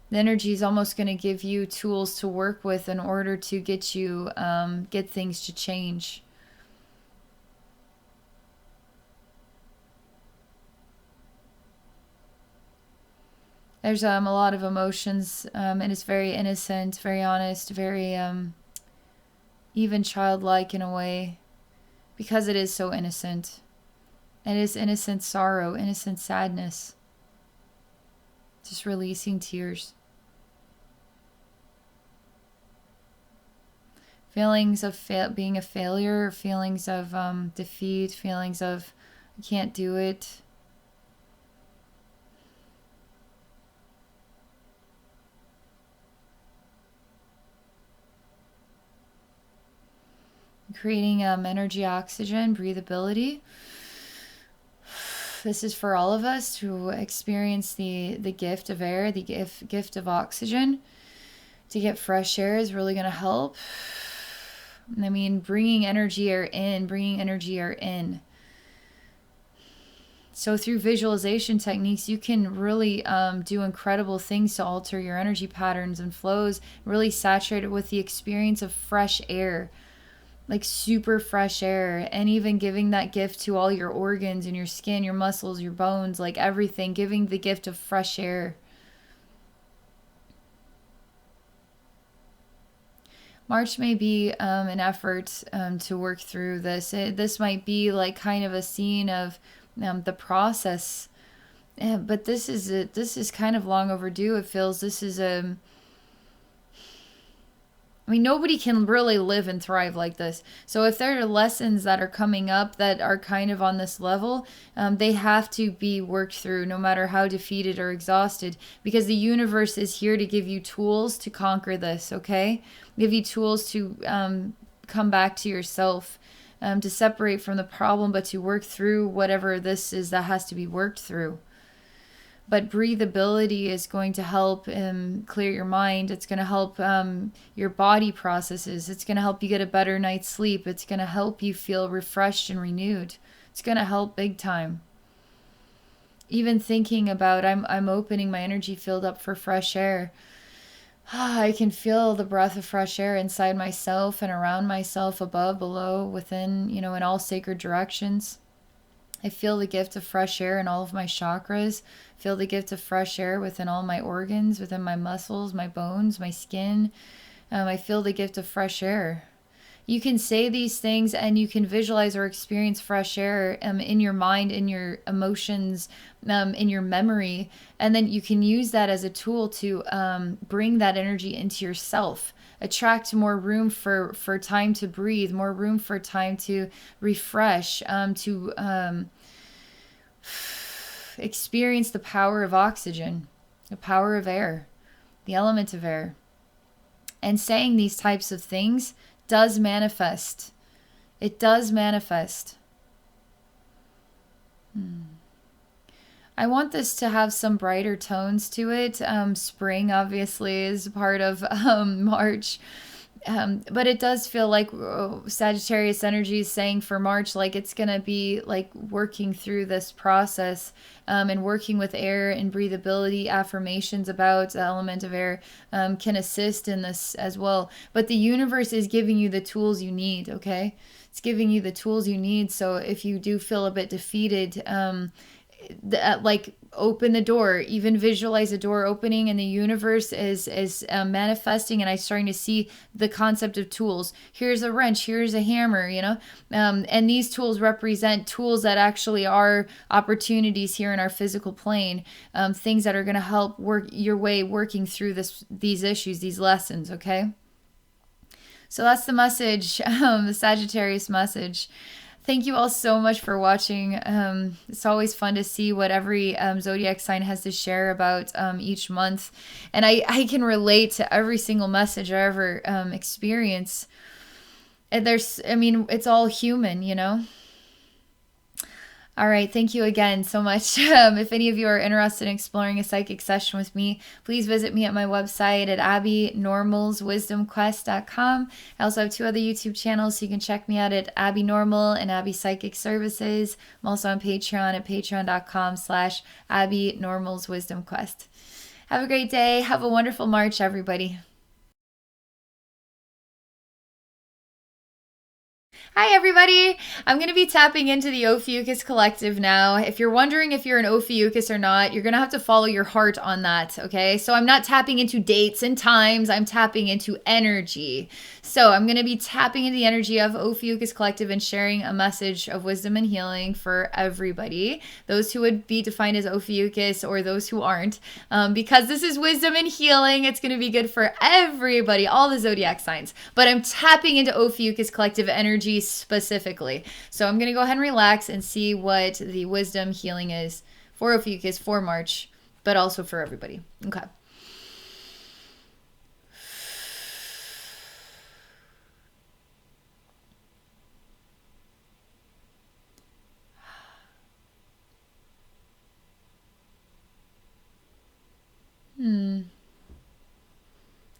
The energy is almost going to give you tools to work with in order to get you, get things to change. There's a lot of emotions, and it's very innocent, very honest, very even childlike in a way, because it is so innocent. It is innocent sorrow, innocent sadness, just releasing tears. Feelings of being a failure, feelings of defeat, feelings of I can't do it. Creating energy, oxygen, breathability. This is for all of us to experience the gift of air, the gift of oxygen. To get fresh air is really going to help. I mean, bringing energy air in. So through visualization techniques, you can really do incredible things to alter your energy patterns and flows, really saturate it with the experience of fresh air, like super fresh air, and even giving that gift to all your organs and your skin, your muscles, your bones, like everything, giving the gift of fresh air. March may be an effort to work through this. This might be like kind of a scene of the process, but this is kind of long overdue. It feels this is a. I mean, nobody can really live and thrive like this. So if there are lessons that are coming up that are kind of on this level, they have to be worked through, no matter how defeated or exhausted, because the universe is here to give you tools to conquer this, okay? Give you tools to come back to yourself, to separate from the problem, but to work through whatever this is that has to be worked through. But breathability is going to help clear your mind. It's going to help your body processes. It's going to help you get a better night's sleep. It's going to help you feel refreshed and renewed. It's going to help big time. Even thinking about, I'm opening my energy field up for fresh air. I can feel the breath of fresh air inside myself and around myself, above, below, within, you know, in all sacred directions. I feel the gift of fresh air in all of my chakras. Feel the gift of fresh air within all my organs, within my muscles, my bones, my skin. I feel the gift of fresh air. You can say these things and you can visualize or experience fresh air in your mind, in your emotions, in your memory. And then you can use that as a tool to bring that energy into yourself. Attract more room for time to breathe, more room for time to refresh, to experience the power of oxygen, the power of air, the element of air. And saying these types of things does manifest. It does manifest. I want this to have some brighter tones to it. Spring obviously is part of March. But it does feel like Sagittarius energy is saying for March, like it's going to be like working through this process and working with air and breathability. Affirmations about the element of air can assist in this as well. But the universe is giving you the tools you need, okay? It's giving you the tools you need. So if you do feel a bit defeated, like open the door, even visualize a door opening, and the universe is manifesting. And I'm starting to see the concept of tools. Here's a wrench, here's a hammer, you know, and these tools represent tools that actually are opportunities here in our physical plane, things that are going to help work your way working through these issues, these lessons. Okay, so that's the message, the Sagittarius message. Thank you all so much for watching. It's always fun to see what every zodiac sign has to share about each month. And I can relate to every single message I ever experience. And it's all human, you know? All right, thank you again so much. If any of you are interested in exploring a psychic session with me, please visit me at my website at abbeynormalswisdomquest.com. I also have 2 other YouTube channels, so you can check me out at Abbey Normal and Abbey Psychic Services. I'm also on Patreon at patreon.com/abbeynormalswisdomquest. Have a great day. Have a wonderful March, everybody. Hi, everybody. I'm going to be tapping into the Ophiuchus Collective now. If you're wondering if you're an Ophiuchus or not, you're going to have to follow your heart on that, okay? So I'm not tapping into dates and times. I'm tapping into energy. So I'm going to be tapping into the energy of Ophiuchus Collective and sharing a message of wisdom and healing for everybody. Those who would be defined as Ophiuchus or those who aren't. Because this is wisdom and healing, it's going to be good for everybody, all the zodiac signs. But I'm tapping into Ophiuchus Collective energy specifically. So I'm going to go ahead and relax and see what the wisdom healing is for Ophiuchus for March, but also for everybody. Okay.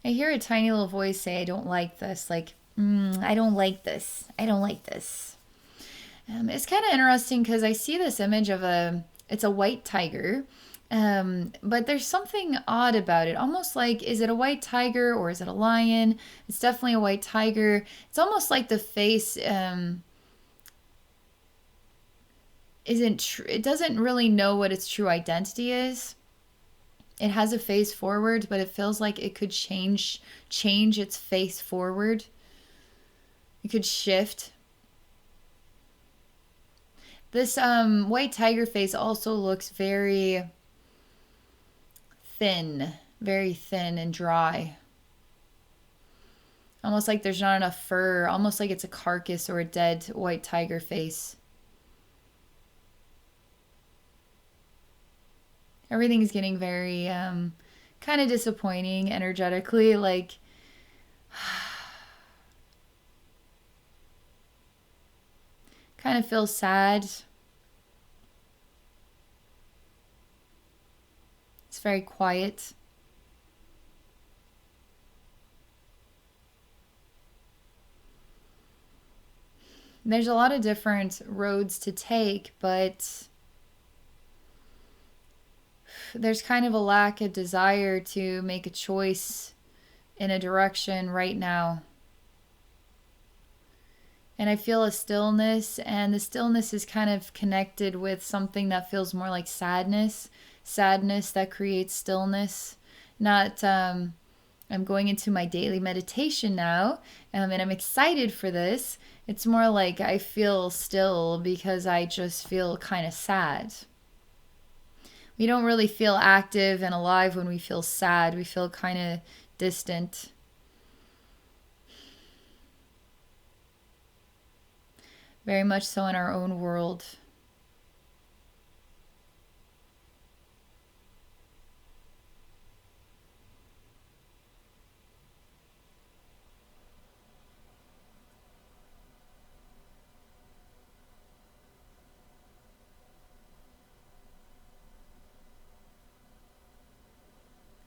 I hear a tiny little voice say, I don't like this. Like, I don't like this. I don't like this. It's kind of interesting because I see this image of it's a white tiger. But there's something odd about it. Almost like, is it a white tiger or is it a lion? It's definitely a white tiger. It's almost like the face it doesn't really know what its true identity is. It has a face forward, but it feels like it could change its face forward. It could shift. This white tiger face also looks very thin and dry. Almost like there's not enough fur, almost like it's a carcass or a dead white tiger face. Everything's getting very kind of disappointing energetically, like kind of feel sad. It's very quiet. There's a lot of different roads to take, but there's kind of a lack of desire to make a choice in a direction right now. And I feel a stillness, and the stillness is kind of connected with something that feels more like sadness. Sadness that creates stillness. Not, I'm going into my daily meditation now, and I'm excited for this. It's more like I feel still because I just feel kind of sad. We don't really feel active and alive when we feel sad. We feel kind of distant. Very much so in our own world.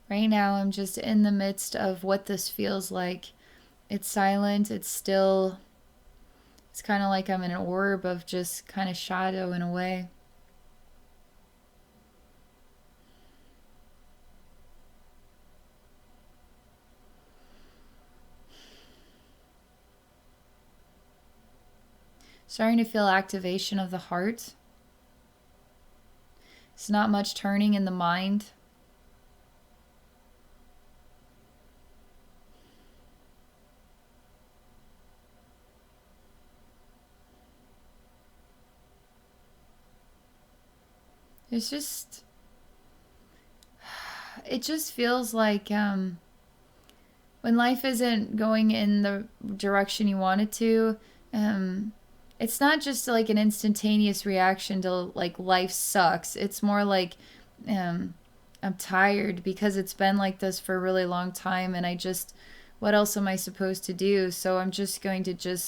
Right now, I'm just in the midst of what this feels like. It's silent, it's still. It's kind of like I'm in an orb of just kind of shadow in a way. Starting to feel activation of the heart. It's not much turning in the mind. It's just, it just feels like when life isn't going in the direction you want it to, it's not just like an instantaneous reaction to like life sucks. It's more like I'm tired because it's been like this for a really long time, and what else am I supposed to do? So I'm just going to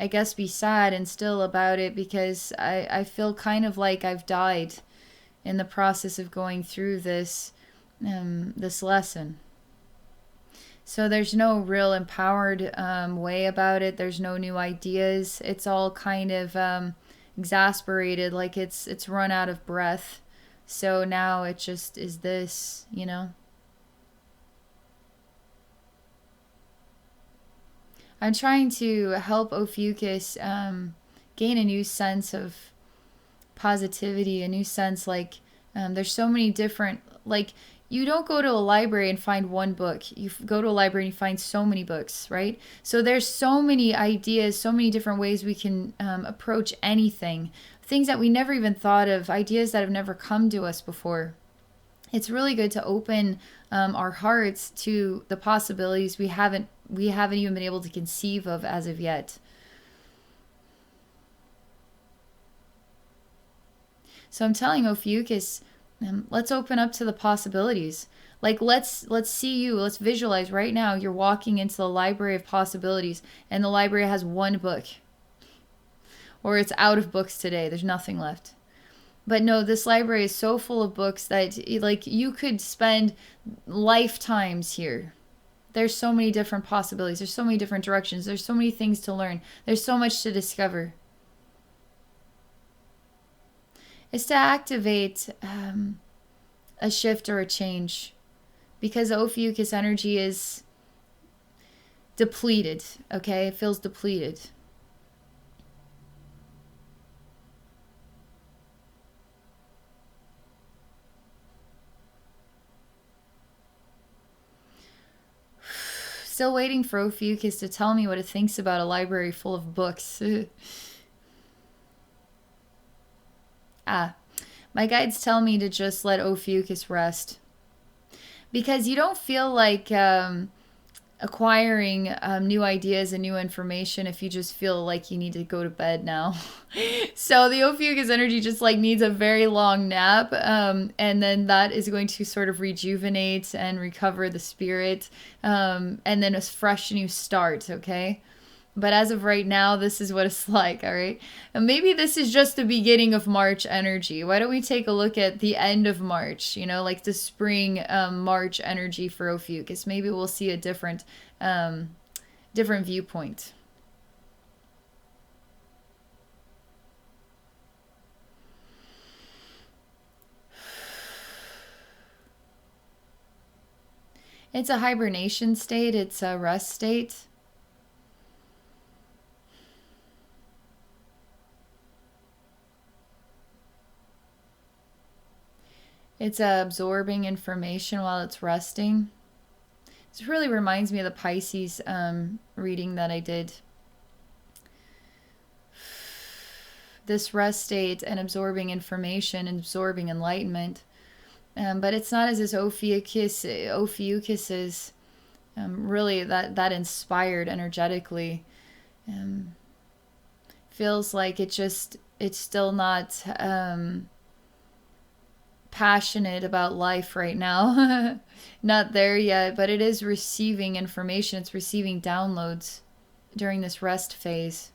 I guess, be sad and still about it because I feel kind of like I've died in the process of going through this lesson. So there's no real empowered way about it. There's no new ideas. It's all kind of exasperated, like it's run out of breath. So now it just is this, you know. I'm trying to help Ophiuchus gain a new sense of positivity, a new sense like there's so many different, like, you don't go to a library and find one book. You go to a library and you find so many books, right? So there's so many ideas, so many different ways we can approach anything. Things that we never even thought of, ideas that have never come to us before. It's really good to open our hearts to the possibilities we haven't even been able to conceive of as of yet. So I'm telling Ophiuchus, let's open up to the possibilities. Like let's see you. Let's visualize right now. You're walking into the library of possibilities, and the library has one book, or it's out of books today. There's nothing left. But no, this library is so full of books that like you could spend lifetimes here. There's so many different possibilities. There's so many different directions. There's so many things to learn. There's so much to discover. It's to activate a shift or a change, because Ophiuchus energy is depleted, okay? It feels depleted. Still waiting for Ophiuchus to tell me what it thinks about a library full of books. My guides tell me to just let Ophiuchus rest. Because you don't feel like acquiring new ideas and new information if you just feel like you need to go to bed now. So the Ophiuchus energy just like needs a very long nap, and then that is going to sort of rejuvenate and recover the spirit, and then a fresh new start, okay? But as of right now, this is what it's like, all right? And maybe this is just the beginning of March energy. Why don't we take a look at the end of March, you know, like the spring March energy for Ophiuchus. Maybe we'll see a different viewpoint. It's a hibernation state. It's a rest state. It's absorbing information while it's resting. This really reminds me of the Pisces reading that I did. This rest state and absorbing information and absorbing enlightenment. But it's not as this Ophiuchus is really that inspired energetically. Feels like it's still not passionate about life right now. Not there yet, but it is receiving information. It's receiving downloads during this rest phase.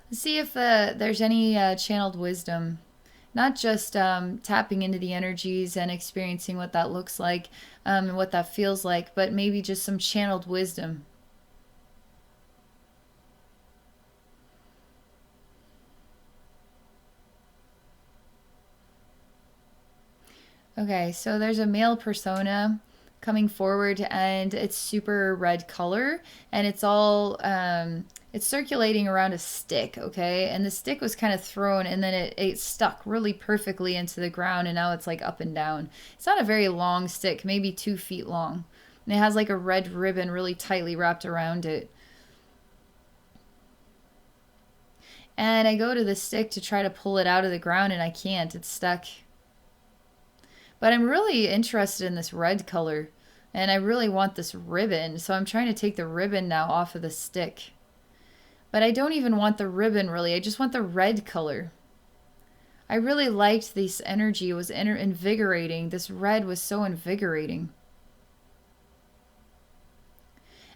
Let's see if there's any channeled wisdom. Not just tapping into the energies and experiencing what that looks like and what that feels like, but maybe just some channeled wisdom. Okay, so there's a male persona coming forward, and it's super red color, and it's all it's circulating around a stick, okay? And the stick was kind of thrown, and then it stuck really perfectly into the ground, and now it's like up and down. It's not a very long stick, maybe 2 feet long. And it has like a red ribbon really tightly wrapped around it. And I go to the stick to try to pull it out of the ground, and I can't. It's stuck. But I'm really interested in this red color, and I really want this ribbon, so I'm trying to take the ribbon now off of the stick. But I don't even want the ribbon, really. I just want the red color. I really liked this energy. It was invigorating. This red was so invigorating.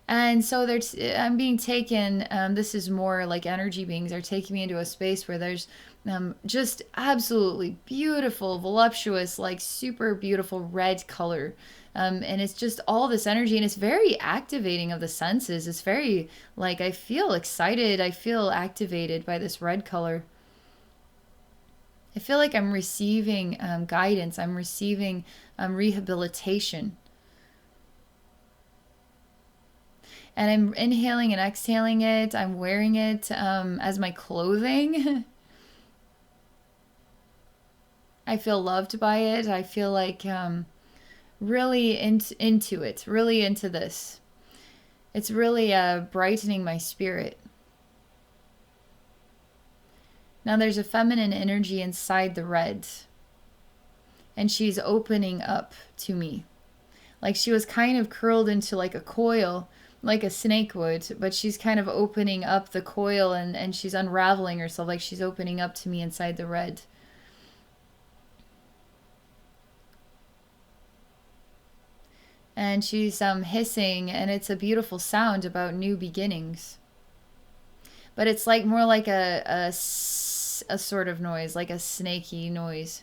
And so I'm being taken, this is more like energy beings are taking me into a space where there's just absolutely beautiful, voluptuous, like super beautiful red color. And it's just all this energy, and it's very activating of the senses. It's very, like, I feel excited. I feel activated by this red color. I feel like I'm receiving guidance. I'm receiving rehabilitation. And I'm inhaling and exhaling it. I'm wearing it as my clothing. I feel loved by it. I feel like really into it, really into this. It's really brightening my spirit. Now there's a feminine energy inside the red. And she's opening up to me. Like she was kind of curled into like a coil, like a snake would, but she's kind of opening up the coil, and she's unraveling herself, like she's opening up to me inside the red. And she's hissing, and it's a beautiful sound about new beginnings. But it's like more like a sort of noise, like a snaky noise.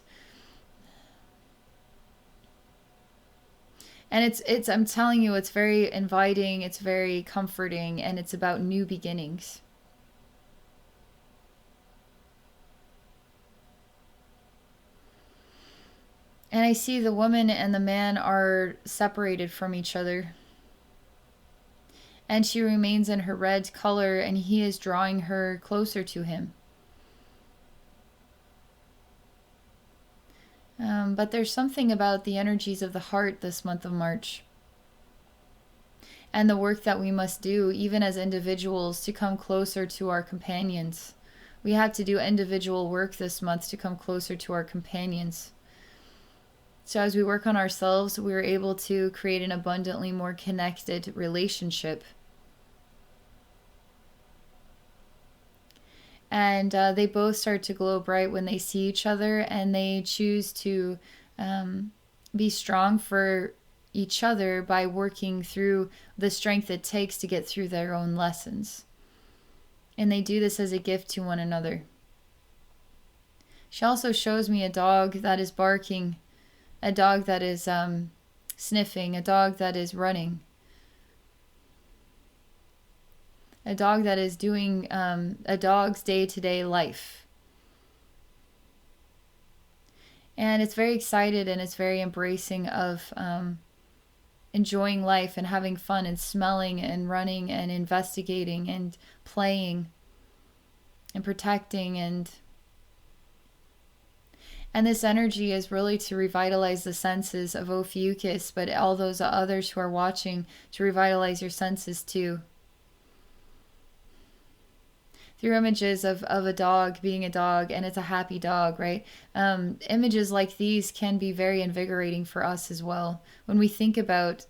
And it's I'm telling you, it's very inviting, it's very comforting, and it's about new beginnings. And I see the woman and the man are separated from each other. And she remains in her red color, and he is drawing her closer to him. But there's something about the energies of the heart this month of March. And the work that we must do, even as individuals, to come closer to our companions. We have to do individual work this month to come closer to our companions. So as we work on ourselves, we're able to create an abundantly more connected relationship. And they both start to glow bright when they see each other, and they choose to be strong for each other by working through the strength it takes to get through their own lessons. And they do this as a gift to one another. She also shows me a dog that is barking, a dog that is sniffing, a dog that is running. A dog that is doing a dog's day-to-day life. And it's very excited and it's very embracing of enjoying life and having fun and smelling and running and investigating and playing and protecting. And this energy is really to revitalize the senses of Ophiuchus, but all those others who are watching, to revitalize your senses too. Through images of a dog being a dog, and it's a happy dog, right? Images like these can be very invigorating for us as well. When we think about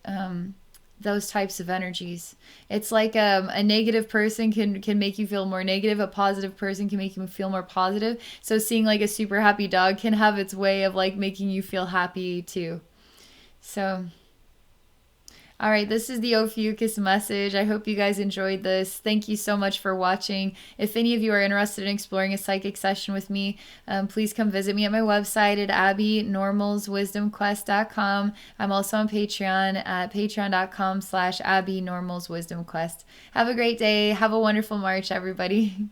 those types of energies, it's like a negative person can make you feel more negative. A positive person can make you feel more positive. So seeing like a super happy dog can have its way of like making you feel happy too. So all right, this is the Ophiuchus message. I hope you guys enjoyed this. Thank you so much for watching. If any of you are interested in exploring a psychic session with me, please come visit me at my website at abbeynormalswisdomquest.com. I'm also on Patreon at patreon.com/abbeynormalswisdomquest. Have a great day. Have a wonderful March, everybody.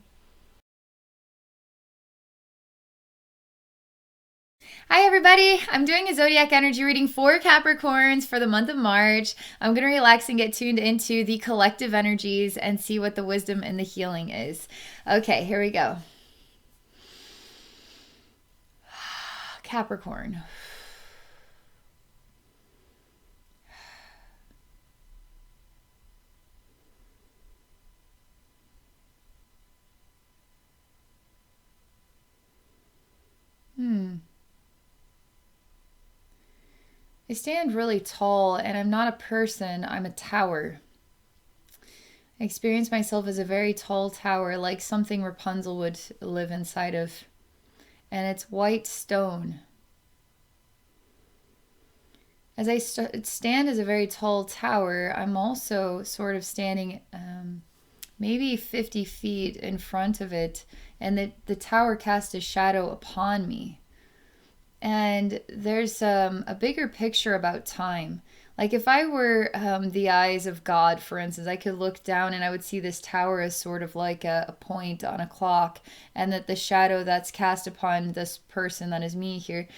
Hi everybody, I'm doing a zodiac energy reading for Capricorns for the month of March. I'm going to relax and get tuned into the collective energies and see what the wisdom and the healing is. Okay, here we go. Capricorn. I stand really tall, and I'm not a person, I'm a tower. I experience myself as a very tall tower, like something Rapunzel would live inside of. And it's white stone. As I stand as a very tall tower, I'm also sort of standing maybe 50 feet in front of it, and the tower casts a shadow upon me. And there's a bigger picture about time. Like if I were the eyes of God, for instance, I could look down and I would see this tower as sort of like a point on a clock, and that the shadow that's cast upon this person, that is me here,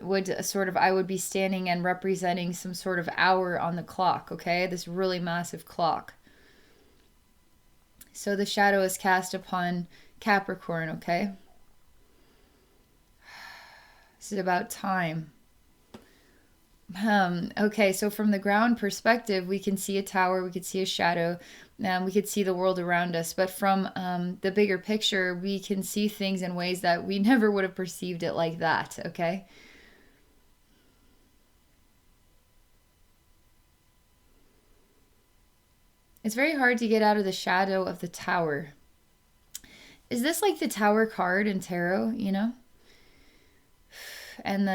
would sort of, I would be standing and representing some sort of hour on the clock, okay? This really massive clock. So the shadow is cast upon Capricorn, okay? This is about time. Okay, so from the ground perspective, we can see a tower, we could see a shadow, we could see the world around us. But from the bigger picture, we can see things in ways that we never would have perceived it like that, okay? It's very hard to get out of the shadow of the tower. Is this like the Tower card in tarot, you know? And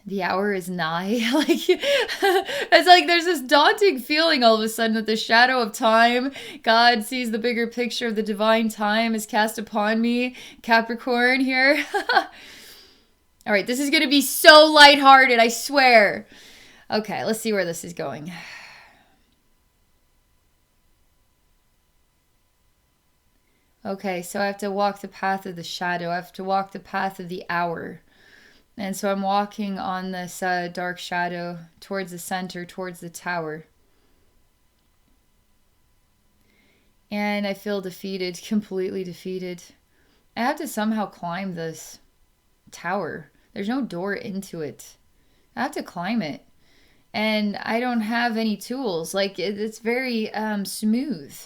the hour is nigh. Like it's like there's this daunting feeling all of a sudden that the shadow of time, God sees the bigger picture of the divine time is cast upon me, Capricorn here. All right, this is going to be so lighthearted, I swear. Okay, let's see where this is going. Okay, so I have to walk the path of the shadow. I have to walk the path of the hour. And so I'm walking on this dark shadow towards the center, towards the tower. And I feel defeated, completely defeated. I have to somehow climb this tower. There's no door into it. I have to climb it. And I don't have any tools. Like, it's very smooth.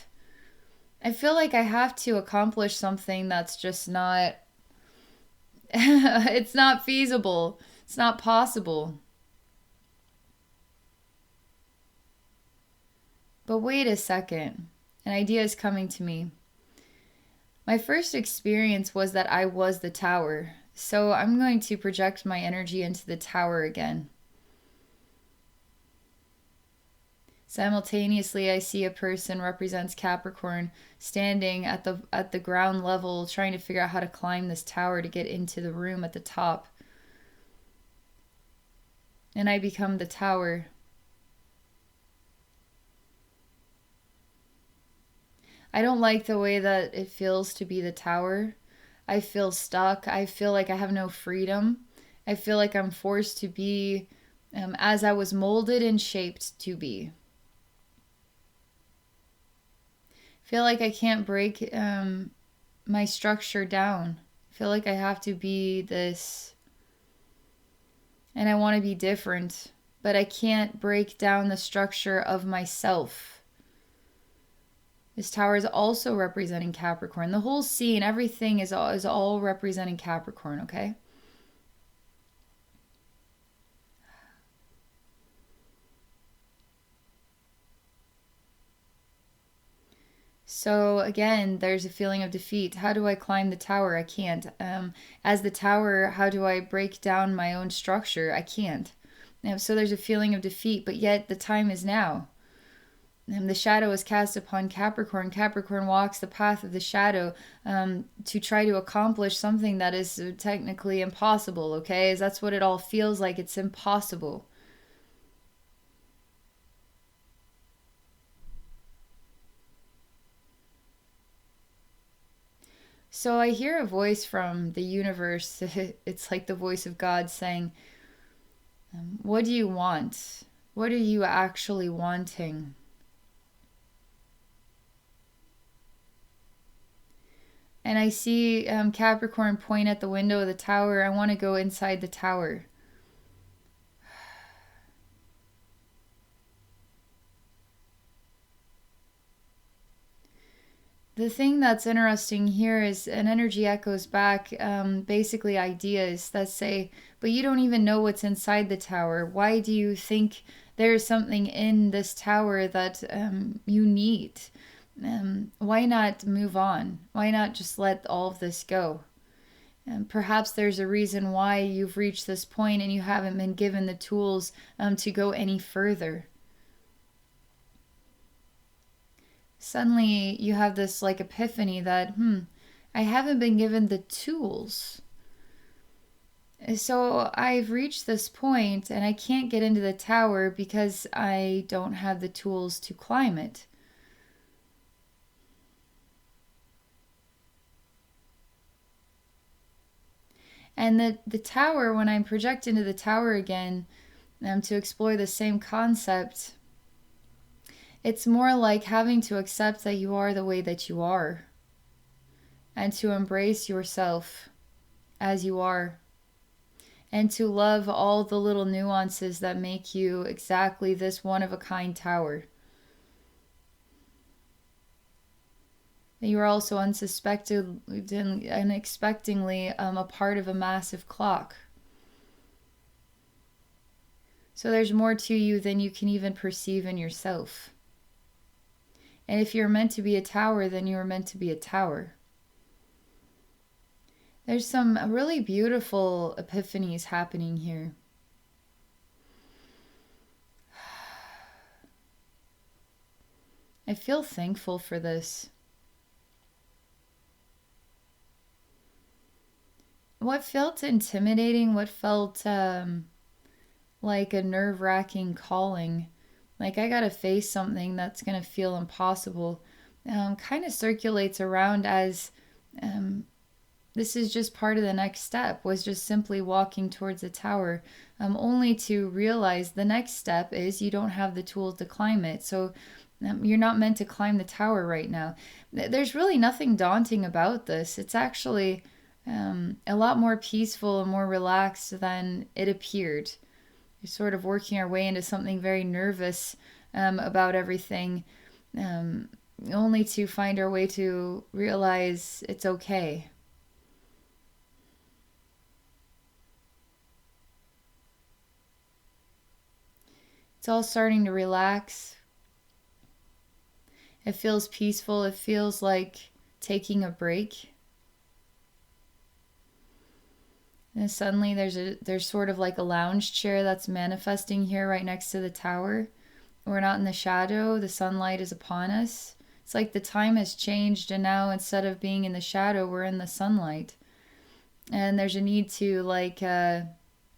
I feel like I have to accomplish something that's just not... it's not feasible. It's not possible. But wait a second. An idea is coming to me. My first experience was that I was the tower. So I'm going to project my energy into the tower again. Simultaneously, I see a person represents Capricorn standing at the ground level trying to figure out how to climb this tower to get into the room at the top. And I become the tower. I don't like the way that it feels to be the tower. I feel stuck. I feel like I have no freedom. I feel like I'm forced to be as I was molded and shaped to be. I feel like I can't break my structure down. I feel like I have to be this, and I want to be different, but I can't break down the structure of myself. This tower is also representing Capricorn. The whole scene, everything is all representing Capricorn, okay? So again, there's a feeling of defeat. How do I climb the tower? I can't. As the tower, how do I break down my own structure? I can't. So there's a feeling of defeat, but yet the time is now. The shadow is cast upon Capricorn. Capricorn walks the path of the shadow to try to accomplish something that is technically impossible, okay? That's what it all feels like. It's impossible. So I hear a voice from the universe. It's like the voice of God saying, what do you want? What are you actually wanting? And I see Capricorn point at the window of the tower. I want to go inside the tower. The thing that's interesting here is an energy echoes back basically ideas that say, but you don't even know what's inside the tower. Why do you think there's something in this tower that you need? Why not move on? Why not just let all of this go? Perhaps there's a reason why you've reached this point and you haven't been given the tools to go any further. Suddenly you have this like epiphany that, I haven't been given the tools. So I've reached this point and I can't get into the tower because I don't have the tools to climb it. And the tower, when I'm projected into the tower again to explore the same concept, it's more like having to accept that you are the way that you are and to embrace yourself as you are and to love all the little nuances that make you exactly this one-of-a-kind tower. You are also unexpectedly a part of a massive clock. So there's more to you than you can even perceive in yourself. And if you're meant to be a tower, then you are meant to be a tower. There's some really beautiful epiphanies happening here. I feel thankful for this. What felt intimidating, what felt like a nerve-wracking calling, like I gotta face something that's gonna feel impossible, kind of circulates around as this is just part of the next step, was just simply walking towards the tower, only to realize the next step is you don't have the tools to climb it. So you're not meant to climb the tower right now. There's really nothing daunting about this. It's actually a lot more peaceful and more relaxed than it appeared. You're sort of working our way into something very nervous about everything, only to find our way to realize it's okay. It's all starting to relax. It feels peaceful. It feels like taking a break. And suddenly there's sort of like a lounge chair that's manifesting here right next to the tower. We're not in the shadow. The sunlight is upon us. It's like the time has changed, and now instead of being in the shadow, we're in the sunlight. And there's a need to like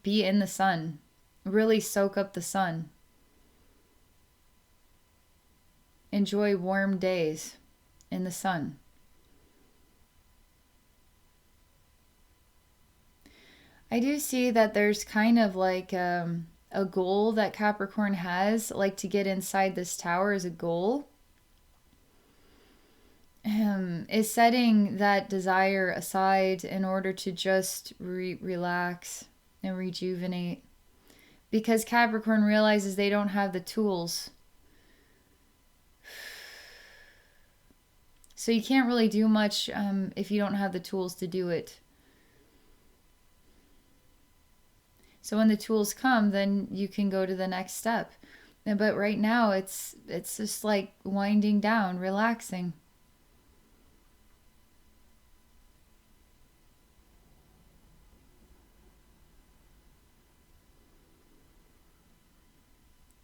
be in the sun, really soak up the sun. Enjoy warm days in the sun. I do see that there's kind of like a goal that Capricorn has, like to get inside this tower is a goal. Is setting that desire aside in order to just relax and rejuvenate. Because Capricorn realizes they don't have the tools. So you can't really do much if you don't have the tools to do it. So when the tools come, then you can go to the next step. But right now, it's just like winding down, relaxing.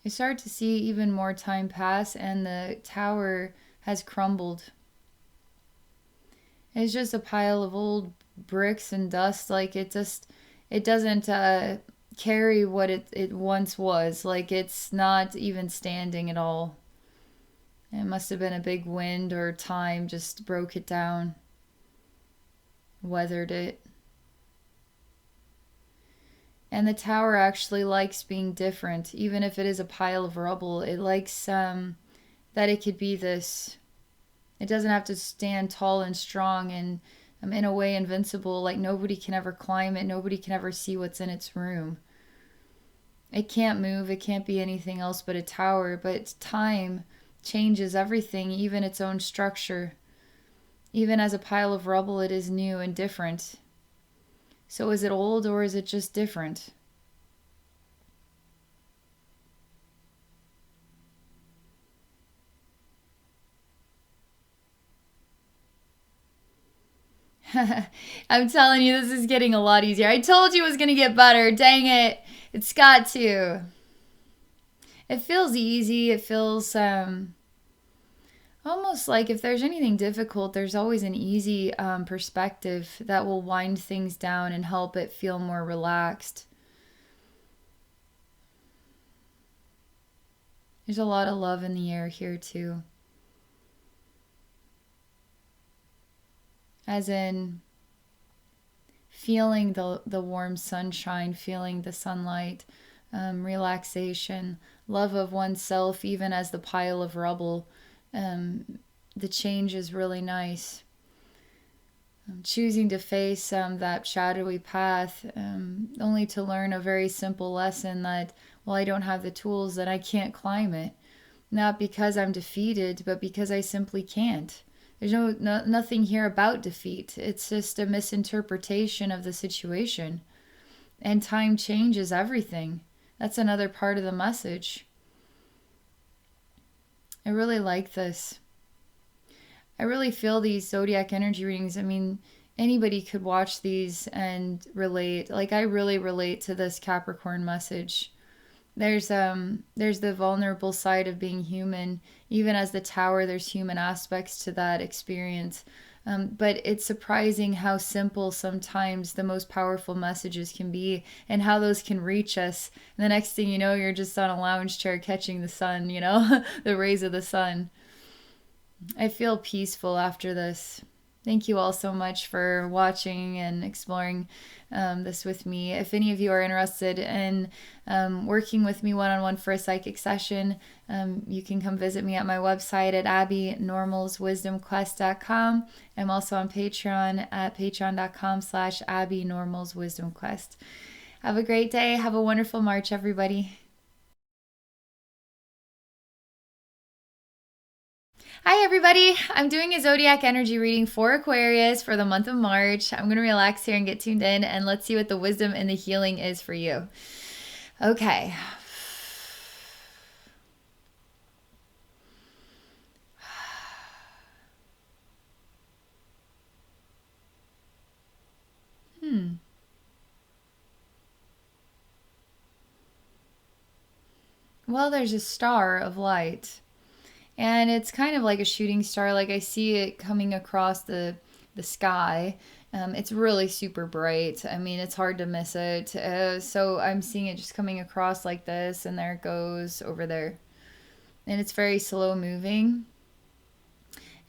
You start to see even more time pass, and the tower has crumbled. It's just a pile of old bricks and dust. Like it doesn't carry what it once was. Like it's not even standing at all. It must have been a big wind or time just broke it down, weathered it. And the tower actually likes being different, even if it is a pile of rubble. It likes that it could be this. It doesn't have to stand tall and strong and in a way invincible. Like nobody can ever climb it. Nobody can ever see what's in its room. It can't move. It can't be anything else but a tower. But time changes everything, even its own structure. Even as a pile of rubble, it is new and different. So is it old or is it just different? I'm telling you, this is getting a lot easier. I told you it was going to get better. Dang it. It's got to. It feels easy. It feels almost like if there's anything difficult, there's always an easy perspective that will wind things down and help it feel more relaxed. There's a lot of love in the air here, too. As in feeling the warm sunshine, feeling the sunlight, relaxation, love of oneself, even as the pile of rubble. The change is really nice. Choosing to face that shadowy path, only to learn a very simple lesson that, well, I don't have the tools, that I can't climb it. Not because I'm defeated, but because I simply can't. There's nothing here about defeat. It's just a misinterpretation of the situation. And time changes everything. That's another part of the message. I really like this. I really feel these zodiac energy readings. I mean, anybody could watch these and relate. Like I really relate to this Capricorn message. There's the vulnerable side of being human. Even as the tower, there's human aspects to that experience. But it's surprising how simple sometimes the most powerful messages can be and how those can reach us. And the next thing you know, you're just on a lounge chair catching the sun, the rays of the sun. I feel peaceful after this. Thank you all so much for watching and exploring this with me. If any of you are interested in working with me one-on-one for a psychic session, you can come visit me at my website at abbeynormalswisdomquest.com. I'm also on Patreon at patreon.com/abbeynormalswisdomquest. Have a great day. Have a wonderful March, everybody. Hi, everybody. I'm doing a zodiac energy reading for Aquarius for the month of March. I'm going to relax here and get tuned in, and let's see what the wisdom and the healing is for you. Okay. Well, there's a star of light. And it's kind of like a shooting star. Like I see it coming across the sky. It's really super bright. I mean, it's hard to miss it. So I'm seeing it just coming across like this, and there it goes over there. And it's very slow moving.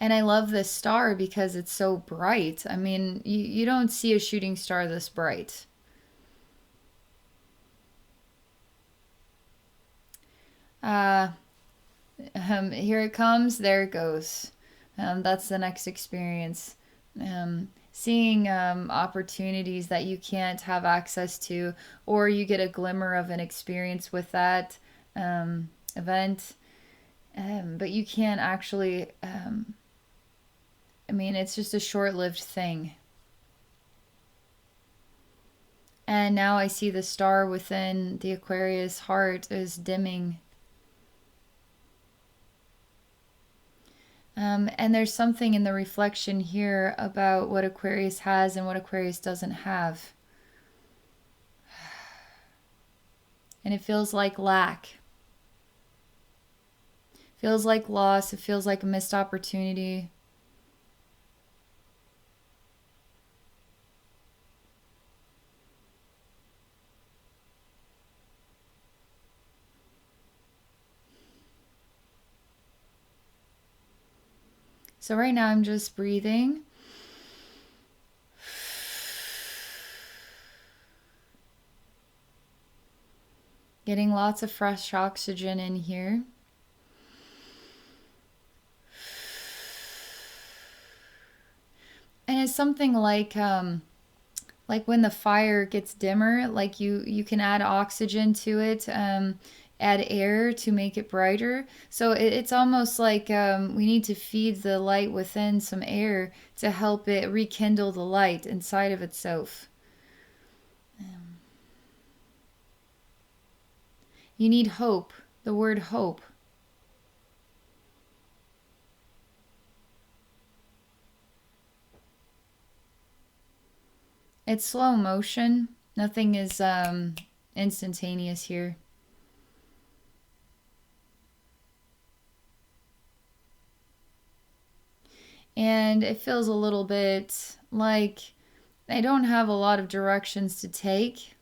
And I love this star because it's so bright. I mean, you don't see a shooting star this bright. Here it comes, there it goes. That's the next experience. Seeing opportunities that you can't have access to, or you get a glimmer of an experience with that event, but you can't actually, I mean, it's just a short-lived thing. And now I see the star within the Aquarius heart is dimming. And there's something in the reflection here about what Aquarius has and what Aquarius doesn't have. And it feels like lack. It feels like loss. It feels like a missed opportunity. So right now I'm just breathing. Getting lots of fresh oxygen in here. And it's something like when the fire gets dimmer, like you can add oxygen to it, add air to make it brighter. So it's almost like we need to feed the light within some air to help it rekindle the light inside of itself. You need hope, the word hope. It's slow motion. Nothing is instantaneous here. And it feels a little bit like I don't have a lot of directions to take.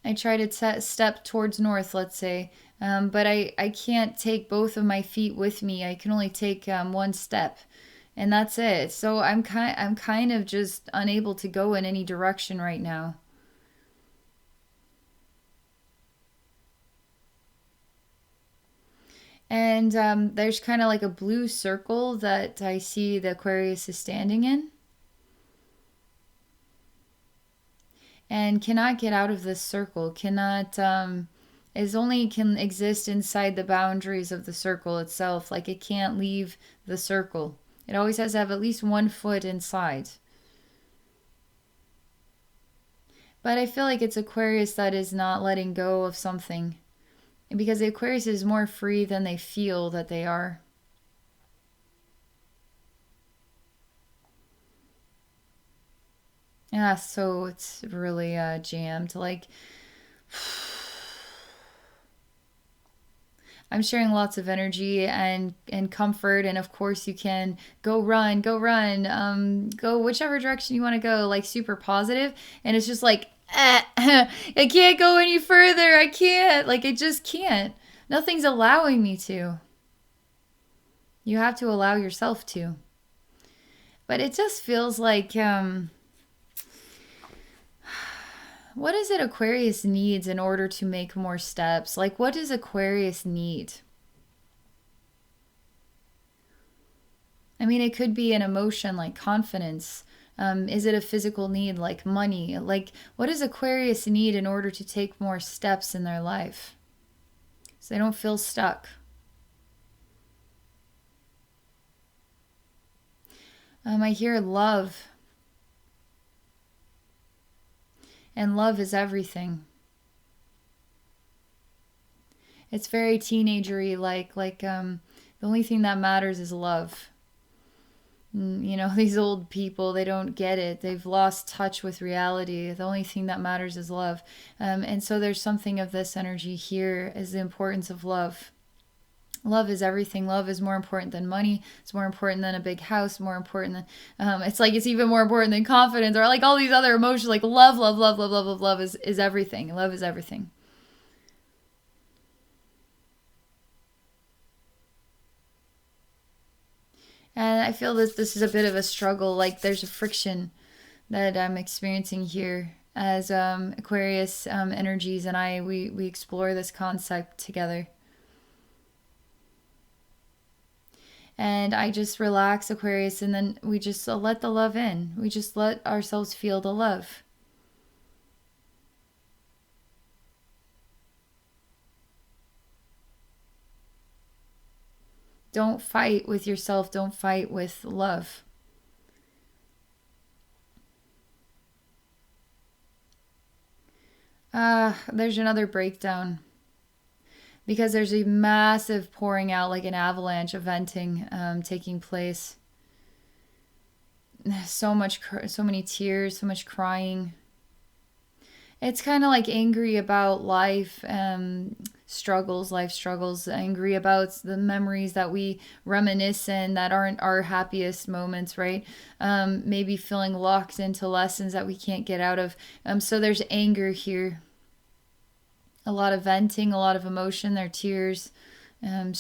I try to step towards north, let's say, but I can't take both of my feet with me. I can only take one step, and that's it. So I'm kind of just unable to go in any direction right now. And there's kind of like a blue circle that I see the Aquarius is standing in. And cannot get out of this circle, cannot, is only can exist inside the boundaries of the circle itself. Like it can't leave the circle. It always has to have at least 1 foot inside. But I feel like it's Aquarius that is not letting go of something. Because the Aquarius is more free than they feel that they are. Yeah, so it's really jammed. Like, I'm sharing lots of energy and comfort, and of course you can go run, go whichever direction you want to go, like super positive. And it's just like, I can't go any further. I can't. Like, I just can't. Nothing's allowing me to. You have to allow yourself to. But it just feels like, what is it Aquarius needs in order to make more steps? Like, what does Aquarius need? I mean, it could be an emotion like confidence. Is it a physical need like money? Like, what does Aquarius need in order to take more steps in their life so they don't feel stuck? I hear love. And love is everything. It's very teenagery, like the only thing that matters is love. You know, these old people, they don't get it. They've lost touch with reality. The only thing that matters is love. And so there's something of this energy here is the importance of love. Love is everything. Love is more important than money. It's more important than a big house, more important than, it's like it's even more important than confidence or like all these other emotions. Like love is everything. Love is everything. And I feel that this is a bit of a struggle. Like there's a friction that I'm experiencing here. as Aquarius energies and we explore this concept together. And I just relax, Aquarius, and then we just let the love in. We just let ourselves feel the love. Don't fight with yourself. Don't fight with love. There's another breakdown. Because there's a massive pouring out, like an avalanche of venting taking place. So many tears, so much crying. It's kind of like angry about life, life struggles, angry about the memories that we reminisce in that aren't our happiest moments, right? Maybe feeling locked into lessons that we can't get out of. So there's anger here. A lot of venting, a lot of emotion, their tears, the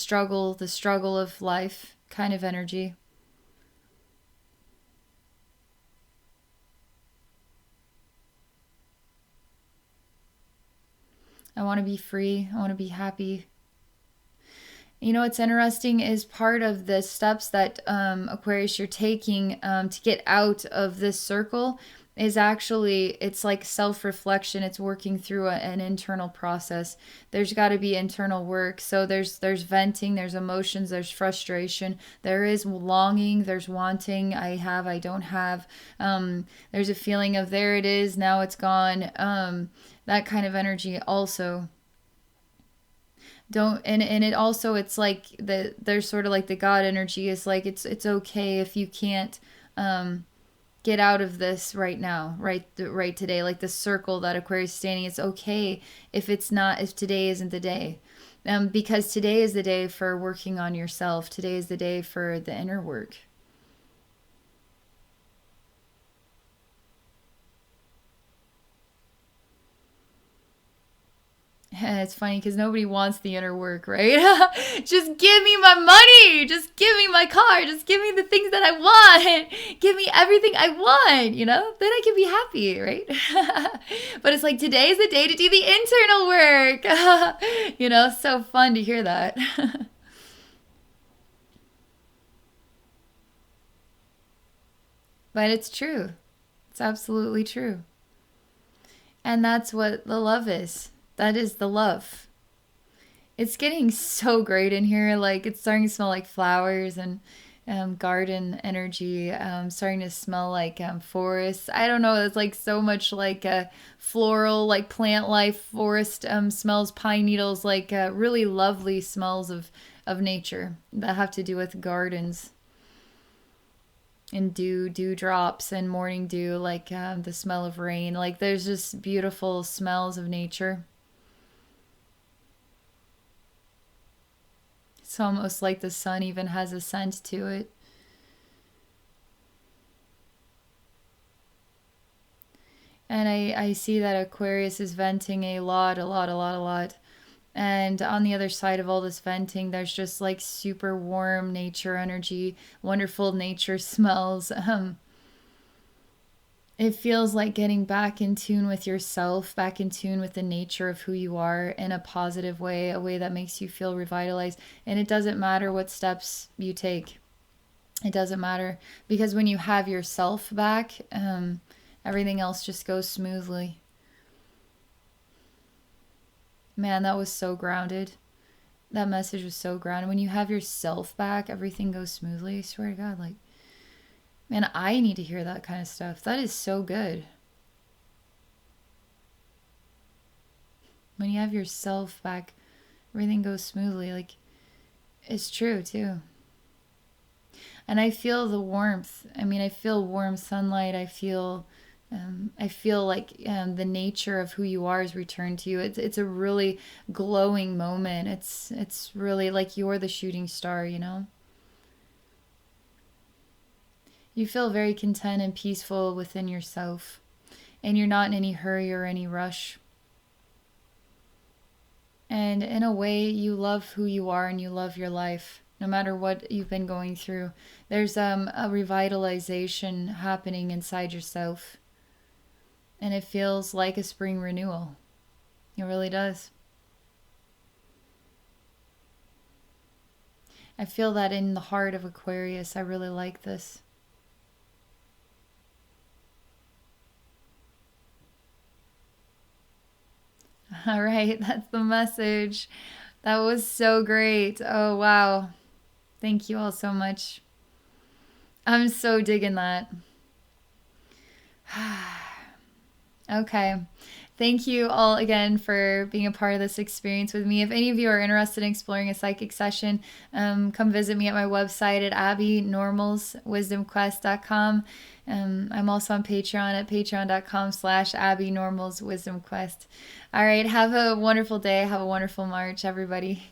struggle of life kind of energy. I want to be free. I want to be happy. You know what's interesting is part of the steps that Aquarius you're taking to get out of this circle is actually, it's like self-reflection. It's working through an internal process. There's got to be internal work. So there's venting, there's emotions, there's frustration, there is longing, there's wanting. I don't have. There's a feeling of there it is, now it's gone. That kind of energy also. Don't and it also, it's like there's sort of like the God energy is like it's okay if you can't get out of this right now, right today, like the circle that Aquarius is standing. It's okay if today isn't the day, because today is the day for working on yourself. Today is the day for the inner work. It's funny because nobody wants the inner work, right? Just give me my money. Just give me my car. Just give me the things that I want. Give me everything I want, Then I can be happy, right? But it's like today is the day to do the internal work. So fun to hear that. But it's true. It's absolutely true. And that's what the love is. That is the love. It's getting so great in here. Like it's starting to smell like flowers and garden energy. Starting to smell like forests. I don't know. It's like so much like floral, like plant life, forest smells, pine needles, like really lovely smells of nature that have to do with gardens and dew drops and morning dew, like the smell of rain. Like there's just beautiful smells of nature. It's almost like the sun even has a scent to it. And I see that Aquarius is venting a lot. And on the other side of all this venting, there's just like super warm nature energy, wonderful nature smells. It feels like getting back in tune with yourself, back in tune with the nature of who you are in a positive way, a way that makes you feel revitalized. And it doesn't matter what steps you take. It doesn't matter, because when you have yourself back, everything else just goes smoothly. Man, that was so grounded. That message was so grounded. When you have yourself back, everything goes smoothly. I swear to God, like, man, I need to hear that kind of stuff. That is so good. When you have yourself back, everything goes smoothly. Like, it's true too. And I feel the warmth. I mean, I feel warm sunlight. I feel like the nature of who you are is returned to you. It's a really glowing moment. It's really like you're the shooting star, You feel very content and peaceful within yourself, and you're not in any hurry or any rush. And in a way, you love who you are and you love your life, no matter what you've been going through. There's a revitalization happening inside yourself. And it feels like a spring renewal. It really does. I feel that in the heart of Aquarius. I really like this. All right, that's the message. That was so great. Oh, wow. Thank you all so much. I'm so digging that. Okay. Thank you all again for being a part of this experience with me. If any of you are interested in exploring a psychic session, come visit me at my website at abbeynormalswisdomquest.com. I'm also on Patreon at patreon.com/abbeynormalswisdomquest. All right. Have a wonderful day. Have a wonderful March, everybody.